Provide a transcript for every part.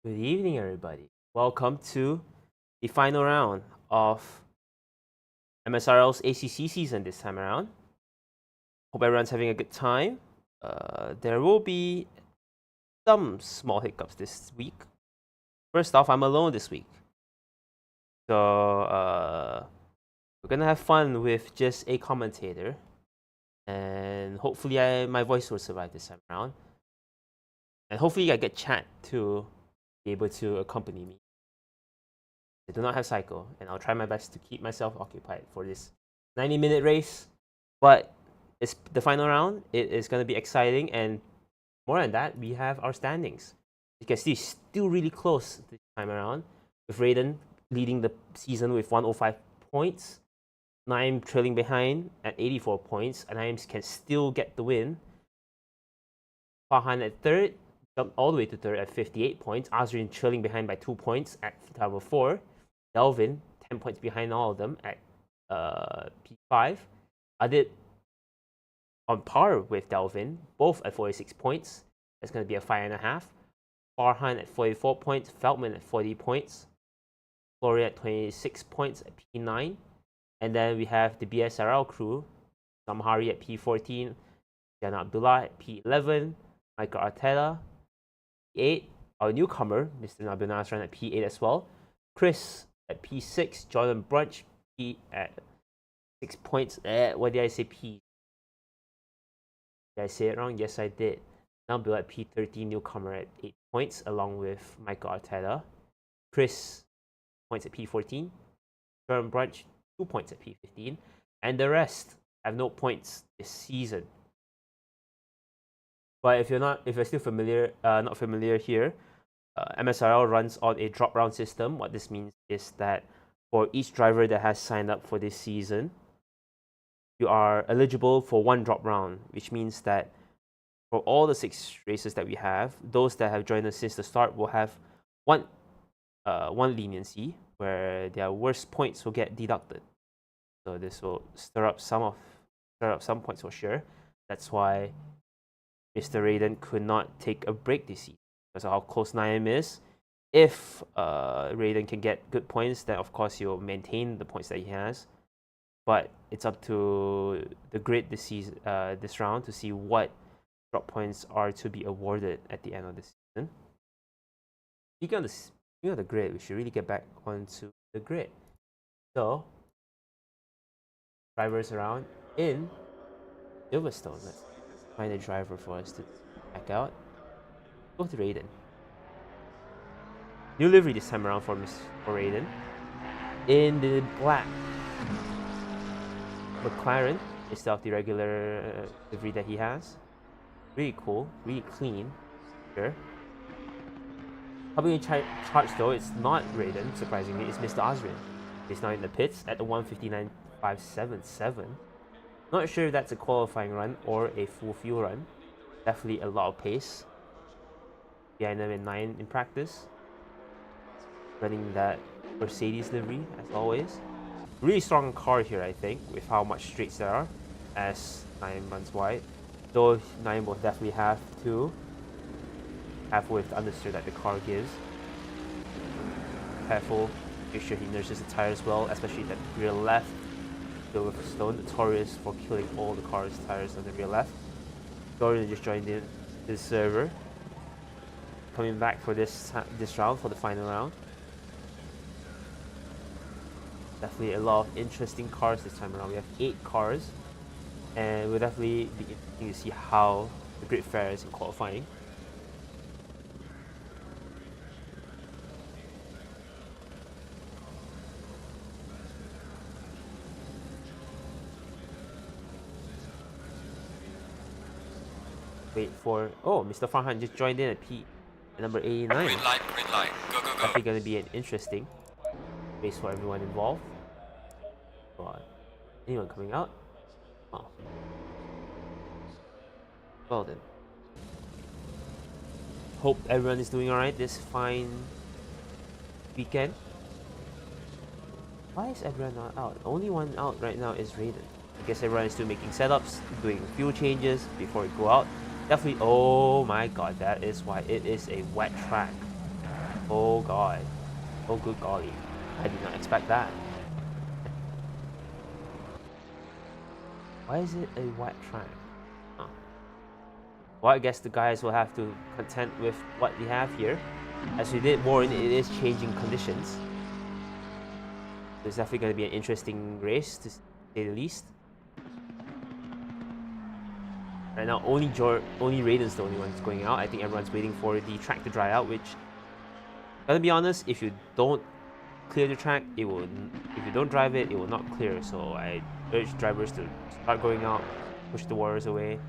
Good evening, everybody. Welcome to the final round of MSRL's ACC season this time around. Hope everyone's having a good time. There will be some small hiccups this week. First off, I'm alone this week. So, we're gonna have fun with just a commentator. And hopefully my voice will survive this time around. And hopefully I get chat to be able to accompany me. I do not have cycle, and I'll try my best to keep myself occupied for this 90-minute race. But it's the final round. It is going to be exciting, and more than that, we have our standings. You can see it's still really close this time around, with Raiden leading the season with 105 points. Naim trailing behind at 84 points, and Naim can still get the win. Farhan at third, jumped all the way to third at 58 points. Azrin trailing behind by 2 points at number 4. Delvin, 10 points behind all of them at P5. Adit on par with Delvin, both at 46 points. That's going to be a 5.5. Farhan at 44 points. Feldman at 40 points. Floria at 26 points at P9. And then we have the BSRL crew. Samhari at P14. Jana Abdullah at P11. Michael Arteta, P8. Our newcomer, Mr. Nabil Nasran at P8 as well. Chris at P6. Jordan Brunch P at 6 points. What did I say? P. Did I say it wrong? Yes, I did. Nabil at P13. Newcomer at 8 points, along with Michael Arteta. Chris points at P14. Jordan Brunch 2 points at P15. And the rest have no points this season. But if you're still not familiar here, MSRL runs on a drop round system. What this means is that for each driver that has signed up for this season, you are eligible for one drop round, which means that for all the 6 races that we have, those that have joined us since the start will have one leniency where their worst points will get deducted. So this will stir up some points for sure. That's why Mr. Raiden could not take a break this season because of how close Naim is. If Raiden can get good points, then of course he'll maintain the points that he has. But it's up to the grid this season, this round, to see what drop points are to be awarded at the end of the season. Speaking of the grid, we should really get back onto the grid. So, drivers around in Silverstone. Let's find a driver for us to check out. Go to Raiden. New livery this time around for Raiden. In the black McLaren instead of the regular livery that he has. Really cool, really clean. Sure. Helping in charge though, it's not Raiden, surprisingly, it's Mr. Azrin. He's now in the pits at the 1:59.577. Not sure if that's a qualifying run or a full fuel run. Definitely a lot of pace. Behind them in 9 in practice. Running that Mercedes livery, as always. Really strong car here, I think, with how much straights there are as 9 runs wide. Though 9 will definitely have to have with the understeer that the car gives. Careful, make sure he nurses the tires well, especially that rear left. Silverstone, notorious for killing all the car's tires on the rear left. Gordon just joined in his server. Coming back for this round, for the final round. Definitely a lot of interesting cars this time around. We have 8 cars, and we'll definitely be interesting to see how the grid fares in qualifying. Wait for Mr. Farhan just joined in at number 89. Green light, go, go, go. Definitely going to be an interesting race for everyone involved. But anyone coming out? Oh. Well then. Hope everyone is doing alright this fine weekend. Why is everyone not out? The only one out right now is Raiden. I guess everyone is still making setups, doing fuel changes before we go out. Definitely, oh my god, that is why it is a wet track. Oh god. Oh good golly. I did not expect that. Why is it a wet track? Huh. Well, I guess the guys will have to contend with what we have here. As we did warn, it is changing conditions. So it's definitely going to be an interesting race, to say the least. Right now, only Raiden's the only one that's going out. I think everyone's waiting for the track to dry out, which, gotta be honest, if you don't clear the track, it will. If you don't drive it, it will not clear. So I urge drivers to start going out, push the waters away,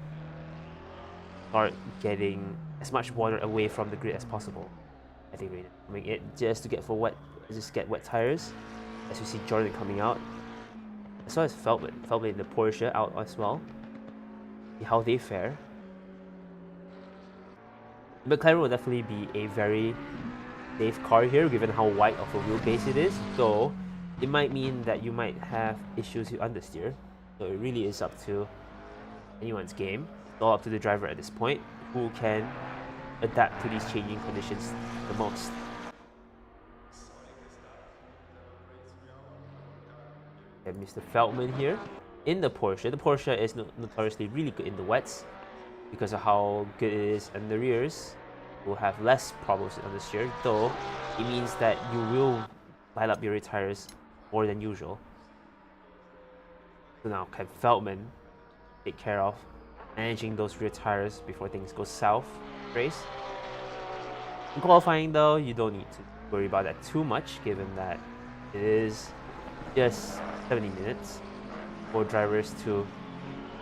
start getting as much water away from the grid as possible. I think Raiden coming in just to get wet tires. As you see Jordan coming out, as well as Feldman in the Porsche out as well. See how they fare. McLaren will definitely be a very safe car here, given how wide of a wheelbase it is. Though it might mean that you might have issues with understeer. So it really is up to anyone's game. It's all up to the driver at this point, who can adapt to these changing conditions the most. And Mr. Feldman here in the Porsche. The Porsche is notoriously really good in the wets because of how good it is in the rears. Will have less problems with understeer, though it means that you will light up your rear tires more than usual. So now can Feldman take care of managing those rear tires before things go south race? In qualifying though, you don't need to worry about that too much, given that it is just 70 minutes for drivers to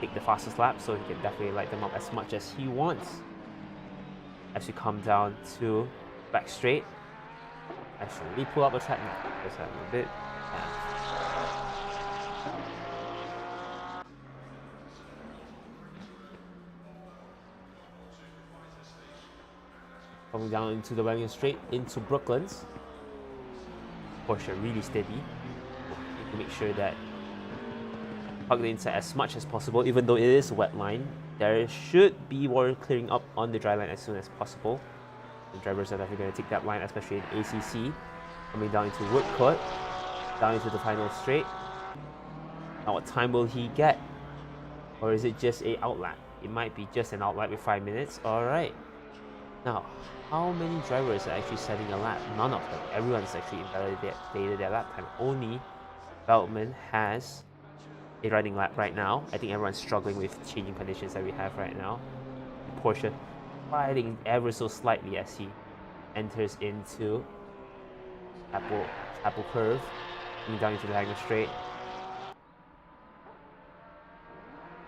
take the fastest lap, so he can definitely light them up as much as he wants. As you come down to back straight, actually, let me pull up the track map because I'm a bit. Coming down into the Wellington Straight into Brooklands. Porsche really steady. You can make sure that plug the inside as much as possible, even though it is a wet line. There should be water clearing up on the dry line as soon as possible. The drivers are definitely going to take that line, especially in ACC. Coming down into Woodcourt, down into the final straight. Now what time will he get? Or is it just a outlap? It might be just an outlap with 5 minutes. Alright. Now, how many drivers are actually setting a lap? None of them. Everyone's actually invalidated their lap time. Only Feldman has a running lap right now. I think everyone's struggling with changing conditions that we have right now. Porsche sliding ever so slightly as he enters into Apple curve, coming down into the diagonal straight.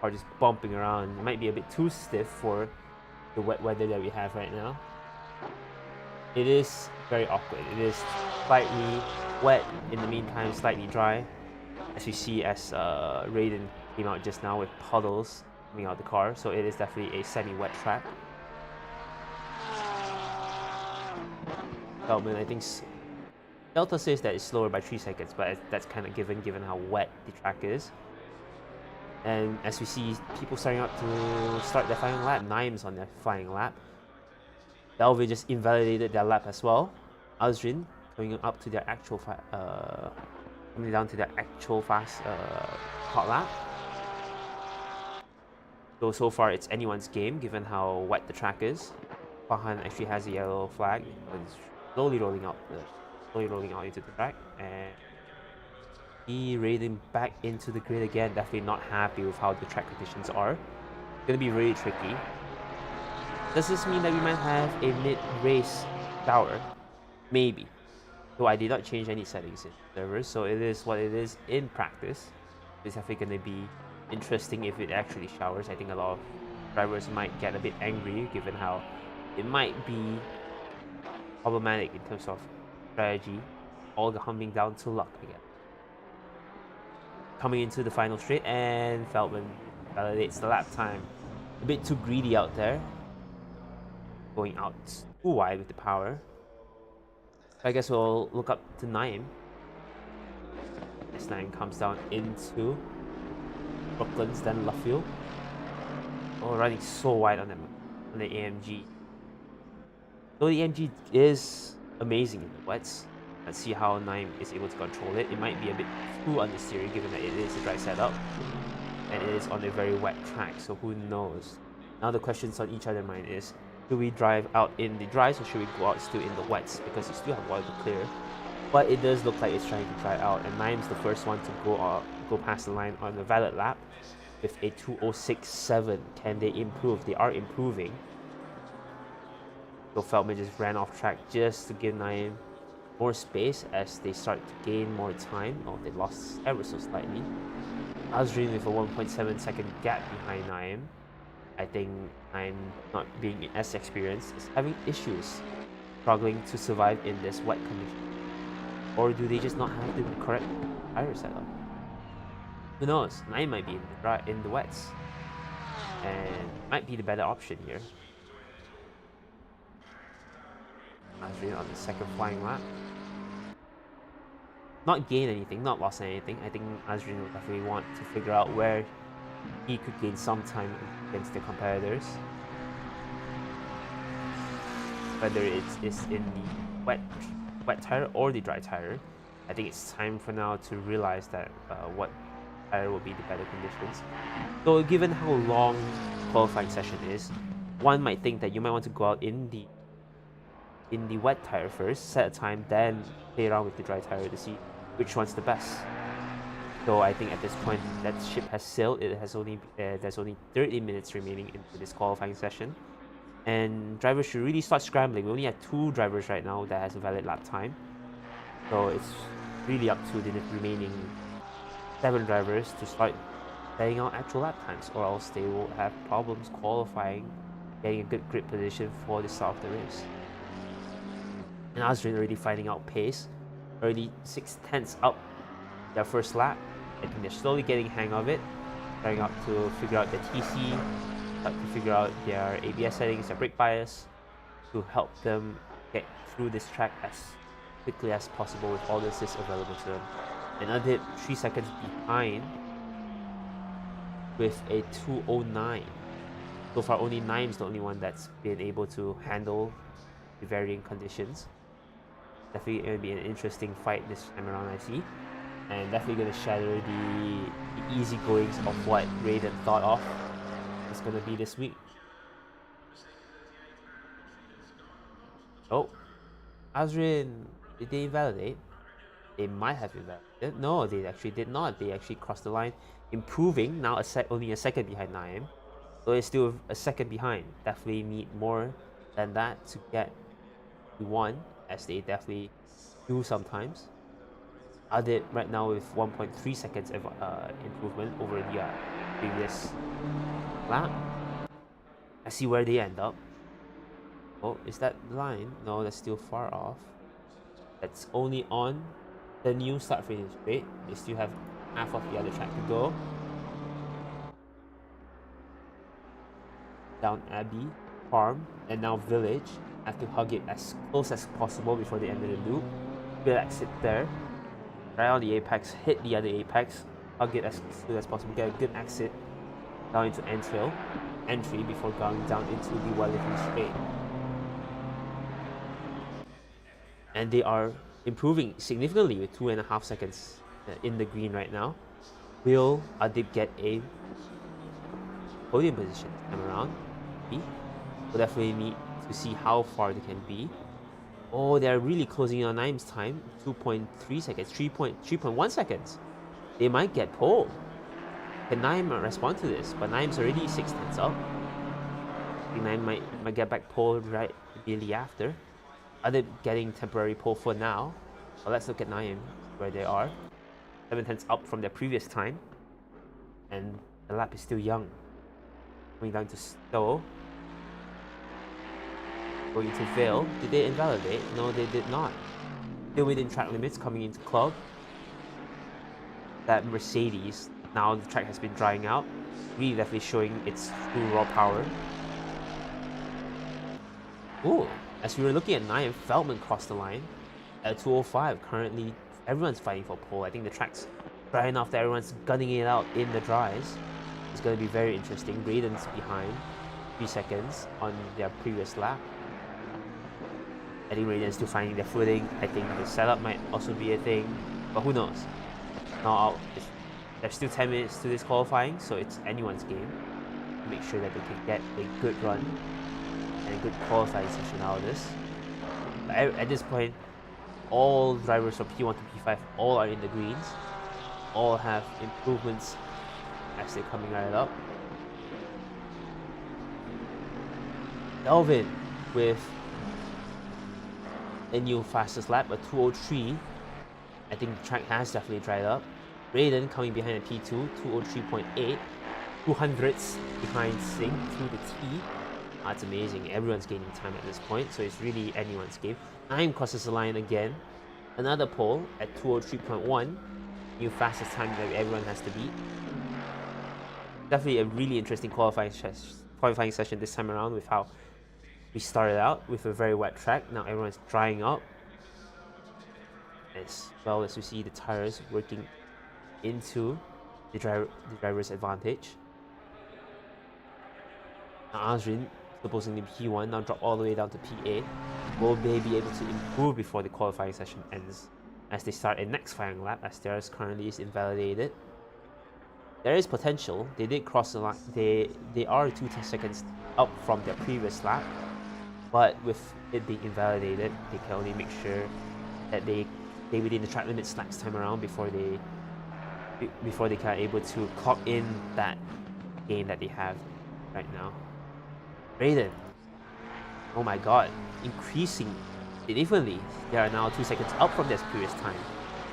Or just bumping around. It might be a bit too stiff for the wet weather that we have right now. It is very awkward. It is slightly wet, in the meantime slightly dry. As you see, as Raiden came out just now with puddles coming out of the car, so it is definitely a semi-wet track. Feldman, I think Delta says that it's slower by 3 seconds, but that's kind of given how wet the track is. And as we see people starting out to start their final lap, Nimes on their flying lap. Belvin just invalidated their lap as well. Azrin coming up to their actual coming down to their actual fast hot lap. So far it's anyone's game given how wet the track is. Fahan actually has a yellow flag, but it's slowly rolling out into the track, and he raiding back into the grid again. Definitely not happy with how the track conditions are. It's gonna be really tricky. Does this mean that we might have a mid-race shower? Maybe. So I did not change any settings in servers, so it is what it is in practice. It's definitely going to be interesting if it actually showers. I think a lot of drivers might get a bit angry given how it might be problematic in terms of strategy, all coming down to luck again. Coming into the final straight, and Feldman validates the lap time. A bit too greedy out there. Going out too wide with the power. I guess we'll look up to Naim. As Naim comes down into Brooklands, then Luffield. Oh, running so wide on the AMG. Though the AMG is amazing in the wets. Let's see how Naim is able to control it. It might be a bit too understeery given that it is a dry setup and it is on a very wet track, so who knows. Now the questions on each other mind is, should we drive out in the dries or should we go out still in the wets, because you still have water to clear. But it does look like it's trying to dry out, and Naim's the first one to go past the line on the valid lap with a 2:06.7. Can they improve? They are improving. So Feldman just ran off track just to give Naim more space as they start to gain more time. Oh, they lost ever so slightly. Azrin with a 1.7 second gap behind Naim. I think Naim, not being as experienced, is having issues, struggling to survive in this wet condition. Or do they just not have the correct tire setup? Who knows? Naim might be in the wets, and might be the better option here. Azrin on the second flying lap. Not gain anything, not lost anything. I think Azrin will definitely want to figure out where he could gain some time against the competitors. Whether it's in the wet tire or the dry tire. I think it's time for now to realize that what tire will be the better conditions. So given how long qualifying session is, one might think that you might want to go out in the wet tire first, set a time, then play around with the dry tire to see which one's the best. So I think at this point that ship has sailed. It has only there's only 30 minutes remaining into this qualifying session, and drivers should really start scrambling. We only have 2 drivers right now that has a valid lap time, so it's really up to the remaining 7 drivers to start setting out actual lap times, or else they will have problems qualifying, getting a good grip position for the start of the race. And Azrin already finding out pace, already 6/10 up their first lap. I think they're slowly getting hang of it, trying out to figure out their TC, to figure out their ABS settings, their brake bias, to help them get through this track as quickly as possible with all the assists available to them. And Adib 3 seconds behind with a 2:09. So far only Naim's the only one that's been able to handle the varying conditions. Definitely going to be an interesting fight this time around, I see. And definitely going to shatter the easy goings of what Raiden thought of it's going to be this week. Oh, Azrin, did they invalidate? They might have invalidated. No, they actually did not. They actually crossed the line, improving. Now only a second behind Naim. So it's still a second behind. Definitely need more than that to get to 1, as they definitely do sometimes. Adit right now with 1.3 seconds of improvement over the previous lap. I see where they end up. Oh, is that line? No, that's still far off. That's only on the new start finish straight. They still have half of the other track to go. Down Abbey, Farm, and now Village. Have to hug it as close as possible before they enter the loop. Good exit there. Right on the apex, hit the other apex, hug it as soon as possible, get a good exit down into entry before going down into the Wellington straight. And they are improving significantly with 2.5 seconds in the green right now. Will Adib get a podium position this time around? We'll definitely need to see how far they can be. Oh, they're really closing on Naim's time. 2.3 seconds, 3.1 seconds. They might get pole. Can Naim respond to this? But Naim's already 6/10 up. I think Naim might get back pole right immediately after. Other getting temporary pole for now. But let's look at Naim, where they are. 7/10 up from their previous time. And the lap is still young. Going down to Stowe. Going to Vale. Did they invalidate? No, they did not. Still within track limits, coming into club. That Mercedes, now the track has been drying out. Really definitely showing its true raw power. Ooh, as we were looking at Naim, Feldman crossed the line at 2:05. Currently, everyone's fighting for pole. I think the track's dry enough that everyone's gunning it out in the dries. It's going to be very interesting. Raiden's behind 3 seconds on their previous lap. I think Radiant's still finding their footing. I think the setup might also be a thing, but who knows? Now there's still 10 minutes to this qualifying, so it's anyone's game. Make sure that they can get a good run and a good qualifying session out of this. But at this point, all drivers from P1 to P5 all are in the greens, all have improvements as they're coming right up. Delvin with a new fastest lap, a 2:03. I think the track has definitely dried up. Raiden coming behind at P2, 2:03.8. 200ths behind Singh through the T. That's amazing. Everyone's gaining time at this point, so it's really anyone's game. Naim crosses the line again. Another pole at 2:03.1. New fastest time that everyone has to beat. Definitely a really interesting qualifying session this time around with how we started out with a very wet track. Now everyone's drying up. As well as we see the tires working into the driver's advantage. Now Azrin, supposedly P1, now drop all the way down to P8. Will they be able to improve before the qualifying session ends as they start a next firing lap, as theirs currently is invalidated? There is potential. They did cross the line. They are 2 seconds up from their previous lap, but with it being invalidated, they can only make sure that they stay within the track limits next time around before they can able to clock in that gain that they have right now. Raiden, oh my god, increasing significantly. They are now 2 seconds up from their previous time.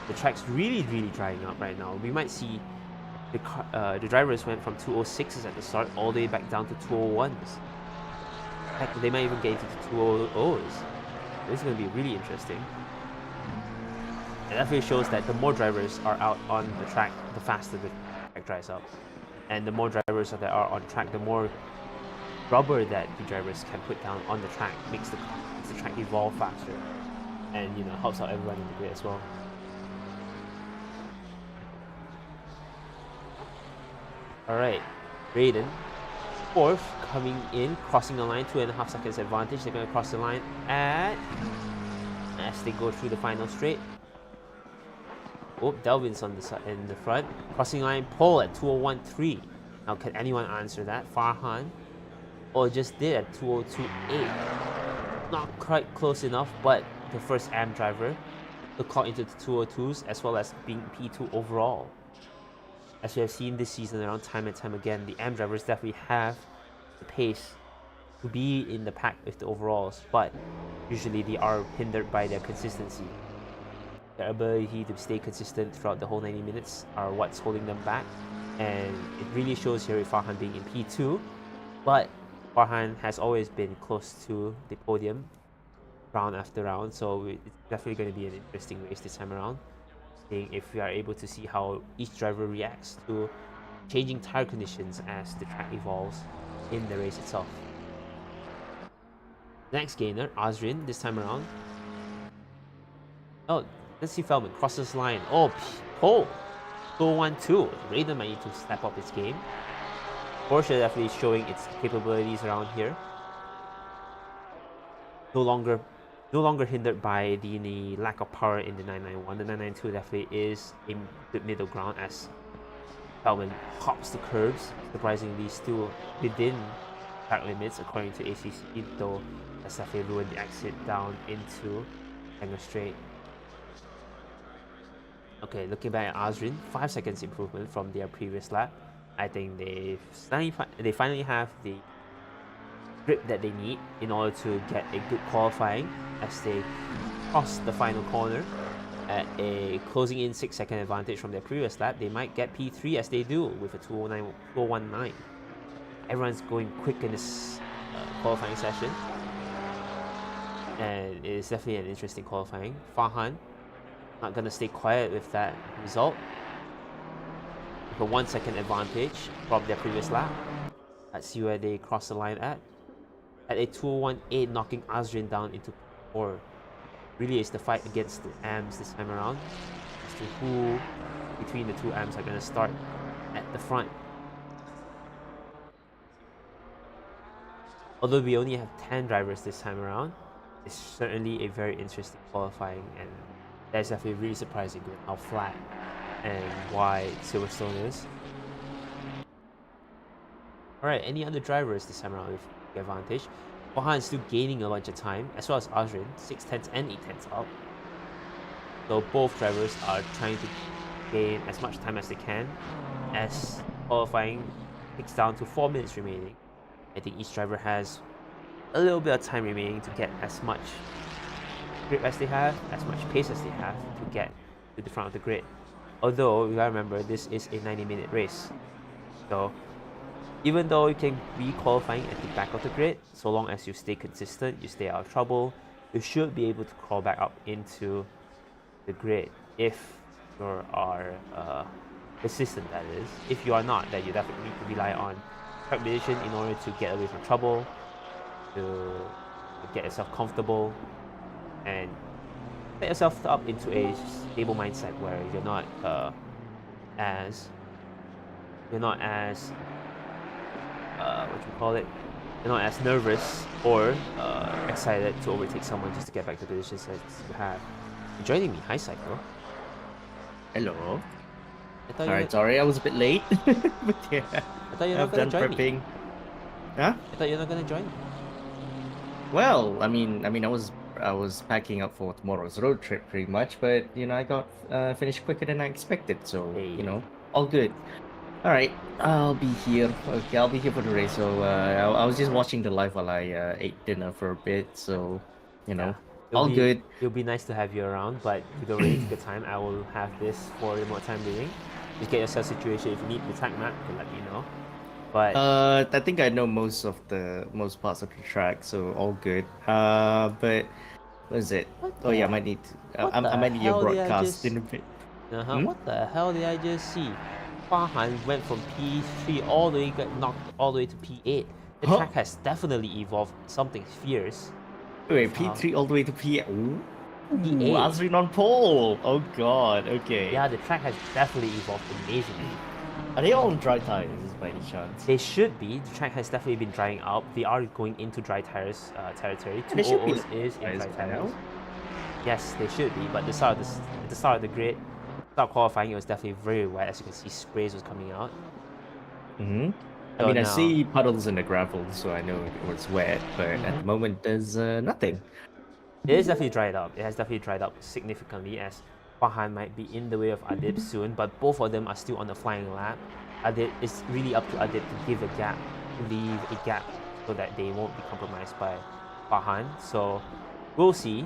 The track's really drying up right now. We might see the drivers went from 2:06s at the start all the way back down to 2:01s. Heck, they might even get into the 2:00s. This is going to be really interesting. It definitely shows that the more drivers are out on the track, the faster the track dries up. And the more drivers that are on track, the more rubber that the drivers can put down on the track makes the track evolve faster, and helps out everyone in the grid as well. Alright, Raiden, 4th, coming in, crossing the line, 2.5 seconds advantage. They're going to cross the line as they go through the final straight. Oh, Delvin's on the side in the front, crossing line, pole at 2:01.3. Now, can anyone answer that? Farhan, or just did at 2:02.8. Not quite close enough, but the first AM driver to clock into the 2:02s, as well as being P2 overall. As we have seen this season around time and time again, the AM drivers definitely have the pace to be in the pack with the overalls, but usually they are hindered by their consistency. Their ability to stay consistent throughout the whole 90 minutes are what's holding them back, and it really shows here with Farhan being in P2, but Farhan has always been close to the podium round after round, so it's definitely going to be an interesting race this time around, seeing if we are able to see how each driver reacts to changing tire conditions as the track evolves in the race itself. Next gainer, Azrin, this time around. Oh, let's see Feldman crosses the line. Oh, pole. 2:01.2. Raiden might need to step up his game. Porsche definitely showing its capabilities around here. No longer hindered by the lack of power in the 991. The 992 definitely is a good middle ground as Feldman hops the curves, surprisingly still within track limits according to ACC, though that's definitely ruined the exit down into Hanger Straight. Okay, looking back at Azrin, 5 seconds improvement from their previous lap. I think they finally have the grip that they need in order to get a good qualifying as they cross the final corner at a closing in 6 second advantage from their previous lap. They might get P3 as they do with a 2:09.219. Everyone's going quick in this qualifying session, and it is definitely an interesting qualifying. Farhan not gonna stay quiet with that result. With a 1 second advantage from their previous lap. Let's see where they cross the line at a 2:01.8, knocking Azrin down into 4. Really is the fight against the AMs this time around as to who between the two AMs are gonna start at the front. Although we only have 10 drivers this time around, it's certainly a very interesting qualifying, and that's definitely really surprising with how flat and wide Silverstone is. Alright, any other drivers this time around with the advantage? Farhan is still gaining a bunch of time, as well as Azrin, 6/10 and 8/10 up. So both drivers are trying to gain as much time as they can, as qualifying ticks down to 4 minutes remaining. I think each driver has a little bit of time remaining to get as much grip as they have, as much pace as they have to get to the front of the grid. Although, you gotta remember, this is a 90-minute race. So, even though you can be qualifying at the back of the grid, so long as you stay consistent, you stay out of trouble, you should be able to crawl back up into the grid if you are consistent, that is. If you are not, then you definitely need to rely on track position in order to get away from trouble, to get yourself comfortable, and set yourself up into a stable mindset where you're not as you're not as nervous or excited to overtake someone just to get back to the positions that you have. Joining me, hi Psycho. Hello. Alright, sorry, I was a bit late. But yeah, I thought you're not gonna join me. Huh? I thought you're not gonna join me. Well, I mean, I was packing up for tomorrow's road trip pretty much, but you know, I got finished quicker than I expected, so you know, all good. All right, I'll be here. Okay, I'll be here for the race. So I was just watching the live while I ate dinner for a bit, so you know, all good. It'll be nice to have you around, but if you don't really take the time, I will have this for remote time reading. Just get yourself situation. If you need the track map, you can let me know. But I think I know most parts of the track, so all good. But what is it? Yeah, I might need to. I might need your broadcast in a bit. What the hell did I just see? Farhan went from P3 all the way, got knocked all the way to P8. The track has definitely evolved something fierce. Wait, P3 all the way to P8. P8. Azrin on pole. Oh god. Okay. Yeah, the track has definitely evolved amazingly. Are they all on dry tires by any chance? They should be. The track has definitely been drying out. They are going into dry tires territory. 200s is in dry tires. Yes, they should be. But at the start of the grid, start qualifying, it was definitely very wet. As you can see, sprays was coming out. I mean, I see puddles in the gravel, so I know it was wet. But at the moment, there's nothing. It is definitely dried up. It has definitely dried up significantly, as Farhan might be in the way of Adib soon, but both of them are still on the flying lap. Adib, it's really up to Adib to give a gap, to leave a gap, so that they won't be compromised by Farhan. So we'll see.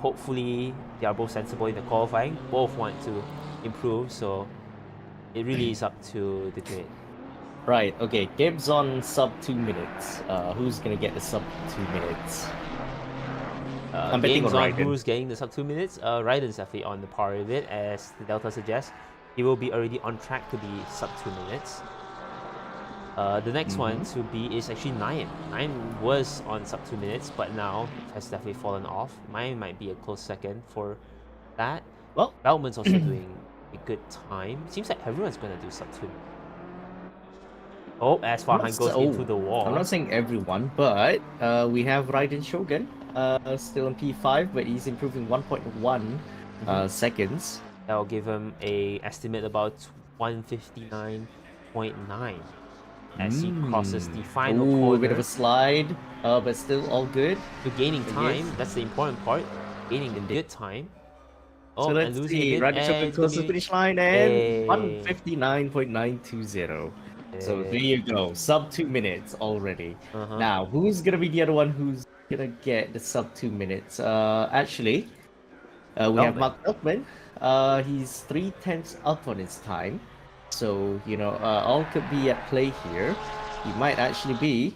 Hopefully they are both sensible in the qualifying. Both want to improve, so it really is up to the grid. Right, okay, Gibbs on sub 2 minutes. Who's gonna get the sub 2 minutes? I'm betting on Raiden. Who's getting the sub 2 minutes? Raiden's definitely on the par of it, as the Delta suggests. He will be already on track to be sub 2 minutes. The next one to be is actually Naim. Naim was on sub 2 minutes, but now has definitely fallen off. Mine might be a close second for that. Well, Bellman's also doing a good time. Seems like everyone's gonna do sub 2. Oh, as Farhan goes into the wall. I'm not saying everyone, but we have Raiden Shogun still in P5, but he's improving 1.1 seconds. That will give him a estimate about 159.9 as he crosses the final corner. A bit of a slide, but still all good. So gaining time, that's the important part. Gaining the good time. Oh, so let's see, Raiden Shogun close to the finish line and 159.920. So there you go, sub 2 minutes already. Now, who's gonna be the other one who's gonna get the sub 2 minutes? Actually, we have Mark Elkman. He's 3/10 up on his time. So, you know, all could be at play here. He might actually be,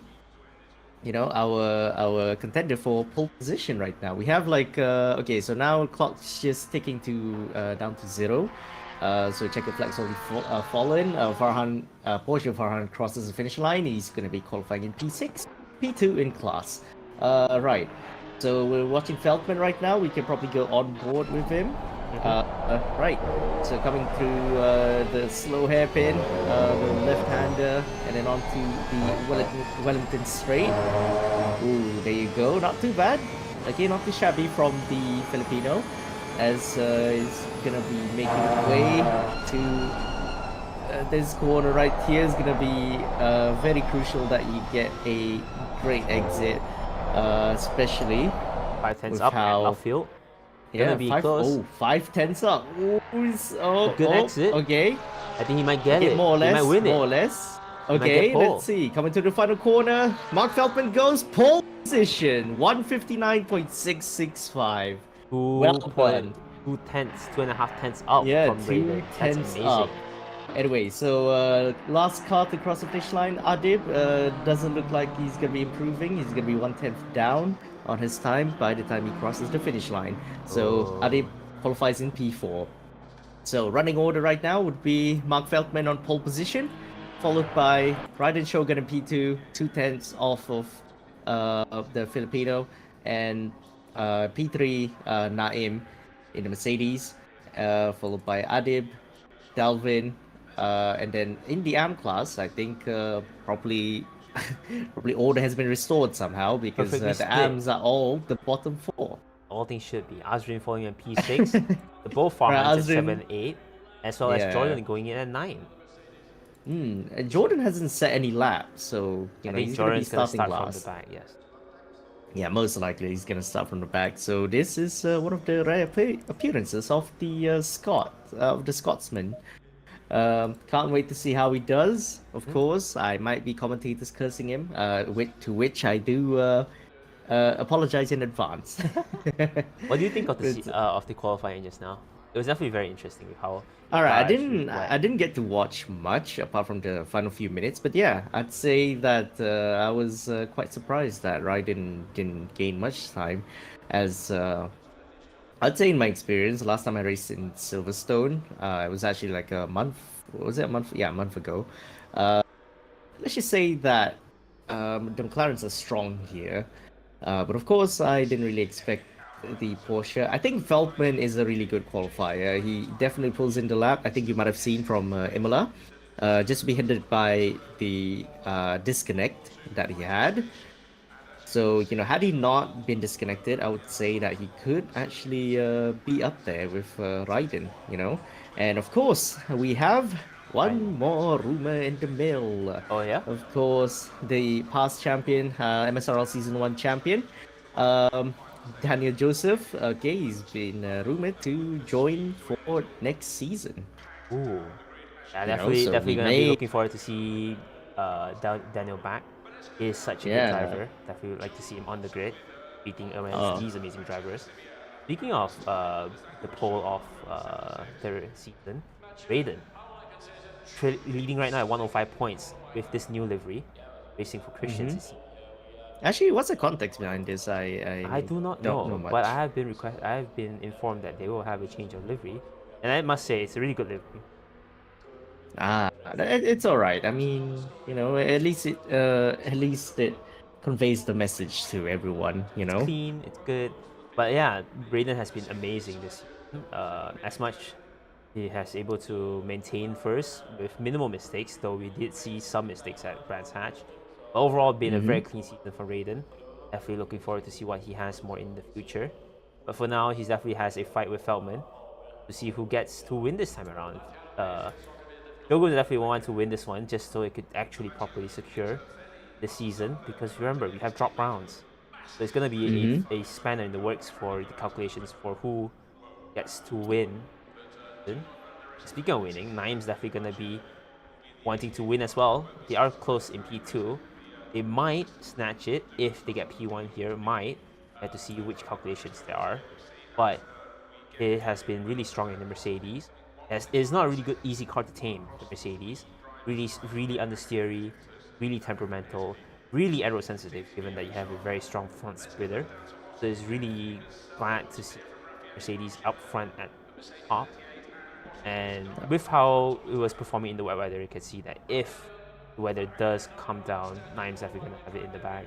you know, our contender for pole position right now. We have like, okay, so now clock's just ticking to down to 0. So checker flag's already fallen. Porsche Farhan crosses the finish line. He's going to be qualifying in P6, P2 in class. Right. So we're watching Feldman right now. We can probably go on board with him. Right. So coming through the slow hairpin, the left-hander, and then onto the Wellington straight. Ooh, there you go. Not too bad. again, not too shabby from the Filipino, as is gonna be making way to this corner right here. Is gonna be very crucial that you get a great exit, especially 5 tenths with up and how upfield. yeah, Gonna be close. 5 tenths up. Good exit. Okay. I think he might get Okay, it. more or He might less, win more or it. less. He might get Okay, pole. let's see. Coming to the final corner, Mark Feldman goes pole position, 159.665. Well done. 2.5 tenths up Yeah, from Raiden. That's 2 tenths amazing. up. Anyway, so last car to cross the finish line, Adib doesn't look like he's gonna be improving. He's gonna be 1 tenth down on his time by the time he crosses the finish line. So Adib qualifies in P4. So running order right now would be Mark Feldman on pole position, followed by Raiden Shogun in P2, 2 tenths off of the Filipino, and P3 Naim in the Mercedes, followed by Adib, Dalvin, and then in the AM class, I think probably probably order has been restored somehow because Perfectly the split. AMs are all the bottom 4. All things should be. Azrin falling in P6. The both farmhands at Azrin- 7, 8. As well as Yeah. Jordan going in at 9. And Jordan hasn't set any laps, so I know think he's Jordan's gonna gonna be start starting from the last. back, yes. Yeah, most likely he's gonna start from the back. So this is one of the rare appearances of the Scotsman. Can't wait to see how he does. Of course, I might be commentators cursing him, to which I do apologize in advance. What do you think of the qualifying just now? It was definitely very interesting with how. All right, actually I didn't get to watch much apart from the final few minutes, but yeah, I'd say that I was quite surprised that Raiden didn't gain much time, as I'd say in my experience, last time I raced in Silverstone, it was actually like a month. Was it a month? Yeah, a month ago. Let's just say that the McLarens are strong here, but of course I didn't really expect the Porsche. I think Feldman is a really good qualifier. He definitely pulls in the lap. I think you might have seen from Imola, just to be hindered by the disconnect that he had. So, had he not been disconnected, I would say that he could actually be up there with Raiden, And of course, we have one more rumor in the mill. Oh, yeah? Of course, the past champion, MSRL Season 1 champion, Daniel Joseph. Okay, he's been rumored to join for next season. Ooh. Yeah, definitely gonna be looking forward to see Daniel back. He is such a good driver. Definitely would like to see him on the grid, beating these amazing drivers. Speaking of the pole of the season, Raiden leading right now at 105 points with this new livery, racing for Christians. Actually, what's the context behind this? I do not know much. But I have been informed that they will have a change of livery, and I must say it's a really good livery. It's all right. I mean, at least it conveys the message to everyone. It's clean, it's good, but yeah, Raiden has been amazing this season. As much he has able to maintain first with minimal mistakes, though we did see some mistakes at Brands Hatch. But overall, been a very clean season for Raiden. Definitely looking forward to see what he has more in the future. But for now, he definitely has a fight with Feldman to see who gets to win this time around. Shogun definitely want to win this one just so it could actually properly secure the season, because remember, we have drop rounds. So it's going to be a spanner in the works for the calculations for who gets to win. Speaking of winning, Naim's definitely going to be wanting to win as well. They are close in P2. They might snatch it if they get P1 here. Might. I have to see which calculations there are. But it has been really strong in the Mercedes. It's not a really good, easy car to tame, the Mercedes. Really understeery, really temperamental, really aero sensitive, given that you have a very strong front splitter. So it's really glad to see Mercedes up front at top. And with how it was performing in the wet weather, you can see that if the weather does come down, Naim's definitely going to have it in the bag.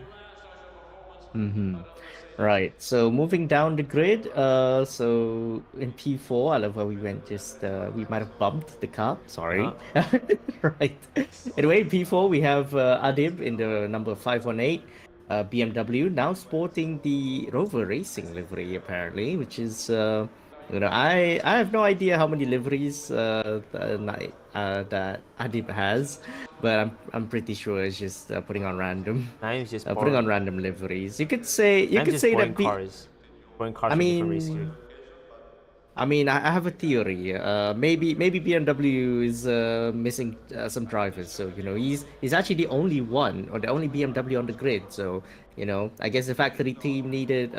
Right. So moving down the grid, so in P4, I love how we went we might have bumped the car. Sorry. Right. Anyway, P4, we have Adib in the number 518. BMW, now sporting the Rover Racing livery apparently, which is I have no idea how many liveries that Adib has, but I'm pretty sure it's just putting on random I'm just putting on boring. random liveries. You I'm could just say boring that cars. Boring cars I from different race years. mean. I have a theory. Maybe BMW is missing some drivers. So he's actually the only one or the only BMW on the grid. So I guess the factory team needed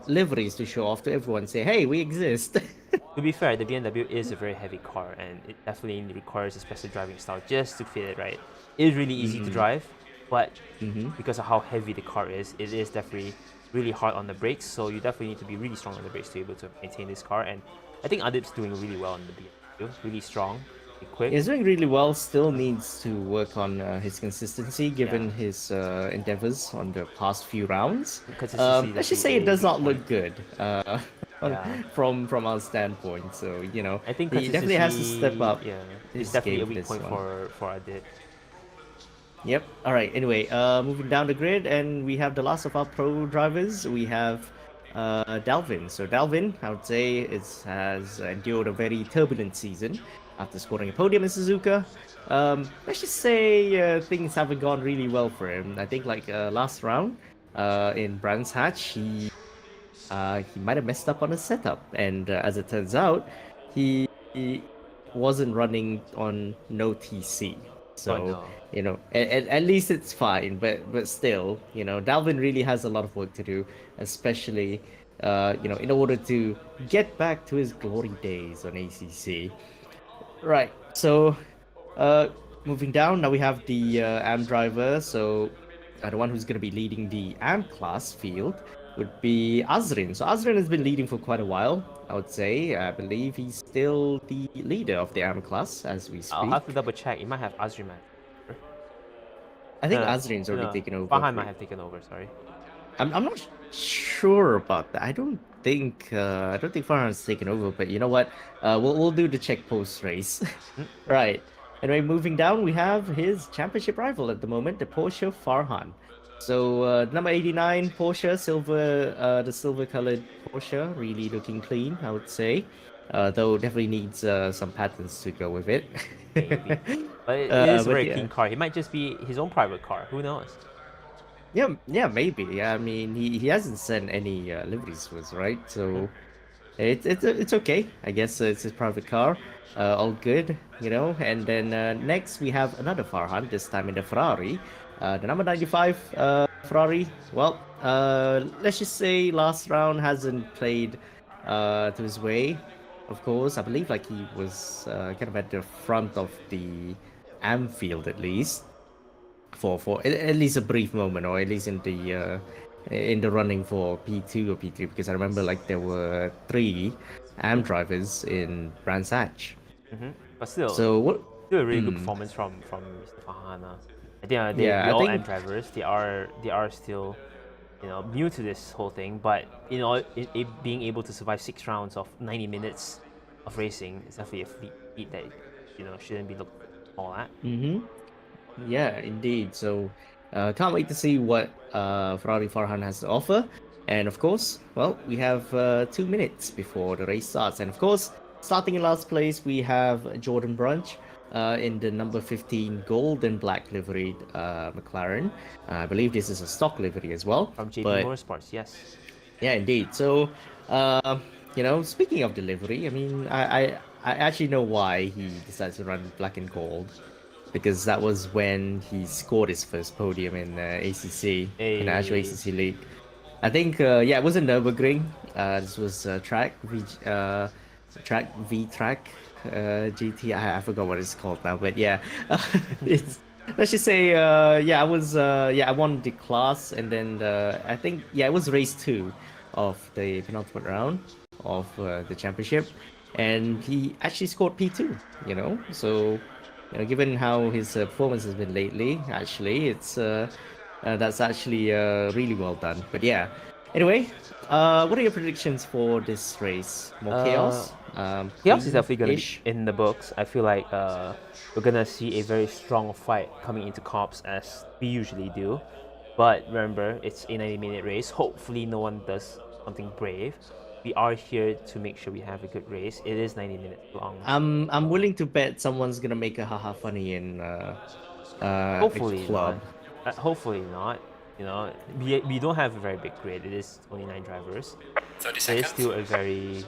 liveries to show off to everyone. Say, hey, we exist. To be fair, the BMW is a very heavy car, and it definitely requires a special driving style just to fit it right. It is really easy to Mm-hmm. drive, but Mm-hmm. because of how heavy the car is, it is definitely really hard on the brakes. So you definitely need to be really strong on the brakes to be able to maintain this car. And I think Adib's doing really well on the BMW, really strong, really quick. He's doing really well. Still needs to work on his consistency, Yeah, given his endeavors on the past few rounds. consistency Let's just definitely say it a does weak not point. look good Yeah, from our standpoint. So I think he definitely has to step consistency, up yeah, is his definitely game a for weak this point one. for Adib. Yep. All right. Anyway, moving down the grid, and we have the last of our pro drivers. We have Dalvin. So Dalvin, I would say, has endured a very turbulent season after scoring a podium in Suzuka. Let's just say things haven't gone really well for him. I think like last round in Brands Hatch, he might have messed up on his setup, and as it turns out, he wasn't running on no TC. Oh So no. at least it's fine, but still, Dalvin really has a lot of work to do, especially in order to get back to his glory days on ACC. Right. So uh, moving down, now we have the AM driver. So the one who's going to be leading the AM class field would be Azrin. So Azrin has been leading for quite a while, I would say. I believe he's still the leader of the AM class as we I'll speak. have to double check. It might have Azriman. I think Azrin's already No, taken over Farhan for might it. have taken over. Sorry. I'm not sure about that. I don't think Farhan's taken over, but you know what? We'll do the check post race. Mm, Right. Anyway, moving down, we have his championship rival at the moment, the Porsche Farhan. So number 89 Porsche, the silver colored Porsche, really looking clean, I would say. Though definitely needs some patterns to go with it. maybe, but it is a But very yeah. clean car. It might just be his own private car. Who knows? Yeah, maybe. Yeah, I mean, he hasn't sent any liveries to us, right? Mm, So it's okay. I guess it's his private car. All good, And then next we have another Farhan, this time in the Ferrari. The number 95 Ferrari. Well, let's just say last round hasn't played to his way. Of course, I believe like he was kind of at the front of the Anfield at least for at least a brief moment, or at least in the running for P2 or P3, because I remember like there were three AM mm, drivers in Brands Hatch. But still, So what? still a really good Hmm. performance from Mr. Fahana. I think Yeah, they I all think. am drivers. They are still new to this whole thing, but it being able to survive 6 rounds of 90 minutes of racing is definitely a feat that shouldn't be looked small at. Hmm. Yeah, indeed. So, can't wait to see what Ferrari Farhan has to offer. And of course, well, we have 2 minutes before the race starts. And of course, starting in last place, we have Jordan Brunch in the number 15 gold and black liveried McLaren. I believe this is a stock livery as well. From JP But Motorsports, yes. yeah, indeed. So, uh, speaking of delivery, I mean, I actually know why he decided to run black and gold, because that was when he scored his first podium in ACC, in the actual A ACC league. I think, yeah, it wasn't Nürburgring. This was track V track GT. I forgot what it's called now, but yeah, it's let's just say, yeah, I won the class, and then I think, yeah, it was race two of the penultimate round of the championship, and he actually scored P2. So given how his performance has been lately, actually, that's actually really well done. But yeah, anyway, what are your predictions for this race? More uh, chaos, Chaos is definitely gonna be clean-ish. in the books. I feel like we're gonna see a very strong fight coming into comps as we usually do. But remember, it's a 90-minute race. Hopefully, no one does something brave. We are here to make sure we have a good race. It is 90 minutes long. I'm willing to bet someone's gonna make a haha funny in a Hopefully not. club. Hopefully not. You know, we don't have a very big grid. It is only 9 drivers. 30 It seconds. is still a very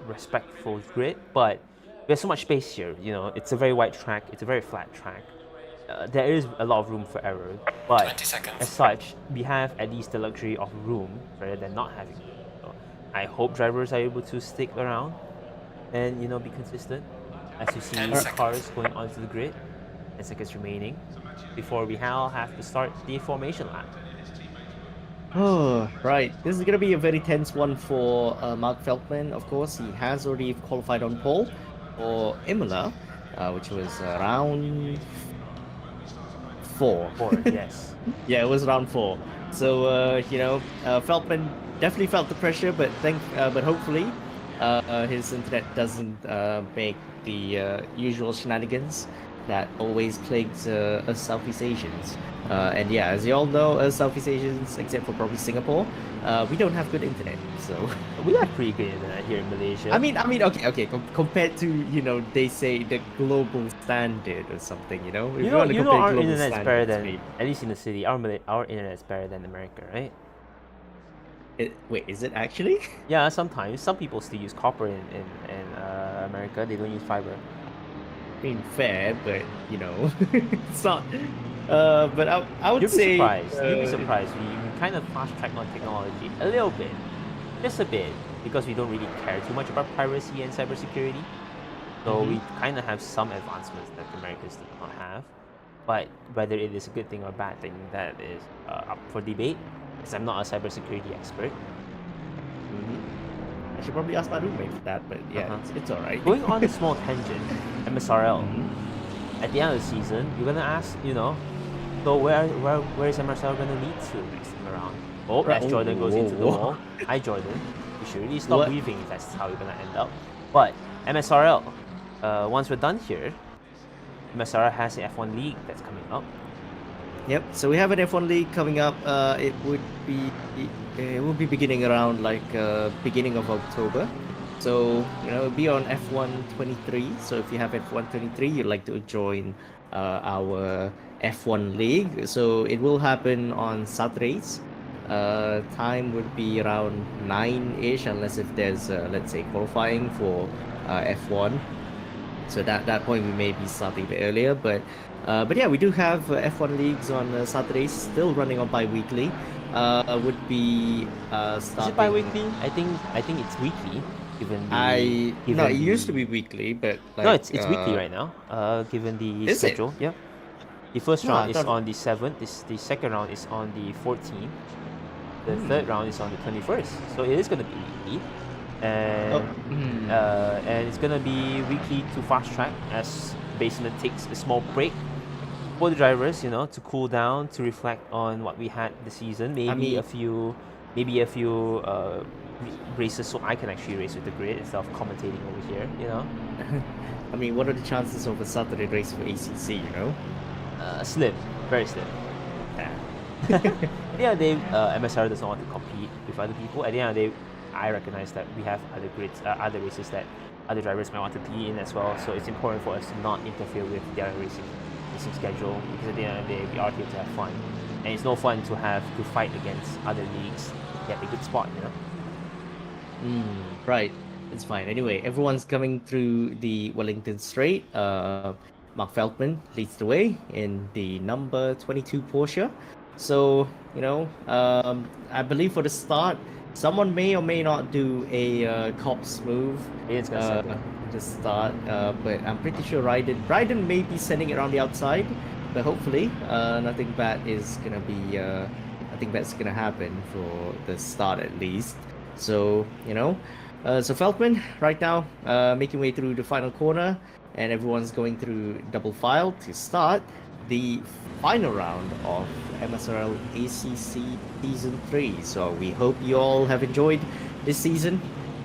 respectful grid, but there's so much space here. You know, it's a very wide track. It's a very flat track. There is a lot of room for error, but 20 seconds. as such, we have at least the luxury of room rather than not having room. So I hope drivers are able to stick around and be consistent. As you see, 10 cars going onto the grid, 10 seconds remaining before we have to start the formation lap. Oh, right. This is gonna be a very tense one for Mark Feldman. Of course, he has already qualified on pole for Imola, which was round 4. Yes. Yeah, it was round 4. So Feldman definitely felt the pressure, but hopefully, his internet doesn't make the usual shenanigans that always plagues us Southeast Asians. And yeah, as you all know, us Southeast Asians, except for probably Singapore, we don't have good internet. So We have pretty good internet here in Malaysia. I mean, okay. Compared to they say the global standard or something, If you want to compare our global internet's better standards, than, at least in the city, our internet's better than America, right? Wait, is it actually? Yeah, sometimes. Some people still use copper in America. They don't use fiber. I mean, fair, but it's not. But I would You'd be say surprised. You'd be surprised. We kind of fast track on technology a little bit, just a bit, because we don't really care too much about piracy and cybersecurity. So we kind of have some advancements that the Americans do not have. But whether it is a good thing or a bad thing, that is up for debate. Because I'm not a cybersecurity expert. I should probably ask my roommate for that, but yeah, it's all right. Going on a small tangent, MSRL. At the end of the season, you're gonna ask, so where is MSRL gonna lead to next time around? Oh, as Jordan goes into the wall. Hi, Jordan. You should really stop weaving if that's how you're gonna end up. But MSRL, once we're done here, MSRL has the F1 League that's coming up. Yep. So we have an F1 League coming up. It will be beginning around beginning of October. So it'll be on F1 23. So if you have F1 23, you'd like to join our F1 League. So it will happen on Saturdays. Time would be around 9-ish, unless if there's let's say qualifying for F1. So that point we may be starting a bit earlier, but yeah, we do have F1 leagues on Saturdays, still running on bi-weekly. Would be starting. Is it bi-weekly? I think it's weekly. No, it used to be weekly, but no, it's weekly right now. Given the schedule, yeah. The first round is on the 7th. The second round is on the 14th. The third round is on the 21st. So it is going to be weekly. And it's gonna be weekly to fast track as Basement takes a small break for the drivers, to cool down, to reflect on what we had this season. Maybe a few races, so I can actually race with the grid instead of commentating over here. I mean, what are the chances of a Saturday race for ACC? Slim, very slim. Yeah, MSR doesn't want to compete with other people. At the end of the day, I recognize that we have other grids, other races that other drivers might want to be in as well. So it's important for us to not interfere with their racing schedule, because at the end of the day, we are here to have fun, and it's no fun to have to fight against other leagues to get a good spot. Right. It's fine. Anyway, everyone's coming through the Wellington Straight. Mark Feldman leads the way in the number 22 Porsche. So I believe for the start, someone may or may not do a cops move to start, but I'm pretty sure Ryden may be sending it around the outside, but hopefully nothing bad is gonna be nothing bad's gonna happen for the start at least. So so Feldman right now making way through the final corner, and everyone's going through double file to start the final round of MSRL ACC Season 3. So we hope you all have enjoyed this season.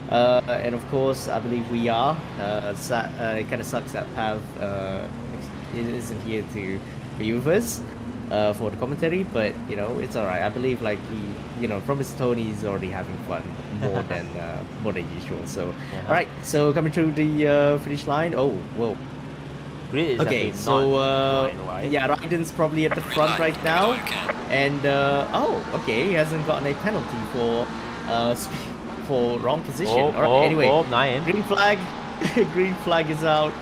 And of course, I believe we are. It kind of sucks that Pav isn't here to be with us. for the commentary, but you know it's all right. I believe like he, you know, from his tone, he's already having fun more than usual. So, all right. So coming through the finish line. Oh, whoa. Grid is Okay, definitely so not line wide. yeah, Raiden's probably at the front right now, and oh, okay, he hasn't gotten a penalty for for wrong position. All right, anyway, Naim. green flag, green flag is out.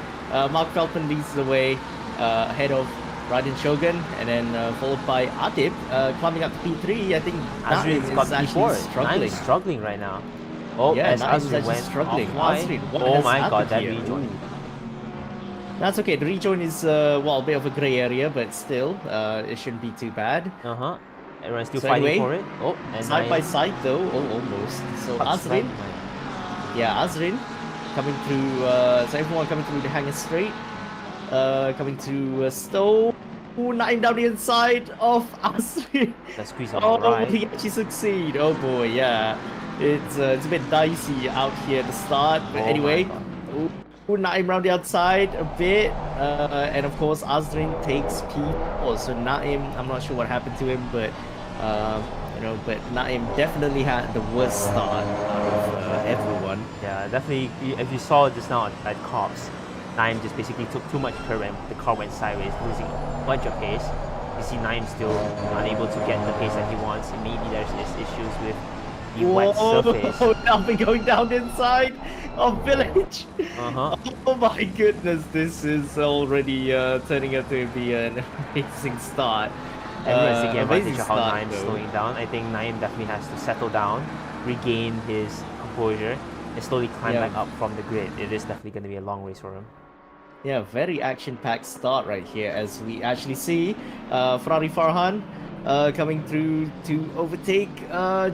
Mark Feldman leads the way ahead of Raiden Shogun, and then followed by Adib climbing up to P3. I think Azrin is actually struggling. Naim's struggling right now. Oh, yeah, as Azrin went struggling. Azrin, oh my god, that here? rejoin. Ooh. That's okay. The rejoin is well, a bit of a grey area, but still, it shouldn't be too bad. Everyone's still fighting for it. Oh, and side by side though. Oh, almost. So Azrin, yeah, Azrin coming through. So everyone coming through the hanger straight. Coming to Stowe. Naim down the inside of Azrin. That squeeze on the right. He actually succeed. Oh boy, yeah. It's a bit dicey out here at the start, but anyway. Naim round the outside a bit, and of course Azrin takes P4. So Naim, I'm not sure what happened to him, but you know, but Naim definitely had the worst start out of everyone. Yeah, definitely. If you saw just now at Cops, Naim just basically took too much curve and the car went sideways, losing a bunch of pace. You see Naim still unable to get the pace that he wants, and maybe there's issues with the wet surface. Now we're going down the inside of Village. Oh my goodness, this is already turning out to be an amazing start. Everyone's taking advantage of how Naim's slowing down. I think Naim definitely has to settle down, regain his composure, and slowly climb back up from the grid. It is definitely going to be a long race for him. Yeah, very action-packed start right here, as we actually see Ferrari Farhan coming through to overtake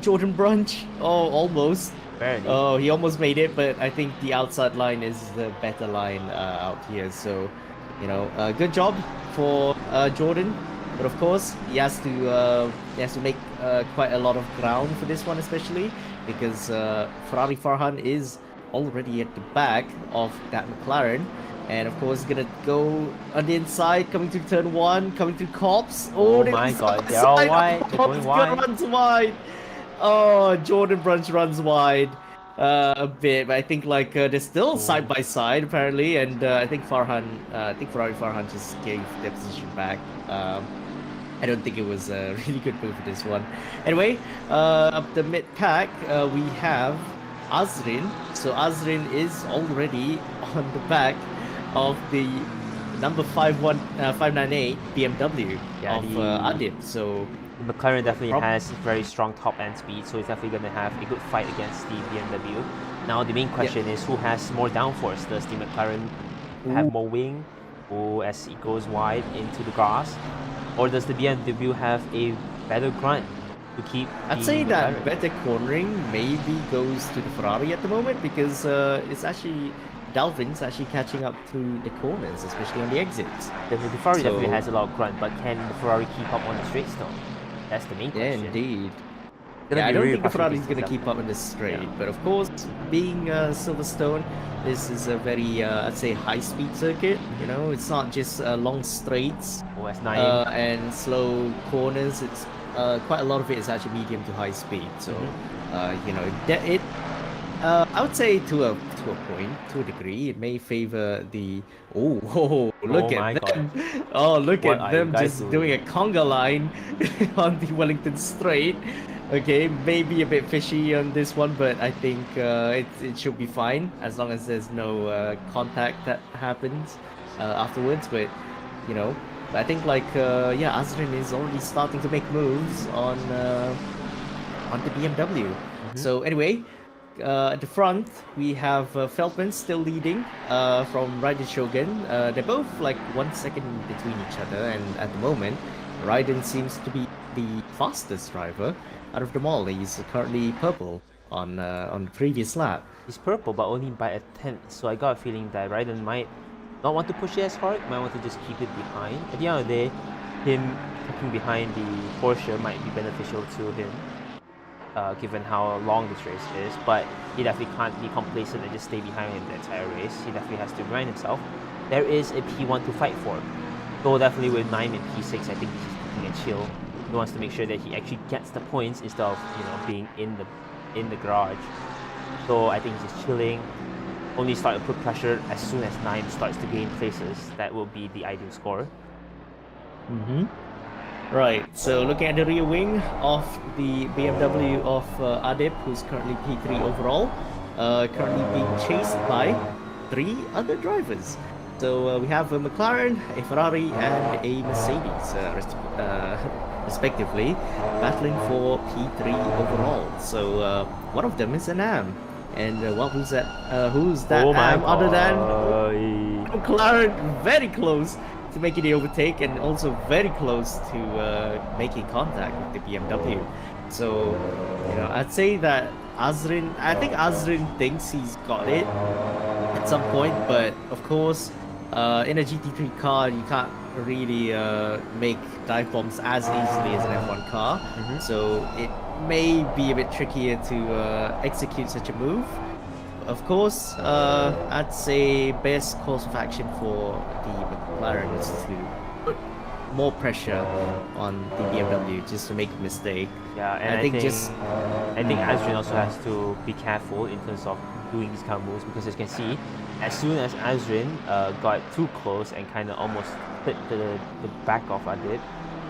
Jordan Brunch. Oh, almost. Barely. Oh, he almost made it, but I think the outside line is the better line out here. So, you know, good job for Jordan. But of course, he has to make quite a lot of ground for this one, especially because Ferrari Farhan is already at the back of that McLaren. And of course, gonna go on the inside, coming to turn 1, coming to Cops. Oh my god, they're all wide. They're going wide. Runs wide. Oh, Jordan Brunch runs wide a bit, but I think like they're still side by side apparently, and I think Ferrari Farhan just gave their position back. I don't think it was a really good move for this one. Anyway, up the mid pack, we have Azrin. So Azrin is already on the back of the number 598 BMW of Adib. So the McLaren definitely has very strong top end speed, so it's definitely going to have a good fight against the BMW. Now the main question is who has more downforce? Does the McLaren have more wing, or as it goes wide into the grass, or does the BMW have a better grunt to keep? I'd say that better cornering maybe goes to the Ferrari at the moment, because it's actually Dalvin's actually catching up through the corners, especially on the exits. The Ferrari definitely has a lot of grunt, but can the Ferrari keep up on the straight still? That's the main question. Yeah, indeed. Yeah, I don't think the Ferrari is going to keep up in the straight, but of course, being Silverstone, this is a very, I'd say, high-speed circuit. You know, it's not just long straights and slow corners. It's quite a lot of it is actually medium to high speed. So, you know, I would say to a point, to a degree, it may favor the. Look at them! Oh, look at them just doing a conga line on the Wellington Straight. Okay, maybe a bit fishy on this one, but I think it should be fine as long as there's no contact that happens afterwards. But you know, I think like Azrin is already starting to make moves on the BMW. So anyway. At the front, we have Feldman still leading from Raiden Shogun. They're both like 1 second between each other, and at the moment, Raiden seems to be the fastest driver out of them all. He's currently purple on the previous lap. He's purple, but only by a tenth. So I got a feeling that Raiden might not want to push it as hard, might want to just keep it behind. At the end of the day, him tucking behind the Porsche might be beneficial to him. Given how long this race is, but he definitely can't be complacent and just stay behind him the entire race. He definitely has to remind himself there is a P1 to fight for. So definitely with 9 and P6, I think taking a chill. He wants to make sure that he actually gets the points instead of being in the garage. So I think he's just chilling. Only start to put pressure as soon as Naim starts to gain places. That will be the ideal score. Right, so looking at the rear wing of the BMW of Adib, who's currently P3 overall, currently being chased by 3 other drivers. So we have a McLaren, a Ferrari, and a Mercedes, respectively, battling for P3 overall. So one of them is an AM. And who's that? Who's that AM other than McLaren? Very close to making the overtake, and also very close to making contact with the BMW. So, I'd say that I think Azrin thinks he's got it at some point, but of course, in a GT3 car, you can't really make dive bombs as easily as an F1 car. So it may be a bit trickier to execute such a move. Of course, I'd say best course of action for the McLaren is to put more pressure on the BMW just to make a mistake. Yeah, and I think Azrin also has to be careful in terms of doing these kind of moves, because as you can see, as soon as Azrin got too close and kind of almost hit the back of Adib,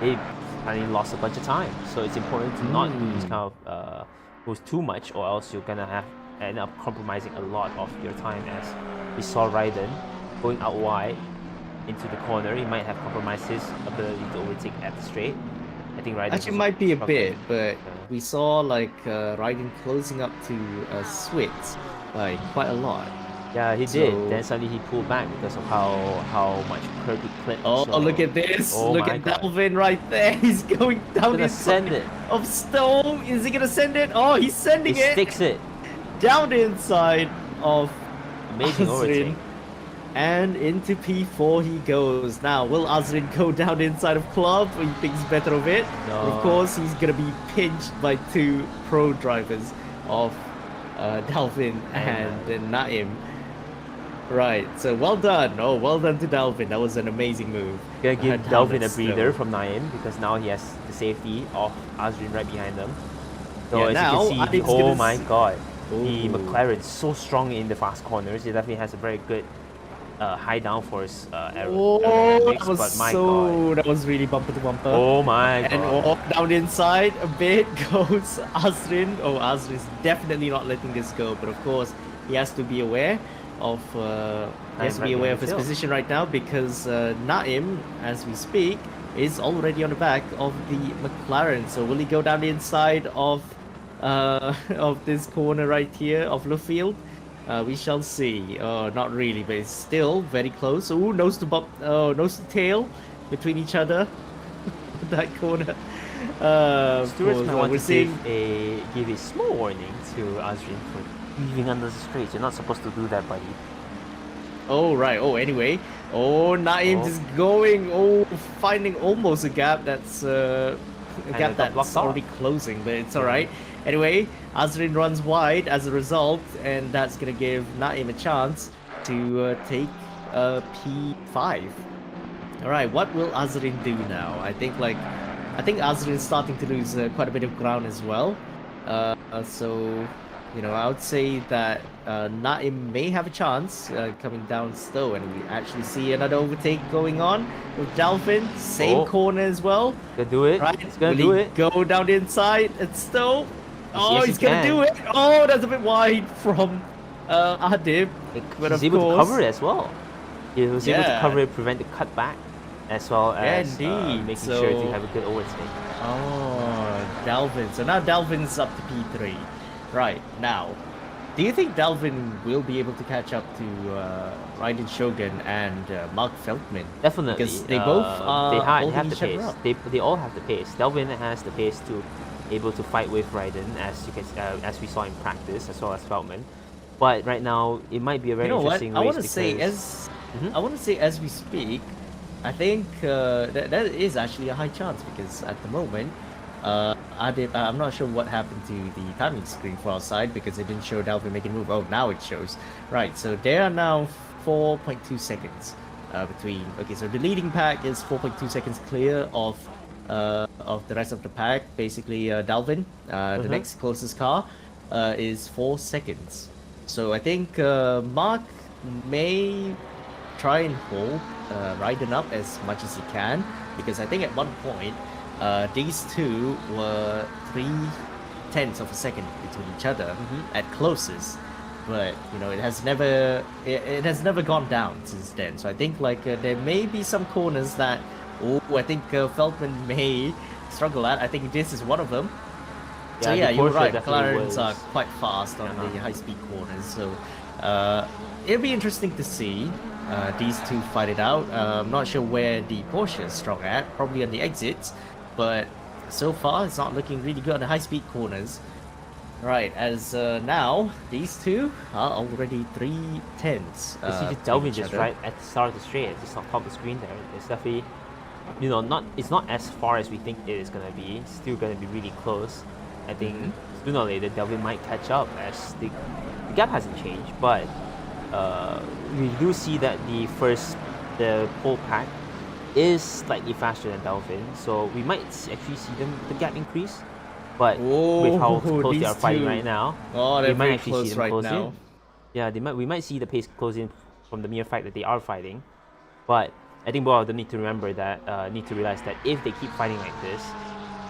he finally lost a bunch of time. So it's important to not do these kind of moves too much, or else you're gonna end up compromising a lot of your time. As we saw Raiden going out wide into the corner, he might have compromised his ability to overtake at the straight. I think Raiden actually might be a bit, but we saw like Raiden closing up to Switz like quite a lot. Yeah, he did. Then suddenly he pulled back because of how much curb he clipped. Oh, look at this! Look at Dalvin right there. He's going down the side of Stone. Is he gonna send it? Oh, he's sending it. He sticks it down the inside of amazing overtake. And into P4 he goes. Now, will Azrin go down the inside of Club? He thinks better of it. No. Of course, he's gonna be pinched by 2 pro drivers of Dalvin and Naim. Right, so well done. Oh, well done to Dalvin. That was an amazing move. Gonna give Dalvin a breather from Naim, because now he has the safety of Azrin right behind him. So as you can see, oh my god, the McLaren is so strong in the fast corners. He definitely has a very good high downforce aerodynamics, but my god, that was really bumper to bumper. Oh my god. And down the inside a bit goes Azrin. Oh, Azrin's definitely not letting this go, but of course he has to be aware of his position right now, because Naim, as we speak, is already on the back of the McLaren. So will he go down the inside of this corner right here of Luffield? We shall see. Not really, but it's still very close. Ooh, nose to tail between each other. That corner. Stewards might want to give a small warning to Azrin for leaving under the straight. You're not supposed to do that, buddy. Oh, right. Oh, anyway. Oh, Naim just going. Oh, finding almost a gap that's a gap that's already closing, but it's alright. Anyway, Azrin runs wide as a result, and that's gonna give Naim a chance to take P5. Alright, what will Azrin do now? I think Azrin is starting to lose quite a bit of ground as well. So, I would say that Naim may have a chance coming down Stowe, and we actually see another overtake going on with Dalvin. Same corner as well. Gonna do it. Right? He's gonna do it. Go down the inside at Stowe. Oh, yes, he's gonna do it. Oh, that's a bit wide from Adib. But he's able to cover it as well. He was able to cover it, prevent the cutback, as well as making sure to have a good overtake. Oh, Dalvin. So now Dalvin's up to P3. Right, now, do you think Dalvin will be able to catch up to Raiden Shogun and Mark Feldman? Definitely. Because they both have the pace. They all have the pace. Dalvin has the pace to able to fight with Raiden, as we saw in practice, as well as Feldman. But right now, it might be a very interesting race. I want to say, as we speak, I think that is actually a high chance, because at the moment, I'm not sure what happened to the timing screen for our side, because it didn't show Dalvin making a move. Oh, now it shows. Right, so there are now 4.2 seconds between. Okay, so the leading pack is 4.2 seconds clear of of the rest of the pack. Basically, Dalvin, the next closest car, is 4 seconds. So I think Mark may try and hold Raiden up as much as he can, because I think at one point these two were 0.3 of a second between each other at closest. But you know, it has never gone down since then. So I think like there may be some corners that I think Feldman may struggle at. I think this is one of them. Yeah, so yeah, you're right. McLarens are quite fast on the high-speed corners. So it'll be interesting to see these two fight it out. I'm not sure where the Porsche is strong at. Probably on the exits, but so far it's not looking really good on the high-speed corners. Right, as now, these two are already 3.10s. You see Delvin just right at the start of the straight, it's just on top of the screen there. It's definitely, you know, it's not as far as we think it is going to be. It's still going to be really close. I think sooner or later, Delvin might catch up as the gap hasn't changed. But we do see that the pole pack is slightly faster than Delvin. So we might actually see the gap increase. But with how close they are fighting right now, we might actually see them close in. Yeah, we might see the pace close in from the mere fact that they are fighting. But I think both of them need to realize that if they keep fighting like this,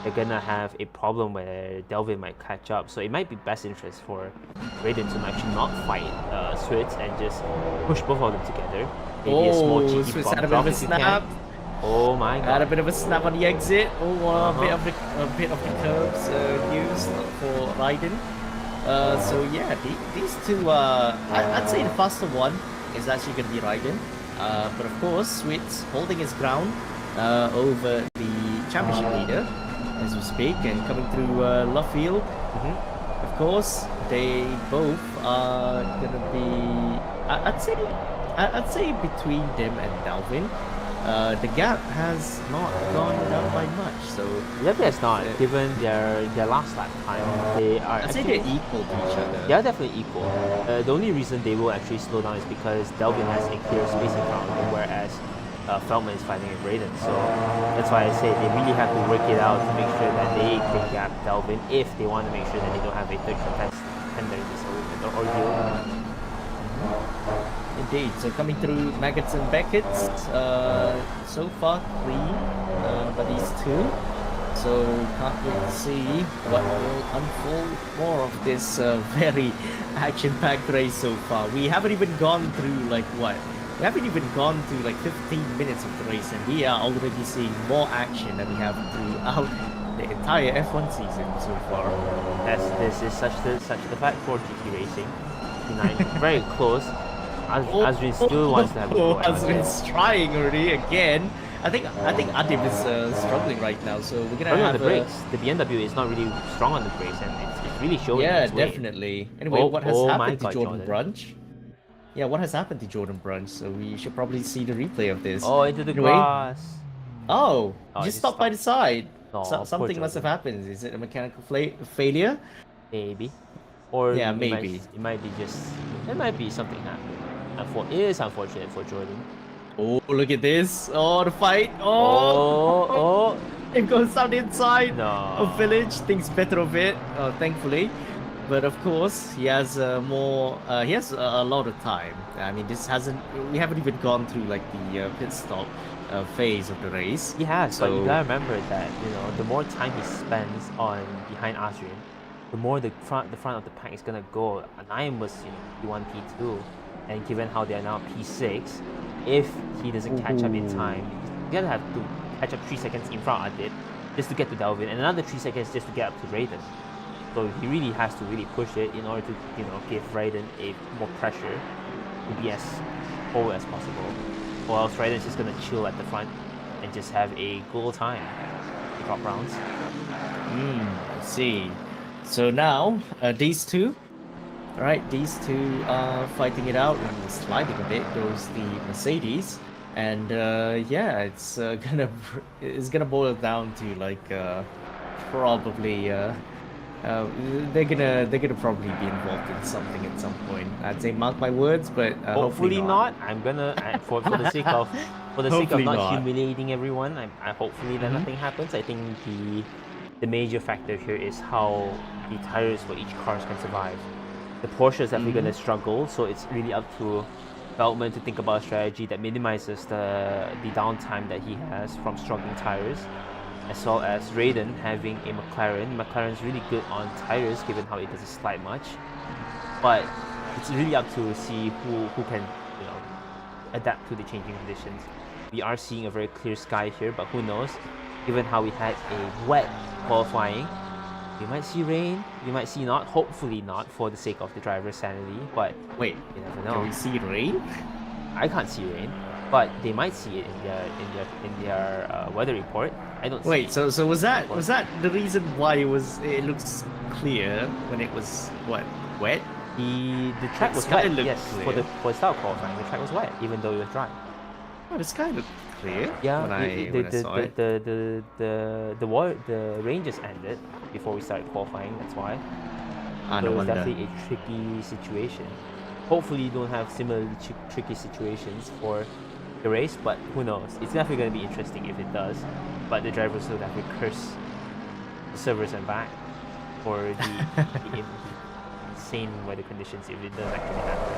they're gonna have a problem where Delvin might catch up. So it might be best interest for Raiden to actually not fight Switz and just push both of them together. Maybe a small cheeky bomb drop if you can. Oh my god. Had a bit of a snap on the exit. A bit of the curves used for Raiden. So yeah, these two, I'd say the faster one is actually going to be Raiden. But of course, Switz holding his ground over the championship leader as we speak, and coming through left field. Of course, they both are going to be, I'd say between them and Dalvin. The gap has not gone down by much, so definitely has not. Given their last lap time, they are. I'd say they're equal to each other. They are definitely equal. The only reason they will actually slow down is because Delvin has a clear space in front of him, whereas Feldman is fighting with Raiden. So that's why I say they really have to work it out to make sure that they can gap Delvin if they want to make sure that they don't have a third contender in this ordeal. Indeed, so coming through Maggots and Beckett, so far clean by these two. So can't wait to see what will unfold more of this very action-packed race so far. We haven't even gone through We haven't even gone through like 15 minutes of the race, and we are already seeing more action than we have throughout the entire F1 season so far. This is such the fact for GT racing. Very close. Azrin still wants to have a go. Azrin's trying already again. I think Adib is struggling right now, so we're gonna have the brakes. The BMW is not really strong on the brakes, and it's really showing. Yeah, definitely. Anyway, what has happened to Jordan Brunch? Yeah, what has happened to Jordan Brunch? So we should probably see the replay of this. Oh, into the grass. Oh, just stopped by the side. Something must have happened. Is it a mechanical failure? Maybe. Or yeah, maybe. It might be something happened. It is unfortunate for Jordan. Oh, look at this. Oh, the fight. Oh. It goes down inside of village. Thinks better of it, thankfully. But of course, he has he has a lot of time. I mean, we haven't even gone through like the pit stop phase of the race. He has, so, but you gotta remember that, the more time he spends behind Azrin, the more the front of the pack is gonna go. Anayim was P1, P2. And given how they are now P6, if he doesn't catch up in time, he's gonna have to catch up 3 seconds in front of it just to get to Delvin, and another 3 seconds just to get up to Raiden. So he really has to push it in order to give Raiden a more pressure to be as forward as possible, or else Raiden's just gonna chill at the front and just have a good time in top rounds. I see. So now these two. Alright, these two are fighting it out and sliding a bit. Goes the Mercedes, and yeah, it's gonna boil down to like probably They're gonna probably be involved in something at some point. I'd say mark my words, but hopefully not. I'm gonna for the sake of Hopefully not not. humiliating everyone. I hopefully that nothing happens. I think the major factor here is how the tires for each cars can survive. The Porsche is definitely gonna struggle, so it's really up to Feldman to think about a strategy that minimizes the downtime that he has from struggling tires, as well as Raiden having a McLaren. McLaren's really good on tires given how it doesn't slide much, but it's really up to see who can, you know, adapt to the changing conditions. We are seeing a very clear sky here, but who knows? Given how we had a wet qualifying, we might see rain, we might see not. Hopefully not, for the sake of the driver's sanity. But wait, you never know. Can we see rain? I can't see rain, but they might see it in their weather report. I don't. Wait, so was that the reason why it looks clear when it was what, wet? The track was wet. Yes, clear. for style qualifying, the track was wet, even though it was dry. Oh, the sky looked clear. Yeah, when I saw it. The rain just ended before we started qualifying. That's why. So it was definitely a tricky situation. Hopefully, you don't have similarly tricky situations for the race, but who knows? It's definitely going to be interesting if it does. But the drivers will definitely curse the servers and back for the insane weather conditions if it does actually happen.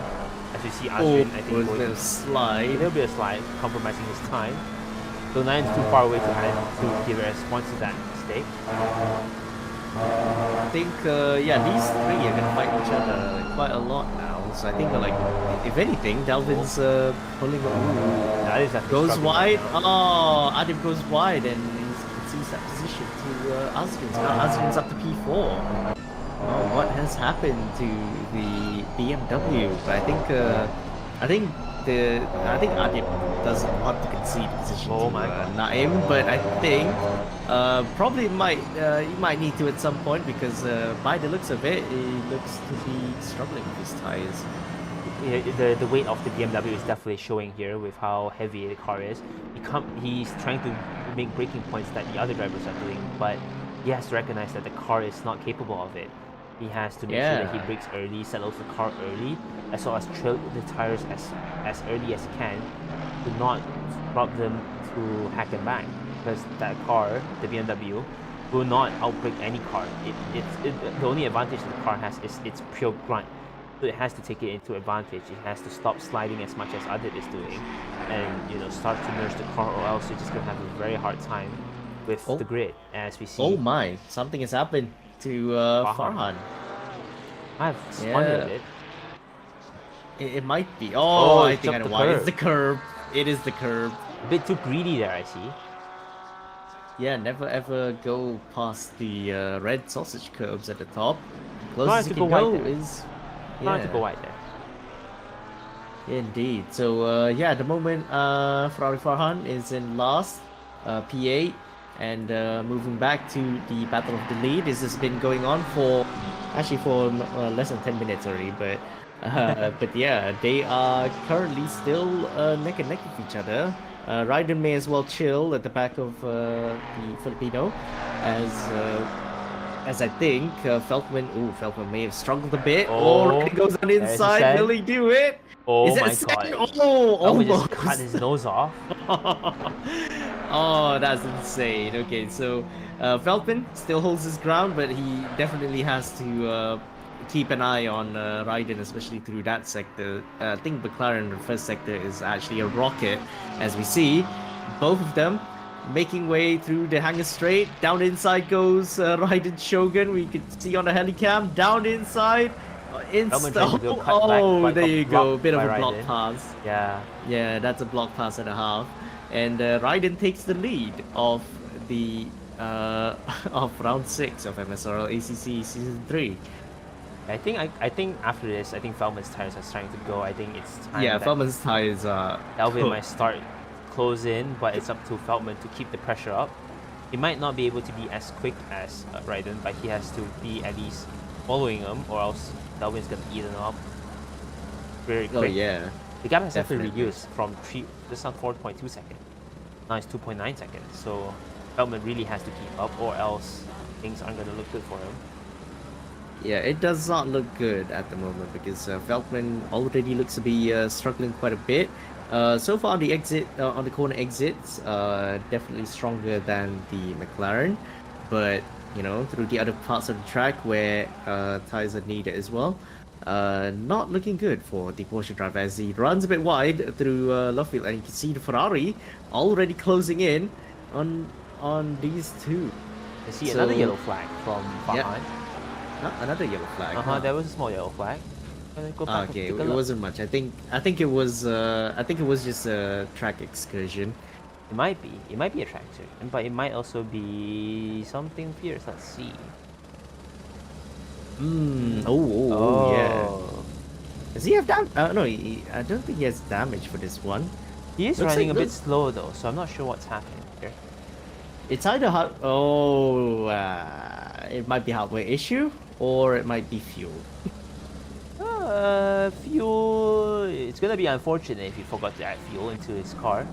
As you see, Ashwin, I think a little bit of slide. A little bit of slide, compromising his time. So Nian's too far away to give a response to that mistake. I think, yeah, these three are gonna fight each other quite a lot now. So I think, like, if anything, Delvin's pulling. That is goes wide. Oh, Adib goes wide, and he sees that position to Asvin's. Now Asvin's up to P4. Oh, what has happened to the BMW? But I think Adib doesn't want to concede position to Naim, but I think probably he might need to at some point, because by the looks of it, he looks to be struggling with his tires. Yeah, the weight of the BMW is definitely showing here with how heavy the car is. He's trying to make braking points that the other drivers are doing, but he has to recognize that the car is not capable of it. He has to make sure that he brakes early, settles the car early, as well as trail the tires as early as he can, to not prompt them to hack them back. Because that car, the BMW, will not outbrake any car. The only advantage that the car has is its pure grunt. So it has to take it into advantage. It has to stop sliding as much as Adib is doing, and start to nurse the car, or else you're just gonna have a very hard time with the grid, as we see. Oh my! Something has happened to Farhan. I've spotted it. It might be. Oh, I think I know why. It's the curb. It is the curb. A bit too greedy there, I see. Yeah, never ever go past the red sausage curbs at the top. Closest you can go is... Not to go wide there. Indeed. So, yeah, at the moment, Ferrari Farhan is in last, P8. And moving back to the battle of the lead. This has been going on for less than 10 minutes already, but yeah, they are currently still neck and neck with each other. Raiden may as well chill at the back of the Filipino, as I think Feldman may have struggled a bit. Raiden goes on the inside. Will he do it? Oh my god! Oh, almost just cut his nose off. Oh, that's insane. Okay, so Feldman still holds his ground, but he definitely has to keep an eye on Raiden, especially through that sector. I think McLaren in the first sector is actually a rocket, as we see. Both of them making way through the hangar straight. Down inside goes Raiden Shogun. We can see on the helicam. Down inside. Oh, there you go. Bit of a block pass. Yeah, that's a block pass and a half. And Raiden takes the lead of the of round 6 of MSRL ACC Season 3. I think after this, I think Feldman's tires are starting to go. I think it's time. Yeah, Feldman's tires are. Delvin might start close in, but it's up to Feldman to keep the pressure up. He might not be able to be as quick as Raiden, but he has to be at least following him, or else Delvin's gonna eat him up very quick. Oh yeah. The gap has definitely reduced from just on 4.2 seconds. Now it's 2.9 seconds. So Feldman really has to keep up, or else things aren't going to look good for him. Yeah, it does not look good at the moment because Veltman already looks to be struggling quite a bit. So far, the exit on the corner exits definitely stronger than the McLaren, but you know through the other parts of the track where tires are needed as well, not looking good for the Porsche driver as he runs a bit wide through Love Field, and you can see the Ferrari already closing in on these two. I see another yellow flag from behind. Another yellow flag. There was a small yellow flag. Go back Okay, it wasn't much. I think it was just a track excursion. It might be a track excursion, but it might also be something fierce. Let's see. Oh, yeah. Does he have damage? No, I don't think he has damage for this one. He is running a bit slow though, so I'm not sure what's happening here. It's either it might be hardware issue or it might be fuel. Fuel. It's gonna be unfortunate if he forgot to add fuel into his car.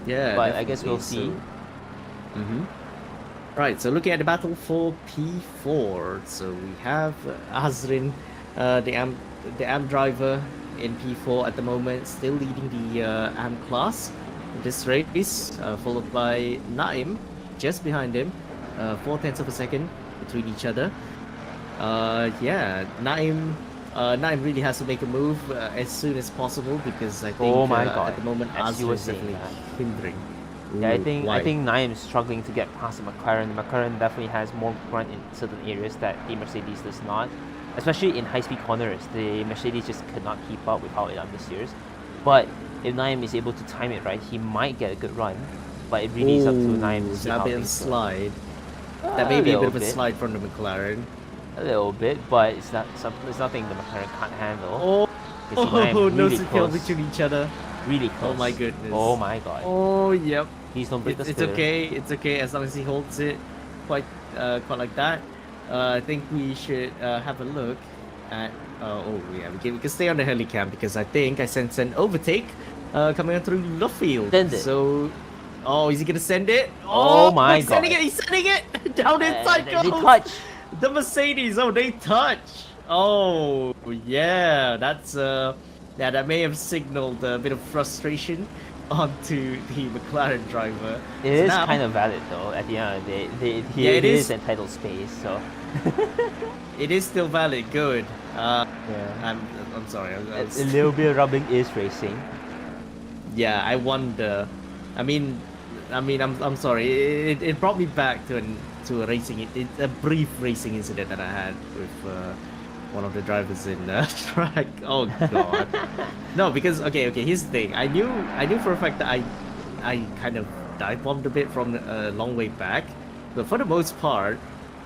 Yeah, but I guess we'll see. Right, so looking at the battle for P4, so we have Azrin, the AM driver in P4 at the moment, still leading the AM class in this race, followed by Naim just behind him, 0.4 of a second between each other. Yeah, Naim really has to make a move as soon as possible because I think at the moment Azrin is definitely hindering. Yeah, I think Naim is struggling to get past the McLaren. The McLaren definitely has more grunt in certain areas that the Mercedes does not. Especially in high-speed corners, the Mercedes just cannot keep up with how it understeers. But if Naim is able to time it right, he might get a good run. But it really is up to Naim to see how things slide. That may be a bit of a slide from the McLaren. A little bit, but it's nothing the McLaren can't handle. Nose to tail between each other. Really close. Oh my goodness. Oh my god. Oh yep. Please don't break the It's okay. It's okay as long as he holds it quite like that. I think we should have a look at. We can stay on the helicam because I think I sense an overtake coming on through Love Field. So, is he gonna send it? Oh my god! He's sending it down inside. They touch. The Mercedes. Oh, they touch. Oh yeah, that's that may have signaled a bit of frustration onto the McLaren driver. It is kind of valid though. At the end of the day, it is entitled space, so it is still valid. Good. Yeah. I'm sorry. A little bit of rubbing is racing. Yeah, I wonder. I mean, I'm sorry. It brought me back to a racing. A brief racing incident that I had with one of the drivers in the track. Oh god. No, because okay. Here's the thing. I knew for a fact that I kind of dive bombed a bit from a long way back, but for the most part,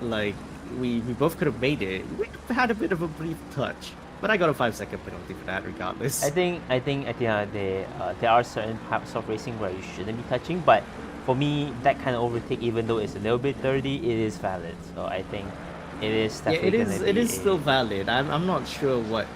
like we both could have made it. We had a bit of a brief touch, but I got a 5-second penalty for that, regardless. I think at the end of the day, there are certain types of racing where you shouldn't be touching, but for me, that kind of overtake, even though it's a little bit dirty, it is valid. So I think it is definitely it is still valid. I'm not sure what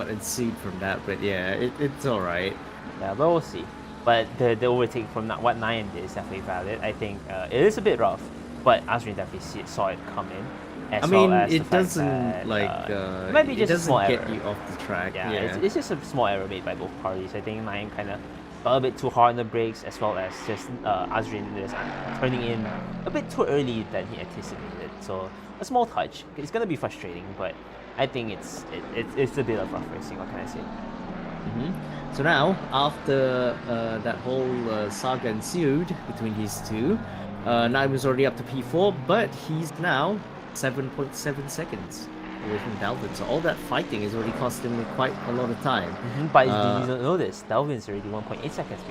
ensued from that, but yeah, it's all right. Yeah, but we'll see. But the overtake from what Naim did is definitely valid. I think it is a bit rough, but Azrin definitely saw it come in. I mean, it doesn't maybe just a small error. Get you off the track. Yeah. It's just a small error made by both parties. I think Naim kind of got a bit too hard on the brakes, as well as just Azrin is turning in a bit too early than he anticipated. So a small touch. It's gonna be frustrating, but I think it's a bit of rough racing. What can I say? So now, after that whole saga ensued between these two, Naim is already up to P4, but he's now 7.7 seconds away from Dalvin. So all that fighting is already cost him quite a lot of time. But did you know this? Dalvin's already 1.8 seconds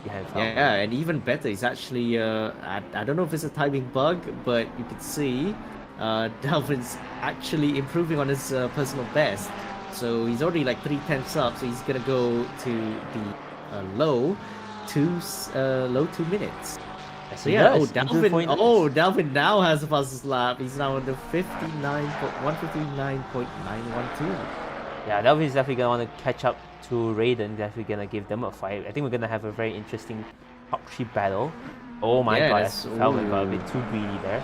behind Falcon. Yeah, and even better, he's actually, I don't know if it's a timing bug, but you can see Dalvin's actually improving on his personal best. So he's already like 3/10 up, so he's gonna go to the low 2 minutes. So yeah, Dalvin now has the fastest lap. He's now on the 159.912. Yeah, Dalvin is definitely gonna want to catch up to Raiden. Definitely gonna give them a fight. I think we're gonna have a very interesting top 3 battle. Oh my god, Dalvin got a bit too greedy there.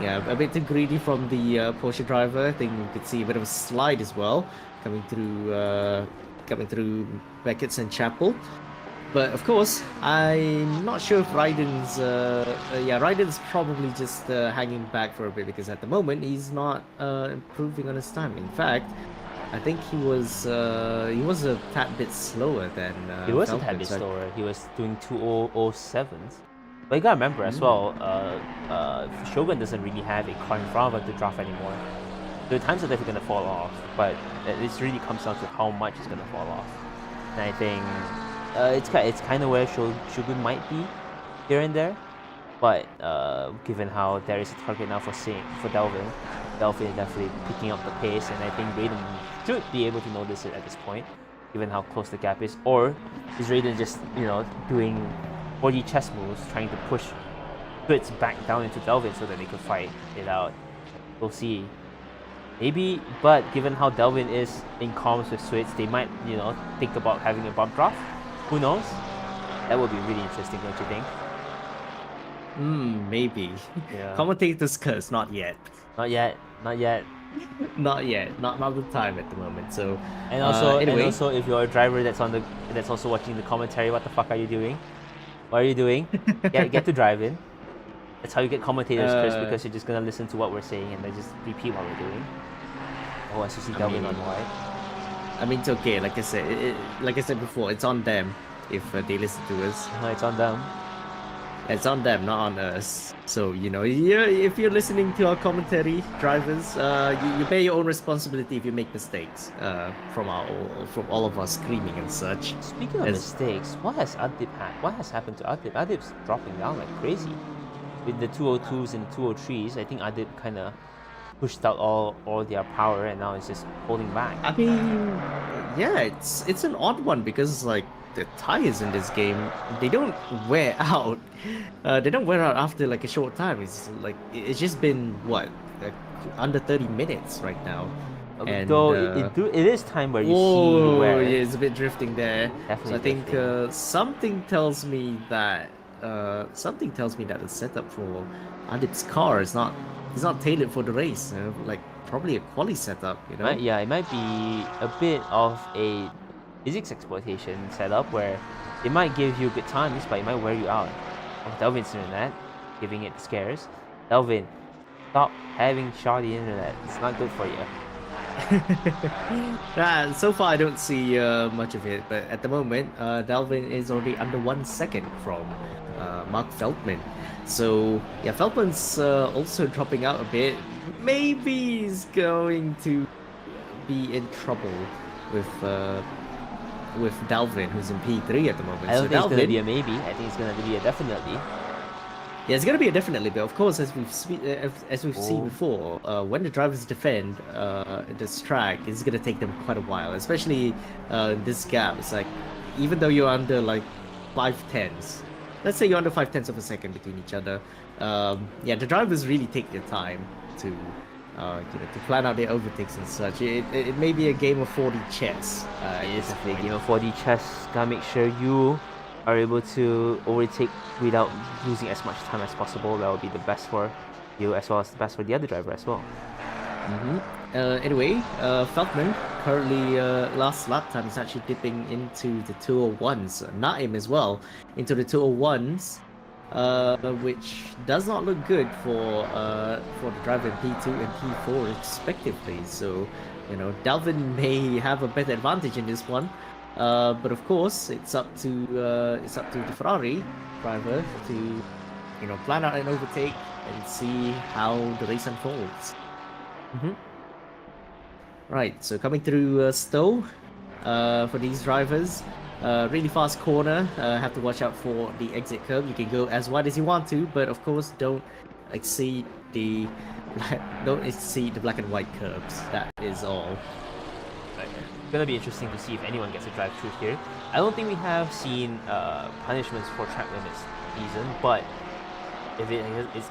Yeah, a bit too greedy from the Porsche driver. I think we could see a bit of a slide as well coming through Beckett's and Chapel. But of course, I'm not sure if Ryden's Ryden's probably just hanging back for a bit because at the moment he's not improving on his time. In fact, I think he was a tad bit slower than he was Falcon, a tad bit so slower. He was doing 2007s. But you gotta remember as well, Shogun doesn't really have a car in front of him to draft anymore. The times are definitely gonna fall off, but it really comes down to how much is gonna fall off. And I think it's kind of where Shogun might be here and there, but given how there is a target now for Delvin is definitely picking up the pace, and I think Raiden should be able to notice it at this point, given how close the gap is. Or is Raiden just doing 4D chess moves, trying to push Fritz back down into Delvin so that they could fight it out? We'll see. Maybe, but given how Delvin is in comms with Switz, they might, think about having a bump draft. Who knows? That would be really interesting, don't you think? Maybe. Yeah. Commentator's curse, not yet. Not yet. Not yet. Not the time at the moment. So. And also, anyway. and also, if you're a driver that's also watching the commentary, what the fuck are you doing? What are you doing? Get to driving. That's how you get commentators curse, because you're just gonna listen to what we're saying and then just repeat what we're doing. Oh, as you see Delvin on wide. I mean, it's okay. Like I said before, it's on them if they listen to us. It's on them. It's on them, not on us. So if you're listening to our commentary, drivers, you bear your own responsibility if you make mistakes. From all of us screaming and such. Speaking of mistakes, what has happened to Adib? Adib's dropping down like crazy. With the 202s and 203s, I think Adib kind of pushed out all their power, and now it's just holding back. I mean, yeah, it's an odd one because like the tires in this game, they don't wear out. They don't wear out after like a short time. It's just been what, like under 30 minutes right now. And though it is time where you see where it's a bit drifting there. Definitely. So I think something tells me that the setup for Adib's car is not tailored for the race. Like probably a quali setup. It might be a bit of a physics exploitation setup where it might give you good times, but it might wear you out. Oh, Delvin's doing that, giving it scares. Delvin, stop having shoddy internet. It's not good for you. So far I don't see much of it, but at the moment Delvin is already under 1 second from Mark Feldman. So yeah, Feldman's also dropping out a bit. Maybe he's going to be in trouble with Delvin, who's in P3 at the moment. I don't think it's going to be a maybe. I think it's going to be a definitely. Yeah, it's going to be a definitely, but of course, as we've seen before, when the drivers defend this track, it's going to take them quite a while, especially this gap. It's like, even though you're under like 5/10s, let's say you're under 5/10 of a second between each other, the drivers really take their time to plan out their overtakes and such. It may be a game of 4D chess. It is a game of 4D chess. Gotta make sure you are able to overtake without losing as much time as possible. That will be the best for you as well as the best for the other driver as well. Anyway, Feldman currently last lap time is actually dipping into the 201s. Naim as well into the 201s, which does not look good for the driver in P2 and P4 respectively. So Delvin may have a better advantage in this one. But of course, it's up to the Ferrari driver to plan out an overtake and see how the race unfolds. Right, so coming through Stowe for these drivers, really fast corner. Have to watch out for the exit curve. You can go as wide as you want to, but of course don't exceed the black and white curves. That is all. It's gonna be interesting to see if anyone gets a drive through here. I don't think we have seen punishments for track limits season, but if it's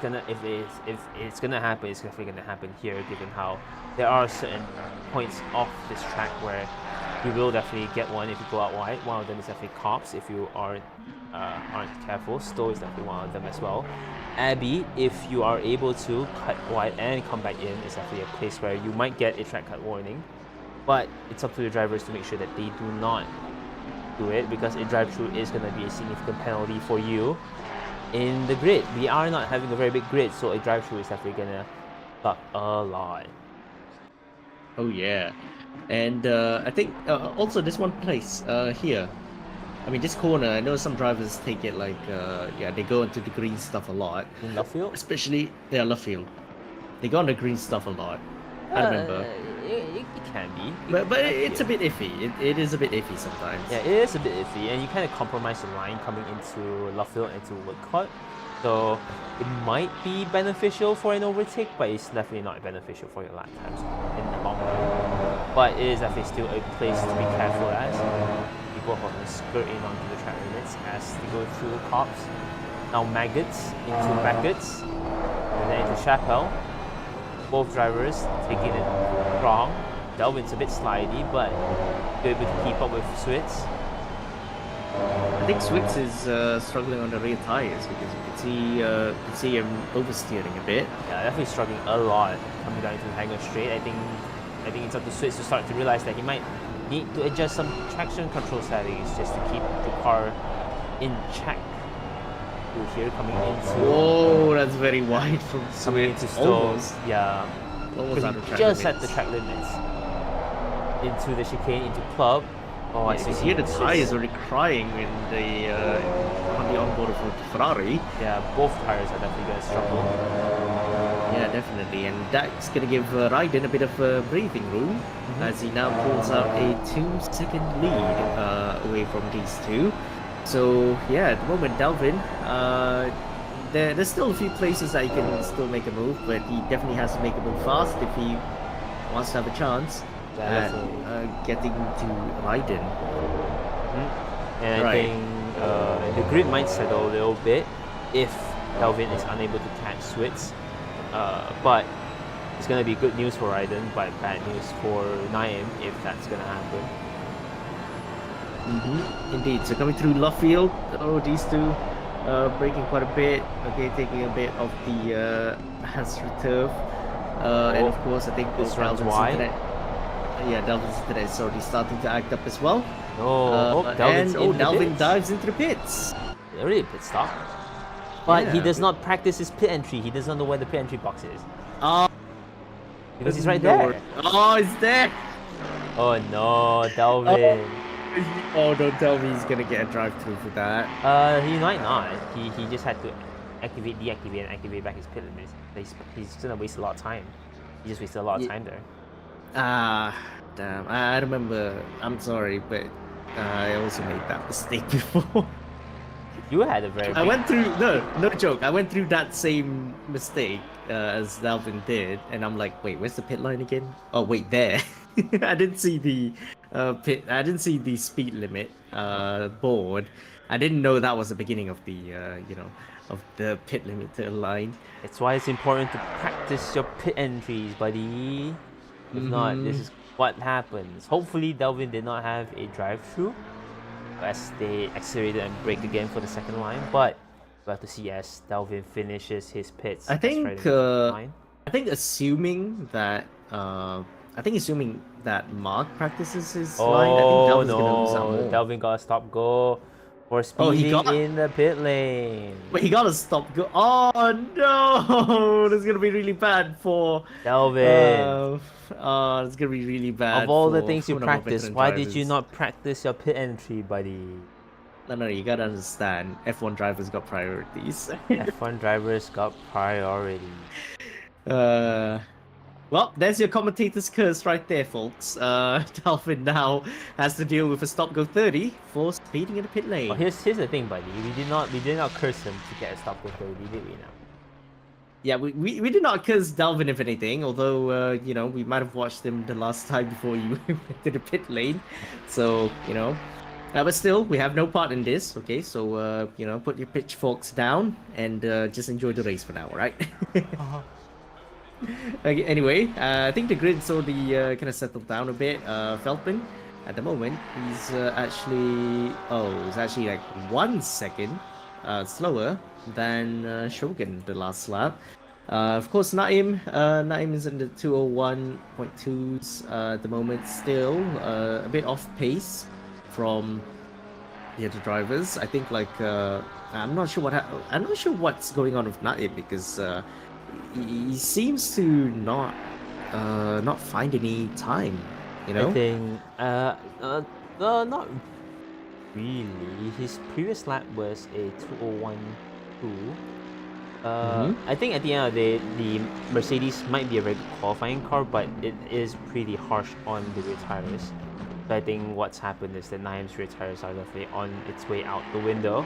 gonna happen, it's definitely gonna happen here. Given how there are certain points off this track where you will definitely get one if you go out wide. One of them is definitely Cops if you aren't careful. Stowe is definitely one of them as well. Abbey, if you are able to cut wide and come back in, is definitely a place where you might get a track cut warning. But it's up to the drivers to make sure that they do not do it, because a drive-through is going to be a significant penalty for you in the grid. We are not having a very big grid, so a drive-through is definitely going to suck a lot. Oh yeah, and I think also this one place here. I mean, this corner, I know some drivers take it like, they go into the green stuff a lot. In left field? Especially, left field. They go on the green stuff a lot. I remember. It can be. But it's a bit iffy. It is a bit iffy sometimes. Yeah, it is a bit iffy, and you kind of compromise the line coming into left field and into woodcut. So it might be beneficial for an overtake, but it's definitely not beneficial for your lap times in the long run. But it is definitely still a place to be careful as people are going to skirt in onto the track limits as they go through the cops. Now maggots into brackets, and then into Chappelle. Both drivers taking it wrong. Delvin's a bit slidey, but they're able to keep up with Switz. I think Switz is struggling on the rear tires because you can see him oversteering a bit. Yeah, definitely struggling a lot coming down into the hangar straight. I think it's up to Switz to start to realize that he might need to adjust some traction control settings just to keep the car in check. Here coming into. Oh, that's very wide from coming into Stones. Yeah, almost out of track just limits. at the track limits. Into the chicane, into club. Oh, I see. Here the tires already crying in the on the onboard of the Ferrari. Yeah, both tires are definitely going to struggle. Yeah, definitely, and that's going to give Raiden a bit of breathing room as he now pulls out a 2-second lead away from these two. So yeah, at the moment, Delvin, there's still a few places that he can still make a move, but he definitely has to make a move fast if he wants to have a chance at getting to Raiden. And I think the grid might settle a little bit if Delvin is unable to catch Switz. But it's going to be good news for Raiden, but bad news for Naim if that's going to happen. Indeed. So coming through Luffield, these two braking quite a bit. Okay, taking a bit of the AstroTurf, and of course I think this runs wide. Delvin's internet is already starting to act up as well. Delvin dives into the pits. Already pit stop. But he does not practice his pit entry. He does not know where the pit entry box is. Because he's right there. Oh, it's there. Oh no, Delvin. Oh, don't tell me he's gonna get a drive-through for that. He might not. He just had to activate, deactivate, and activate back his pit limits. He's gonna waste a lot of time. He just wasted a lot of time there. Damn. I remember. I'm sorry, but I also made that mistake before. You had a very. I went through no joke. I went through that same mistake as Delvin did, and I'm like, wait, where's the pit line again? Oh, wait, there. I didn't see the pit. I didn't see the speed limit board. I didn't know that was the beginning of the of the pit limiter line. That's why it's important to practice your pit entries, buddy. If not, this is what happens. Hopefully, Delvin did not have a drive-through as they accelerated and brake again for the second line, but we'll have to see as Delvin finishes his pits. I think assuming that Mark practices his line, I think Delvin's gonna lose out more. Delvin got a stop go for speeding in the pit lane. Wait, he got a stop go. Oh no, this is gonna be really bad for Delvin. It's gonna be really bad. Of all the things you practice, why did you not practice your pit entry, buddy? No, you gotta understand. F1 drivers got priorities. F1 drivers got priority. Well, there's your commentator's curse right there, folks. Delvin now has to deal with a stop-go 30 for speeding in the pit lane. Well, here's the thing, buddy. We did not curse him to get a stop-go 30, did we now? Yeah, we did not curse Delvin, if anything, although, we might have watched him the last time before you went to the pit lane. So, but still, we have no part in this, okay? So, put your pitchforks down and just enjoy the race for now, alright? Okay, anyway, I think the grid's already kind of settled down a bit. Feldman, at the moment, he's actually like 1 second slower than Shogun the last lap. Of course, Naim is in the 201.2s at the moment, still a bit off pace from the other drivers. I think I'm not sure I'm not sure what's going on with Naim because he seems to not find any time. You know, I think not really. His previous lap was a 201.2. I think at the end of the day, the Mercedes might be a very good qualifying car, but it is pretty harsh on the rear tires. So I think what's happened is that Naim's rear tires are definitely on its way out the window.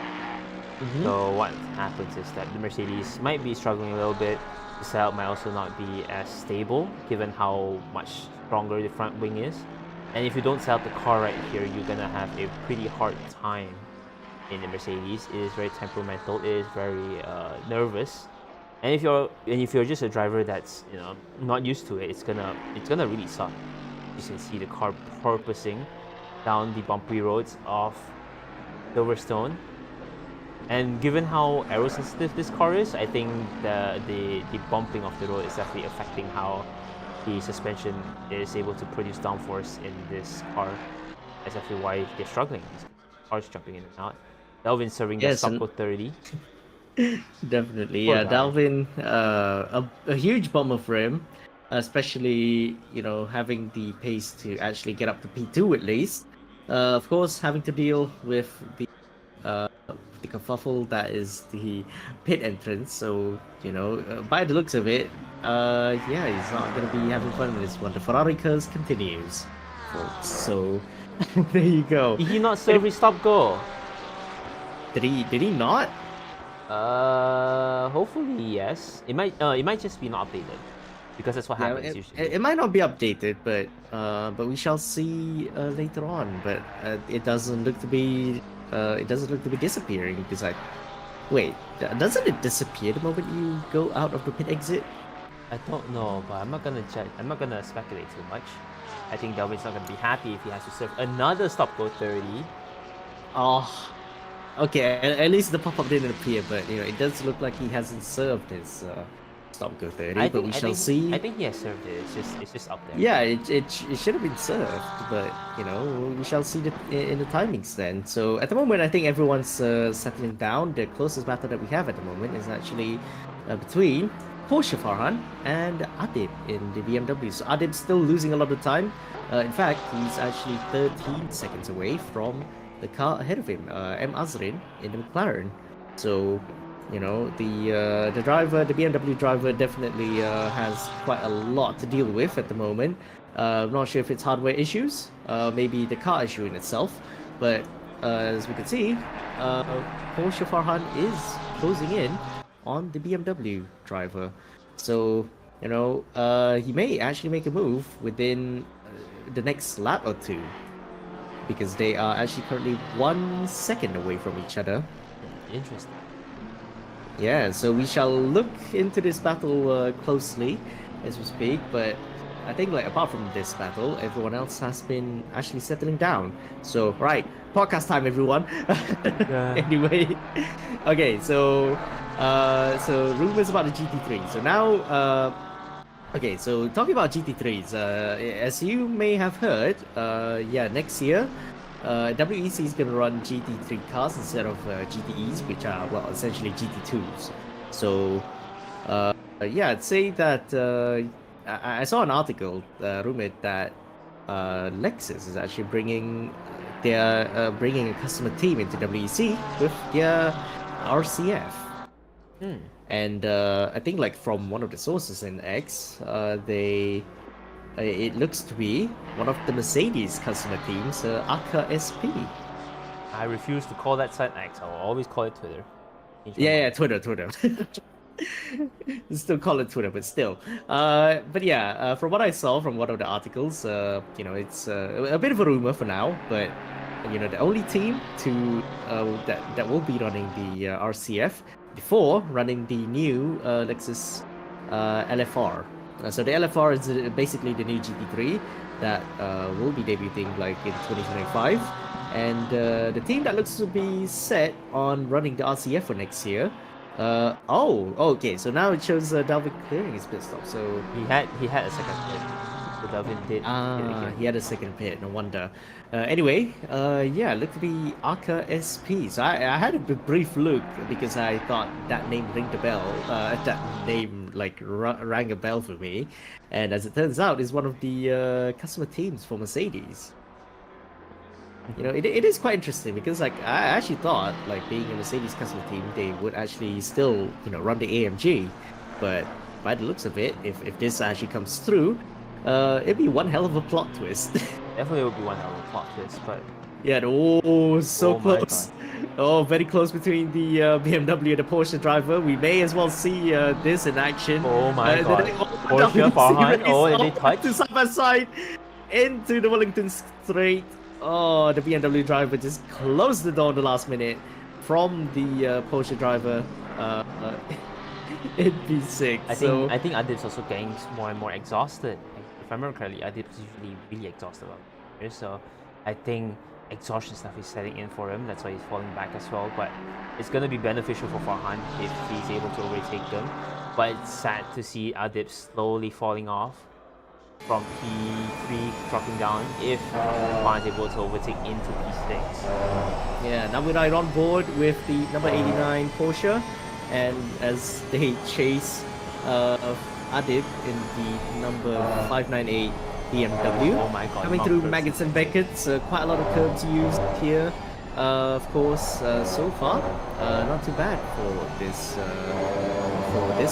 So what happens is that the Mercedes might be struggling a little bit. The setup might also not be as stable, given how much stronger the front wing is. And if you don't set up the car right here, you're gonna have a pretty hard time in the Mercedes. It is very temperamental. It is very nervous. And if you're just a driver that's not used to it, it's gonna really suck. You can see the car porpoising down the bumpy roads of Silverstone. And given how aerosensitive this car is, I think the bumping of the road is definitely affecting how the suspension is able to produce downforce in this car. That's definitely why they're struggling. Cars jumping in and out. Dalvin serving the Sub 30. Definitely, yeah. Dalvin, a huge bummer for him, especially having the pace to actually get up to P2 at least. Of course, having to deal with the kerfuffle that is the pit entrance. So by the looks of it, he's not going to be having fun with this one. The Ferrari curse continues, folks. So there you go. Did he not serve his stop go? Did he not? Hopefully yes. It might just be not updated, because that's what happens usually. It might not be updated, but we shall see later on. But it doesn't look to be disappearing, because wait, doesn't it disappear the moment you go out of the pit exit? I don't know, but I'm not gonna check. I'm not gonna speculate too much. I think Delvin's not gonna be happy if he has to serve another stop go 30. Oh. Okay, at least the pop-up didn't appear, but it does look like he hasn't served his stop go 30. But we shall see. I think he has served it. It's just up there. Yeah, it should have been served, but we shall see in the timings then. So at the moment, I think everyone's settling down. The closest battle that we have at the moment is actually between Porsche Farhan and Adib in the BMW. So Adib's still losing a lot of time. In fact, he's actually 13 seconds away from the car ahead of him, M. Azrin in the McLaren. So, the BMW driver definitely has quite a lot to deal with at the moment. I'm not sure if it's hardware issues, maybe the car issue in itself, but as we can see, Porsche Farhan is closing in on the BMW driver. So, he may actually make a move within the next lap or two, because they are actually currently 1 second away from each other. Interesting. Yeah, so we shall look into this battle closely as we speak, but I think apart from this battle, everyone else has been actually settling down. So right, podcast time, everyone. Anyway, okay, so rumors about the GT3. So now, okay, so talking about GT3s, as you may have heard, next year, WEC is going to run GT3 cars instead of GTEs, which are, essentially GT2s. So, I'd say that I saw an article rumored that Lexus is actually bringing a customer team into WEC with their RCF. And I think from one of the sources in X, it looks to be one of the Mercedes customer teams, ACA SP. I refuse to call that site X. I will always call it Twitter. Yeah, Twitter. Still call it Twitter, but still. But yeah, from what I saw from one of the articles, it's a bit of a rumor for now, but the only team that will be running the RCF before running the new Lexus LFR. So the LFR is basically the new GT3 that will be debuting in 2025, And the team that looks to be set on running the RCF for next year. Okay. So now it shows Dalvin clearing his pit stop. So he had a second pit. So Delvin did hit again. he had a second pit. No wonder. Anyway, yeah, look to be Aka SP. So I had a brief look because I thought that name ringed a bell. That name like rang a bell for me, and as it turns out, is one of the customer teams for Mercedes. You know, it is quite interesting because like I actually thought like being a Mercedes customer team, they would actually still run the AMG, but by the looks of it, if this actually comes through, it'd be one hell of a plot twist. Definitely would be one hell of a plot twist, but yeah, so close. Oh, very close between the BMW and the Porsche driver. We may as well see this in action. Oh my god! Porsche, Farhan. Oh, did they touch? Side by side into the Wellington Straight. Oh, the BMW driver just closed the door in the last minute from the Porsche driver in P6. I think Adib's also getting more and more exhausted. If I remember correctly, Adib's usually really exhausted about it. So I think exhaustion stuff is setting in for him. That's why he's falling back as well. But it's going to be beneficial for Farhan if he's able to overtake them. But it's sad to see Adib slowly falling off from P3 dropping down if Farhan's able to overtake into P6. Yeah, now we're on board with the number 89 Porsche, and as they chase Adib in the number 598 BMW. Oh my god. Coming through Maggots and Beckett's, quite a lot of curbs used here. Of course, so far, not too bad for this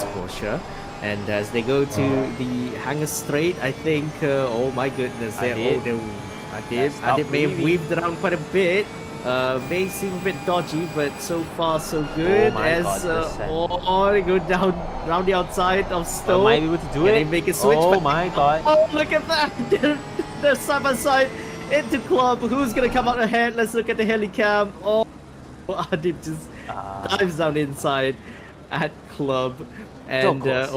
Porsche. And as they go to the Hangar Straight, I think, oh my goodness, Adib may have weaved around quite a bit. May seem a bit dodgy, but so far so good. They go down around the outside of Stowe. Might be able to do it. They make a switch. Oh my god! Oh, look at that! They're side by side into Club. Who's gonna come out ahead? Let's look at the helicam. Oh, Adib just dives down inside at Club. And it's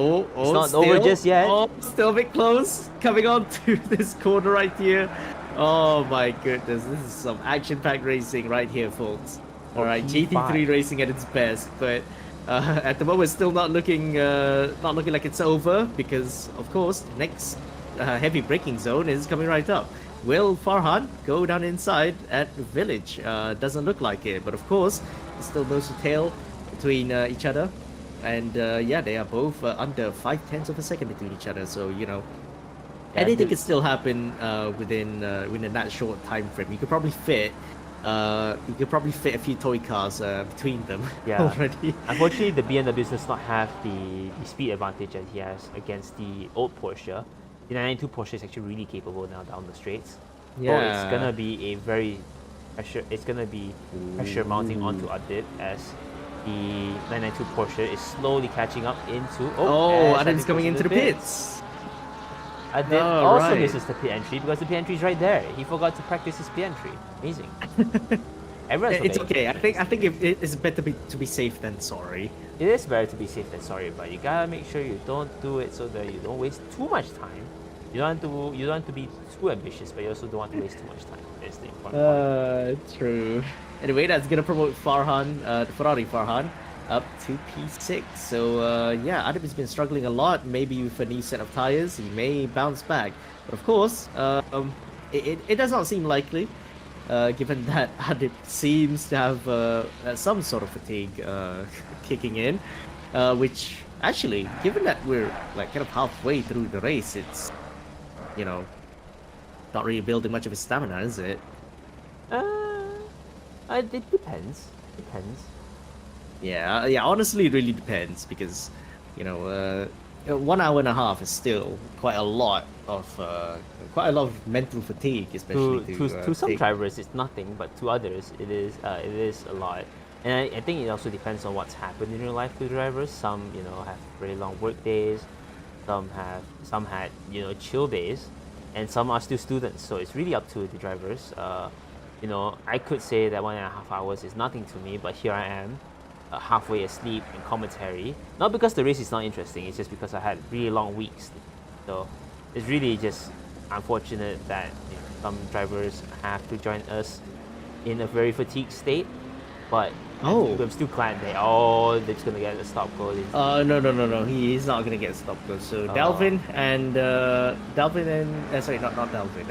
not still, over just yet. Oh, still a bit close. Coming on to this corner right here. Oh my goodness, this is some action-packed racing right here, folks. All right, GT3 racing at its best, but at the moment, still not looking like it's over because, of course, next heavy braking zone is coming right up. Will Farhan go down inside at Village? Doesn't look like it, but of course, it's still nose to tail between each other. And yeah, they are both under 0.5 of a second between each other. So anything could still happen within that short time frame. You could probably fit a few toy cars between them already. Unfortunately, the BMW does not have the speed advantage that he has against the old Porsche. The 992 Porsche is actually really capable now down the straights. Yeah, so it's gonna be a very pressure. It's gonna be pressure mounting onto Adib as the 992 Porsche is slowly catching up into. Adib's coming into the pits. Adib also misses the pit entry because the pit entry is right there. He forgot to practice his pit entry. Amazing. It's okay. I think it's better to be safe than sorry. It is better to be safe than sorry, but you gotta make sure you don't do it so that you don't waste too much time. You don't want to be too ambitious, but you also don't want to waste too much time. That's the important point. True. Anyway, that's gonna promote Farhan, Ferrari Farhan, up to P6. So yeah, Adib has been struggling a lot. Maybe with a new set of tires, he may bounce back. But of course, it does not seem likely, given that Adib seems to have some sort of fatigue kicking in, which actually, given that we're like kind of halfway through the race, it's not really building much of his stamina, is it? It depends. Yeah. Honestly, it really depends because, 1 hour and a half is still quite a lot of mental fatigue, especially to some drivers it's nothing, but to others it is a lot. And I think it also depends on what's happened in real life to drivers. Some have really long work days, some had chill days, and some are still students. So it's really up to the drivers. I could say that 1.5 hours is nothing to me, but here I am, halfway asleep in commentary. Not because the race is not interesting, it's just because I had really long weeks. So it's really just unfortunate that some drivers have to join us in a very fatigued state, but I'm still glad they're just gonna get a stop go. No. He's not gonna get a stop go. So Delvin and sorry, not Delvin.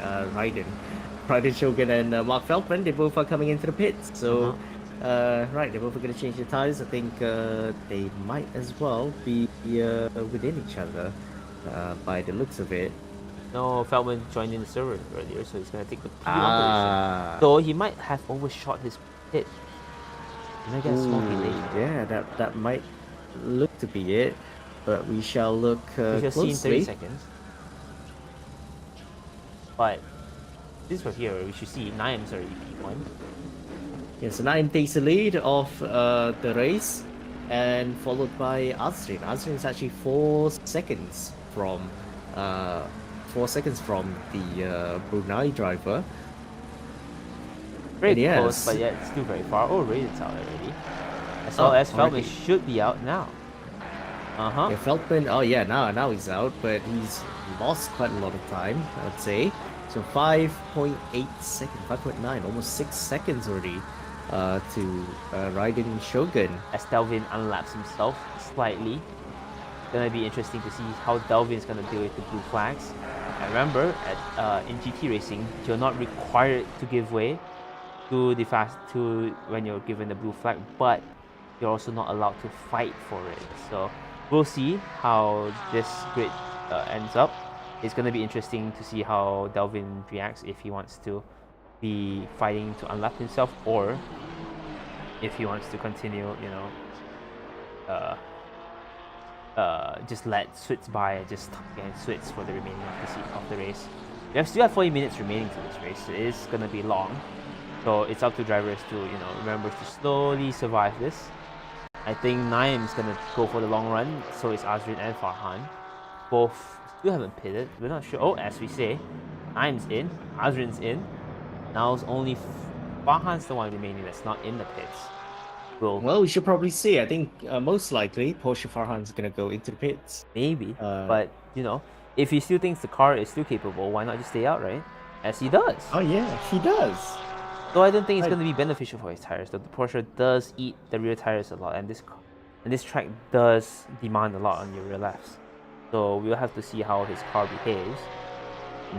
Ryden Shogun and Mark Feldman. They both are coming into the pits. So right, they both are gonna change the tires. I think they might as well be within each other by the looks of it. No, Feldman joined in the server earlier, so he's gonna take the P1 position. So he might have overshot his pit. And I guess yeah, that might look to be it, but we shall look we shall closely. see in 30 seconds. But this one here, we should see Niam's already P1. Yeah, so Naim takes the lead of the race, and followed by Azrin. Azrin is actually 4 seconds from the Brunei driver. Very close, but yet it's still very far. Oh, Raid's out already. As well as Feldman should be out now. Yeah, Feldman, now he's out, but he's lost quite a lot of time, I'd say. So 5.8 seconds, 5.9, almost 6 seconds already to Raiden Shogun. As Delvin unlaps himself slightly. Gonna be interesting to see how Delvin's gonna deal with the blue flags. And remember, in GT racing, you're not required to give way to when you're given the blue flag, but you're also not allowed to fight for it. So we'll see how this grid ends up. It's going to be interesting to see how Delvin reacts, if he wants to be fighting to unlap himself, or if he wants to continue, just let Switz by and just get Switz for the remaining of the race. We still have 40 minutes remaining to this race. It is going to be long. So it's up to drivers to, remember to slowly survive this. I think Naim's gonna go for the long run, so it's Azrin and Farhan. Both still haven't pitted. We're not sure. Oh, as we say, Naim's in, Azrin's in. Now it's only Farhan's the one remaining that's not in the pits. Well, we should probably see. I think most likely Porsche Farhan's gonna go into the pits. Maybe, but if he still thinks the car is still capable, why not just stay out, right? As he does. Oh yeah, he does. Though I don't think it's going to be beneficial for his tires. Though the Porsche does eat the rear tires a lot, and this track does demand a lot on your rear lefts. So we'll have to see how his car behaves.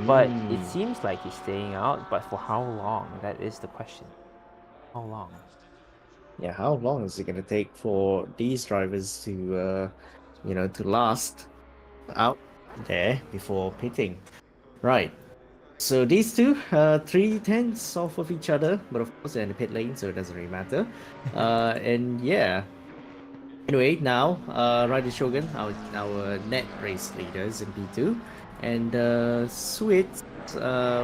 But it seems like he's staying out. But for how long? That is the question. How long? Yeah, how long is it going to take for these drivers to, to last out there before pitting? Right. So these two, 3/10 off of each other, but of course they're in the pit lane, so it doesn't really matter. And yeah. Anyway, now Ryder Shogun, our net race leaders in P2, and Switz,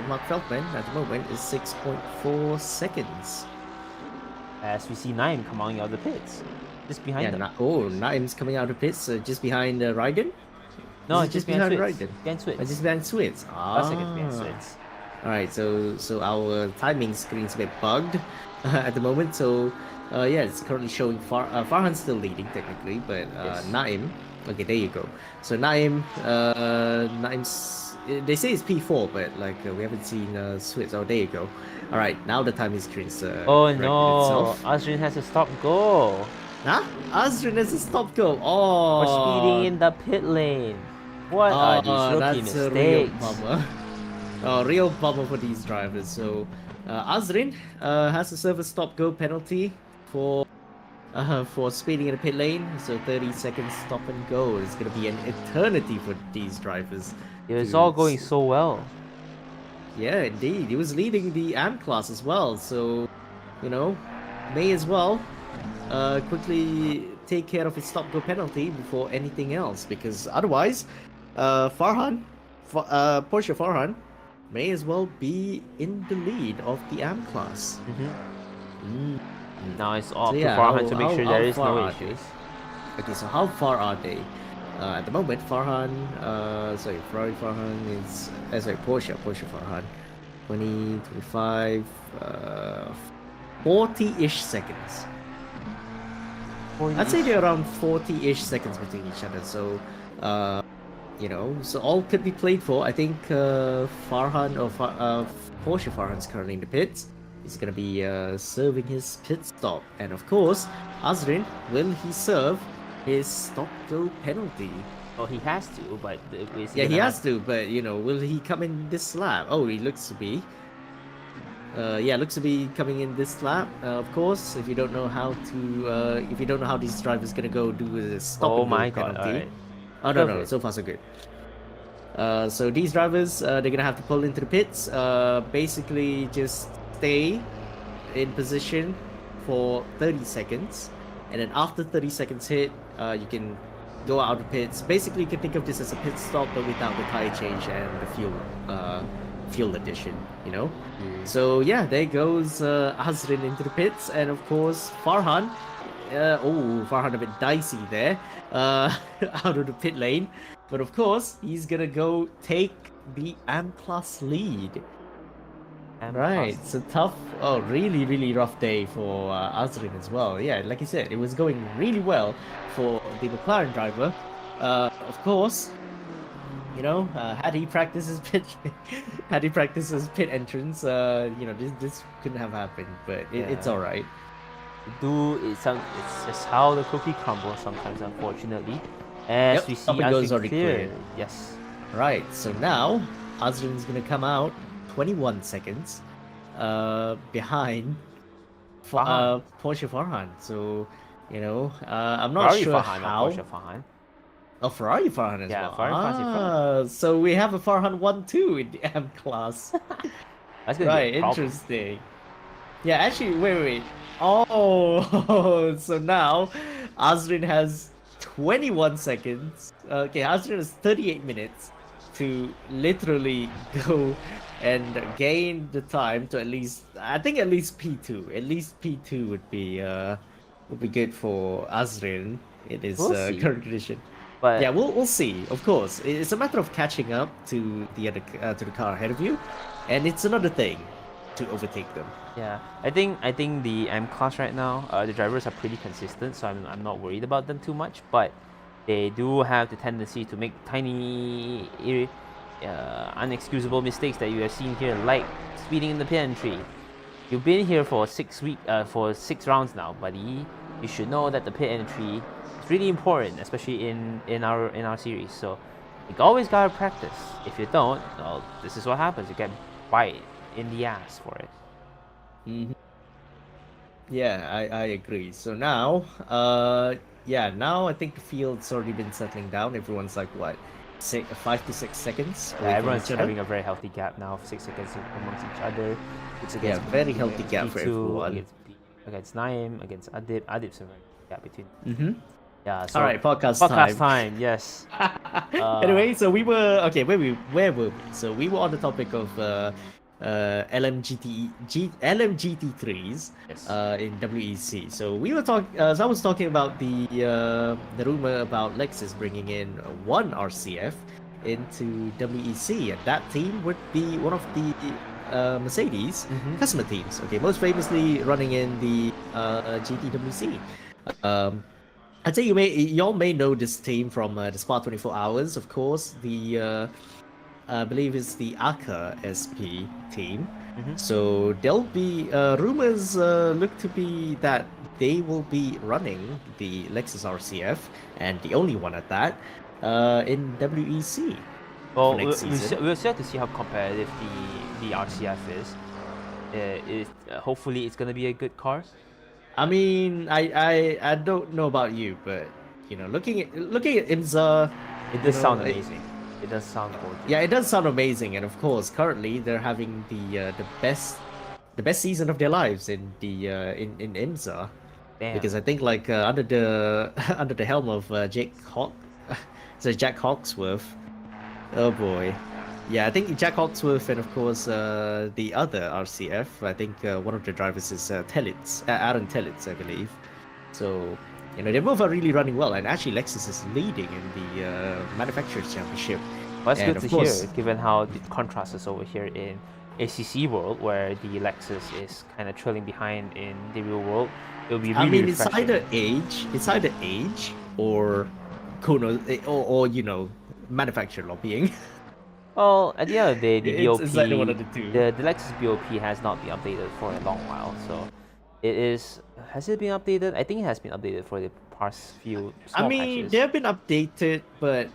Mark Feldman at the moment is 6.4 seconds. As we see Naim coming out of the pits, just behind them. Naim's coming out of the pits, just behind Raiden. No, just behind Raiden. Behind Switz. Just behind Switz. A second behind Switz. Alright, so our timing screen's a bit bugged at the moment. So yeah, it's currently showing Farhan's still leading technically, but yes. Naim. Okay, there you go. So Naim's they say it's P4, but like we haven't seen Switz. Oh, there you go. All right, now the timing screen's oh no, Azrin has a stop go. Huh? Azrin has a stop go. Oh, for speeding in the pit lane. What are these rookie mistakes? A real bummer. Real bummer for these drivers. So Azrin has to serve a stop go penalty for speeding in the pit lane. So 30 seconds stop and go. It's gonna be an eternity for these drivers. It was all going so well. Yeah, indeed. He was leading the AM class as well. So, may as well quickly take care of his stop go penalty before anything else, because otherwise Porsche Farhan may as well be in the lead of the AM class. Now it's all up to Farhan to make sure there is no issues. Okay, so how far are they? At the moment, Ferrari Farhan is, Porsche Farhan, 20, 25, 40-ish seconds. I'd say they're around 40-ish seconds between each other. So, so all could be played for. I think Farhan or Porsche Farhan's currently in the pits, He's gonna be serving his pit stop, and of course, Azrin, will he serve his stop-go penalty? Oh, he has to, but is he Yeah, he gonna has to, but will he come in this lap? Oh, he looks to be. Yeah, looks to be coming in this lap. Of course, if you don't know how these drivers gonna go do the stop Oh and go my god! penalty. Alright. Oh no, Perfect. so far so good. So these drivers, they're gonna have to pull into the pits. Basically, just stay in position for 30 seconds, and then after 30 seconds hit, you can go out of the pits. Basically, you can think of this as a pit stop, but without the tire change and the fuel addition. So yeah, there goes Azrin into the pits, and of course Farhan. Farhan a bit dicey there, out of the pit lane. But of course, he's gonna go take the M class lead. Right, it's a tough, really, really rough day for Azrin as well. Yeah, like you said, it was going really well for the McLaren driver. Of course, had he practiced his pit, entrance, this couldn't have happened. But it's all right. It's just how the cookie crumbles sometimes, unfortunately. As we see, goes as we already clear. cleared. Yes. Right, so now Azrin's gonna come out 21 seconds behind Porsche Farhan. So, I'm not Ferrari sure Farhan, how. Porsche Farhan. Oh, Ferrari Farhan as Yeah, well. Ferrari Farhan's in front. So we have a Farhan 1-2 in the M class. That's gonna Right, be a problem. interesting. Yeah, actually, wait. Oh, so now Azrin has 21 seconds. Okay, Azrin has 38 minutes to literally go and gain the time to at least P2. At least P2 would be good for Azrin in his current condition. But yeah, we'll see. Of course, it's a matter of catching up to the other to the car ahead of you, and it's another thing to overtake them. Yeah, I think the M class right now, the drivers are pretty consistent, so I'm not worried about them too much. But they do have the tendency to make tiny, unexcusable mistakes that you have seen here, like speeding in the pit entry. You've been here for 6 rounds now, buddy. You should know that the pit entry is really important, especially in our series. So you always gotta practice. If you don't, well, this is what happens. You get bite in the ass for it. Mm-hmm. Yeah, I agree. So now, now I think the field's already been settling down. Everyone's like, what, 5 to 6 seconds? Yeah, everyone's having a very healthy gap now of 6 seconds amongst each other. Yeah, very healthy gap for everyone. Against Naim, against Adib. Adib's a very gap between. Mm-hmm. Yeah. So all right, podcast time. Yes. Anyway, so we were where were we? So we were on the topic of LMGT3s in WEC. So we were I was talking about the rumor about Lexus bringing in one RCF into WEC, and that team would be one of the Mercedes customer teams. Okay, most famously running in the GTWC. I'd say y'all may know this team from the Spa 24 Hours, of course. The I believe it's the ACA SP team. So there'll be rumors look to be that they will be running the Lexus RCF, and the only one at that, in WEC. Well, we'll still have to see how competitive the RCF is. Hopefully it's gonna be a good car. I mean, I don't know about you, but looking at IMSA, it does sound amazing. It does sound gorgeous. Yeah, it does sound amazing, and of course, currently they're having the best season of their lives in the in IMSA. Damn. Because I think like under the helm of Jack Hawksworth. Oh boy. Yeah, I think Jack Hawksworth and of course the other RCF. I think one of the drivers is Aaron Tellitz, I believe. So they both are really running well, and actually Lexus is leading in the Manufacturers Championship. Well, that's good to hear, given how the contrast is over here in ACC world, where the Lexus is kind of trailing behind in the real world. It'll be really refreshing. It's either age or Kono or manufacturer lobbying. Well, at the end of the day, the It's either one BOP, of the two. the Lexus BOP has not been updated for a long while, so it is. Has it been updated? I think it has been updated for the past few I small mean, patches. they have been updated, but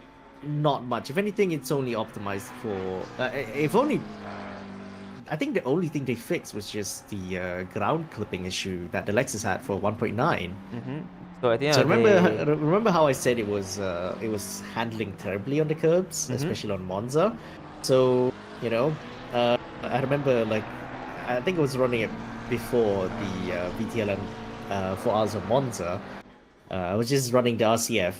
not much. If anything, it's only optimized for. If only. I think the only thing they fixed was just the ground clipping issue that the Lexus had for 1.9. So at the end So of the day, remember how I said it was handling terribly on the curbs, especially on Monza. So I remember like I think it was running it before the VTLM 4 hours of Monza. I was just running the RCF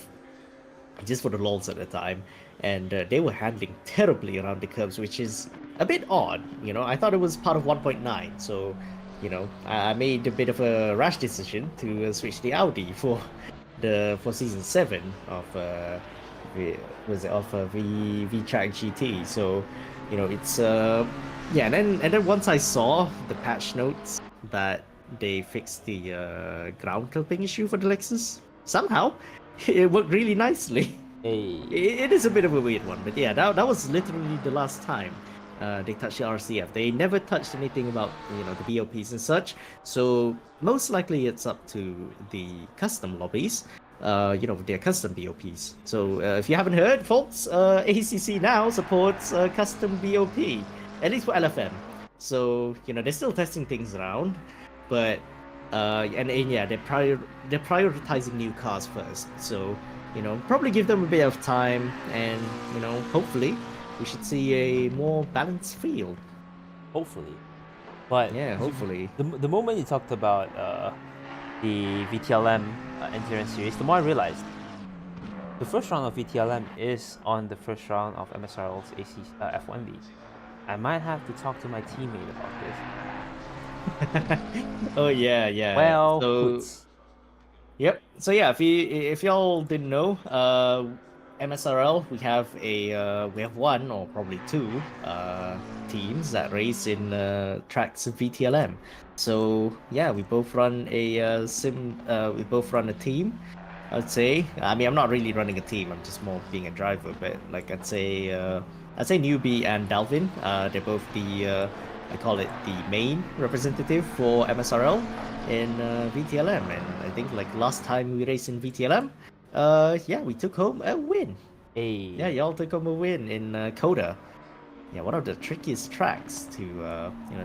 just for the lols at the time, and they were handling terribly around the curves, which is a bit odd. I thought it was part of 1.9, so I made a bit of a rash decision to switch the Audi for season 7 of V Track GT. So it's yeah, and then once I saw the patch notes that they fixed the ground clipping issue for the Lexus, somehow it worked really nicely. hey, It is a bit of a weird one, but yeah, that was literally the last time they touched the RCF. They never touched anything about the BOPs and such. So most likely it's up to the custom lobbies, their custom BOPs. So if you haven't heard, folks, ACC now supports custom BOP, at least for LFM. So they're still testing things around, but and yeah, they're prioritizing new cars first. So probably give them a bit of time, and hopefully we should see a more balanced field. hopefully. But Yeah, hopefully. the moment you talked about the VTLM endurance series, the more I realized the first round of VTLM is on the first round of MSRL's F1B. I might have to talk to my teammate about this. Oh yeah. Well, So yep. So yeah, if y'all didn't know, MSRL we have one or probably two teams that race in tracks of VTLM. So yeah, we both run a we both run a team. I'd say. I mean, I'm not really running a team. I'm just more being a driver. But like I'd say Newbie and Dalvin. They're both the I call it the main representative for MSRL in VTLM. And I think like last time we raced in VTLM, yeah, we took home a win. hey. Yeah, y'all took home a win in Coda. Yeah, one of the trickiest tracks to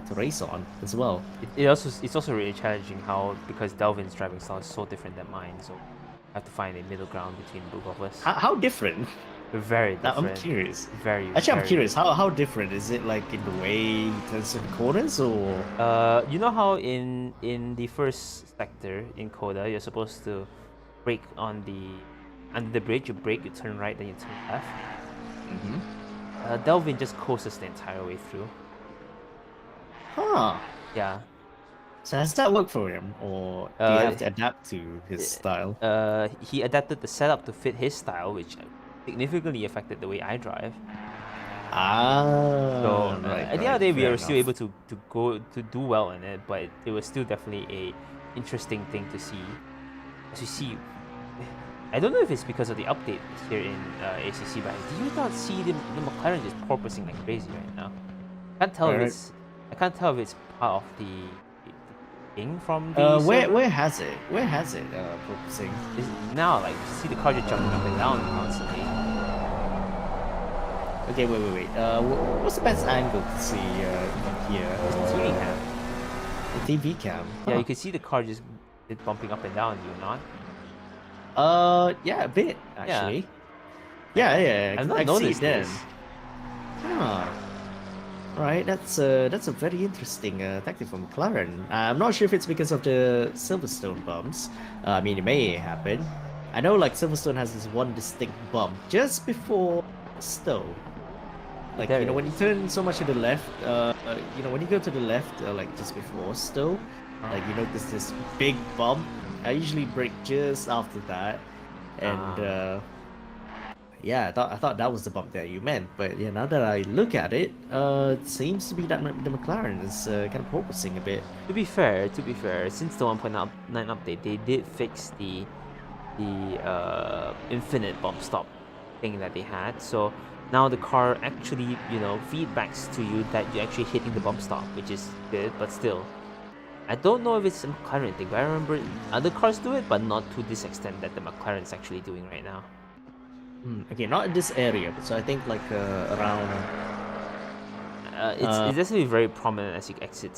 to race on as well. It's also really challenging because Delvin's driving style is so different than mine, so I have to find a middle ground between both of us. How different? Very different. I'm curious. Very. Actually, I'm very curious. How different is it? Like in the way he turns the corners, or you know how in the first sector in Coda you're supposed to brake under the bridge. You brake, you turn right, then you turn left. Delvin just coasts the entire way through. Huh. Yeah. So has that worked for him, or do you have to adapt to his style? He adapted the setup to fit his style, which significantly affected the way I drive. So right, at the end of the day, we fair were still enough. able to do well in it, but it was still definitely a interesting thing to see. As you see, I don't know if it's because of the update here in ACC, but do you not see the McLaren just porpoising like crazy right now? I can't tell if it's part of the thing from the server. Where has it focusing? Now, like, you see the car just jumping up and down constantly. Okay, wait. What's the best angle to see here? TV cam. The TV cam. Yeah, you can see the car just bumping up and down. Do you not? Yeah, a bit actually. Yeah. I've not I noticed see it then. this. Huh. Right, that's a very interesting tactic from McLaren. I'm not sure if it's because of the Silverstone bumps. I mean, it may happen. I know like Silverstone has this one distinct bump just before Stowe. Like when you turn so much to the left, when you go to the left, like just before Stowe, like there's this big bump. I usually brake just after that, and yeah, I thought that was the bump that you meant. But yeah, now that I look at it, it seems to be that the McLaren is kind of porpoising a bit. To be fair, since the 1.9 update, they did fix the infinite bump stop thing that they had. So now the car actually, feedbacks to you that you're actually hitting the bump stop, which is good, but still. I don't know if it's a McLaren thing, but I remember other cars do it, but not to this extent that the McLaren's actually doing right now. Okay, not in this area, but so I think like around. It's definitely very prominent as you exit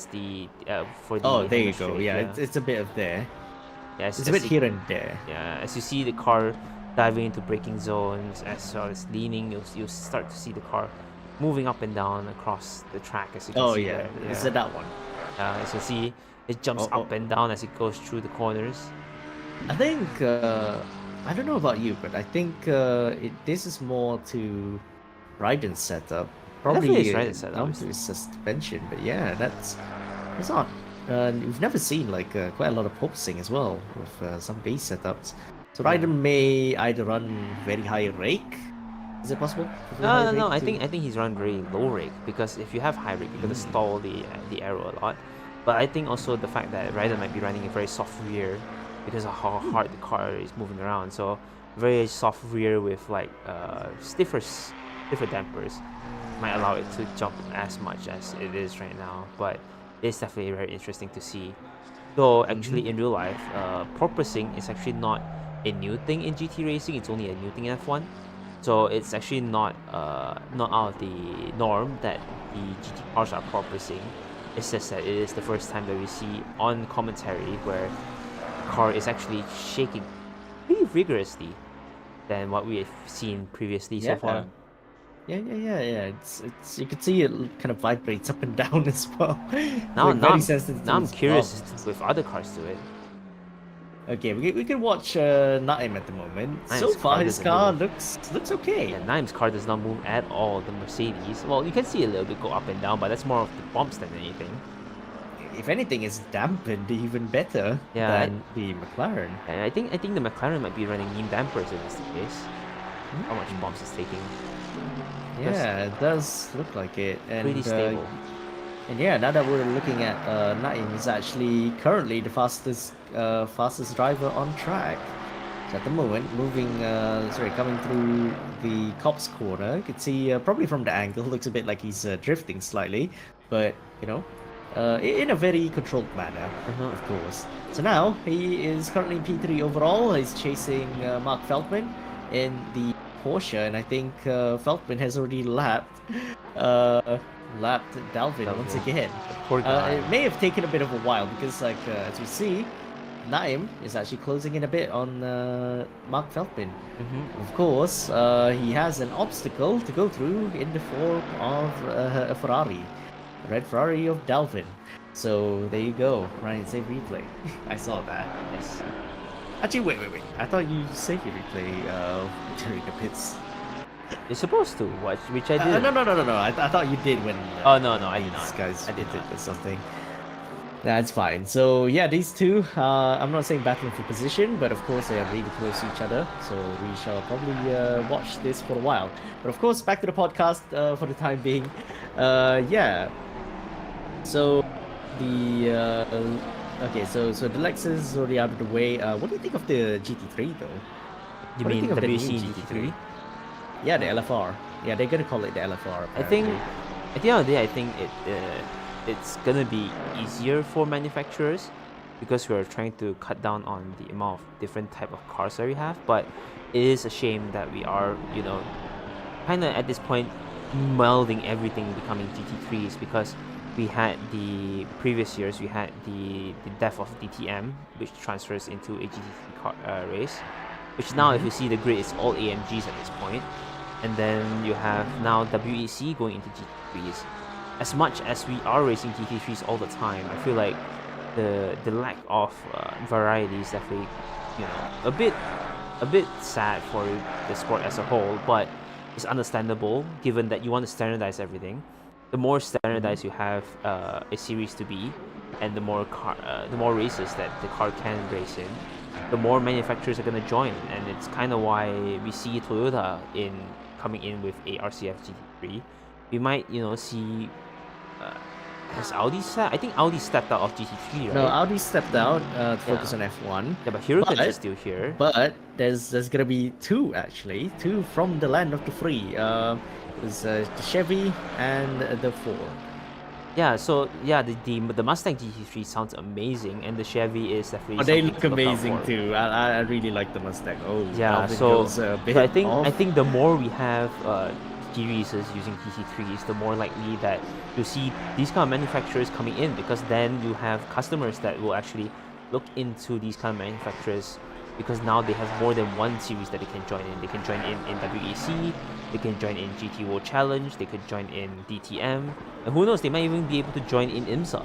for the. Oh, there you Straight, go. Yeah, it's a bit of there. Yeah, it's a bit here and there. Yeah, as you see the car diving into braking zones, as well as leaning, you'll start to see the car moving up and down across the track, as you can see there. Yeah, is it that one? As you see, it jumps up and down as it goes through the corners. I think I don't know about you, but I think this is more to Raiden's setup. Probably down to his suspension, but yeah, that's odd. We've never seen like quite a lot of pulsing as well with some base setups. So Raiden may either run very high rake. Is it possible? No. I think he's run very low rake, because if you have high rake, you're gonna stall the aero a lot. But I think also the fact that Raiden might be running a very soft rear because of how hard the car is moving around. So very soft rear with like stiffer dampers might allow it to jump as much as it is right now. But it's definitely very interesting to see. Though actually in real life, porpoising is actually not a new thing in GT racing. It's only a new thing in F1. So it's actually not out of the norm that the GT cars are porpoising. It's just that it is the first time that we see on commentary where the car is actually shaking pretty vigorously than what we have seen previously so far. Yeah. It's you can see it kind of vibrates up and down as well. Now I'm curious if other cars do it. Okay, we can watch Naim at the moment. So far, his car looks okay. Yeah, Naim's car does not move at all. The Mercedes, well, you can see a little bit go up and down, but that's more of the bumps than anything. If anything, it's dampened even better than the McLaren. And I think the McLaren might be running mean dampers if that's the case. How much bumps it's taking? Yeah, it does look like it. And, pretty stable. And yeah, now that we're looking at Naim, is actually currently the fastest driver on track. So at the moment, coming through the Cops corner, you can see probably from the angle, looks a bit like he's drifting slightly, but in a very controlled manner, of course. So now he is currently P3 overall. He's chasing Mark Feldman in the Porsche, and I think Feldman has already lapped Dalvin once again. It may have taken a bit of a while because, as we see, Naim is actually closing in a bit on Mark Feldman. Of course, he has an obstacle to go through in the form of a Ferrari, a red Ferrari of Dalvin. So there you go, Ryan, save replay. I saw that. Yes. Actually, wait. I thought you saved your replay during the pits. You're supposed to watch, which I did. No. I thought you did when. Oh no, I did not. These guys did it or something. That's fine. So yeah, these two. I'm not saying battling for position, but of course they are really close to each other. So we shall probably watch this for a while. But of course, back to the podcast for the time being. Yeah. So the okay, so the Lexus is already out of the way. What do you think of the GT3 though? You mean WC GT3? Yeah, the LFR. Yeah, they're gonna call it the LFR. Apparently. I think at the end of the day, I think it's gonna be easier for manufacturers because we're trying to cut down on the amount of different type of cars that we have. But it is a shame that we are, kind of at this point melding everything, becoming GT3s, because we had the previous years we had the death of DTM, which transfers into a GT3 car, race, which now if you see the grid, it's all AMGs at this point. And then you have now WEC going into GT3s. As much as we are racing GT3s all the time, I feel like the lack of variety is definitely a bit sad for the sport as a whole, but it's understandable given that you want to standardize everything. The more standardized you have a series to be, and the more races that the car can race in, the more manufacturers are going to join. And it's kind of why we see Toyota coming in with a RCF GT3. We might see Was Audi set? I think Audi stepped out of GT3, right? No, Audi stepped out to focus on F1. Yeah, but Huracan is still here. But there's gonna be two from the land of the free. There's the Chevy and the Ford. Yeah, so yeah, the Mustang GT3 sounds amazing, and the Chevy is definitely. Oh, they look amazing too. I really like the Mustang. Oh, yeah. So I think the more we have series using GT3s, the more likely that you'll see these kind of manufacturers coming in, because then you have customers that will actually look into these kind of manufacturers, because now they have more than one series that they can join in. They can join in WEC, they can join in GT World Challenge, they could join in DTM, and who knows, they might even be able to join in IMSA.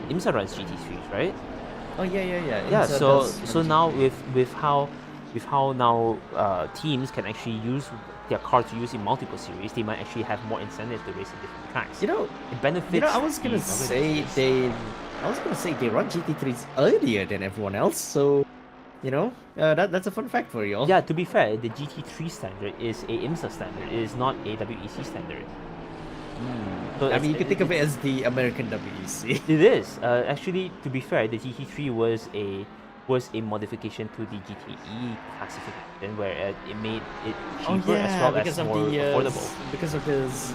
IMSA runs GT3s, right? Oh yeah. Yeah, so now with how now teams can actually use their car to use in multiple series, they might actually have more incentive to race in different tracks. You know, it benefits. You know, I was gonna say they run GT3s earlier than everyone else, so you know that's a fun fact for you all. Yeah, to be fair, the GT3 standard is a IMSA standard. It is not a WEC standard. So I mean, you could think of it as the American WEC. It is. Actually, to be fair, the GT3 was a modification to the GTE classification, where it made it cheaper as well as more affordable. Because of this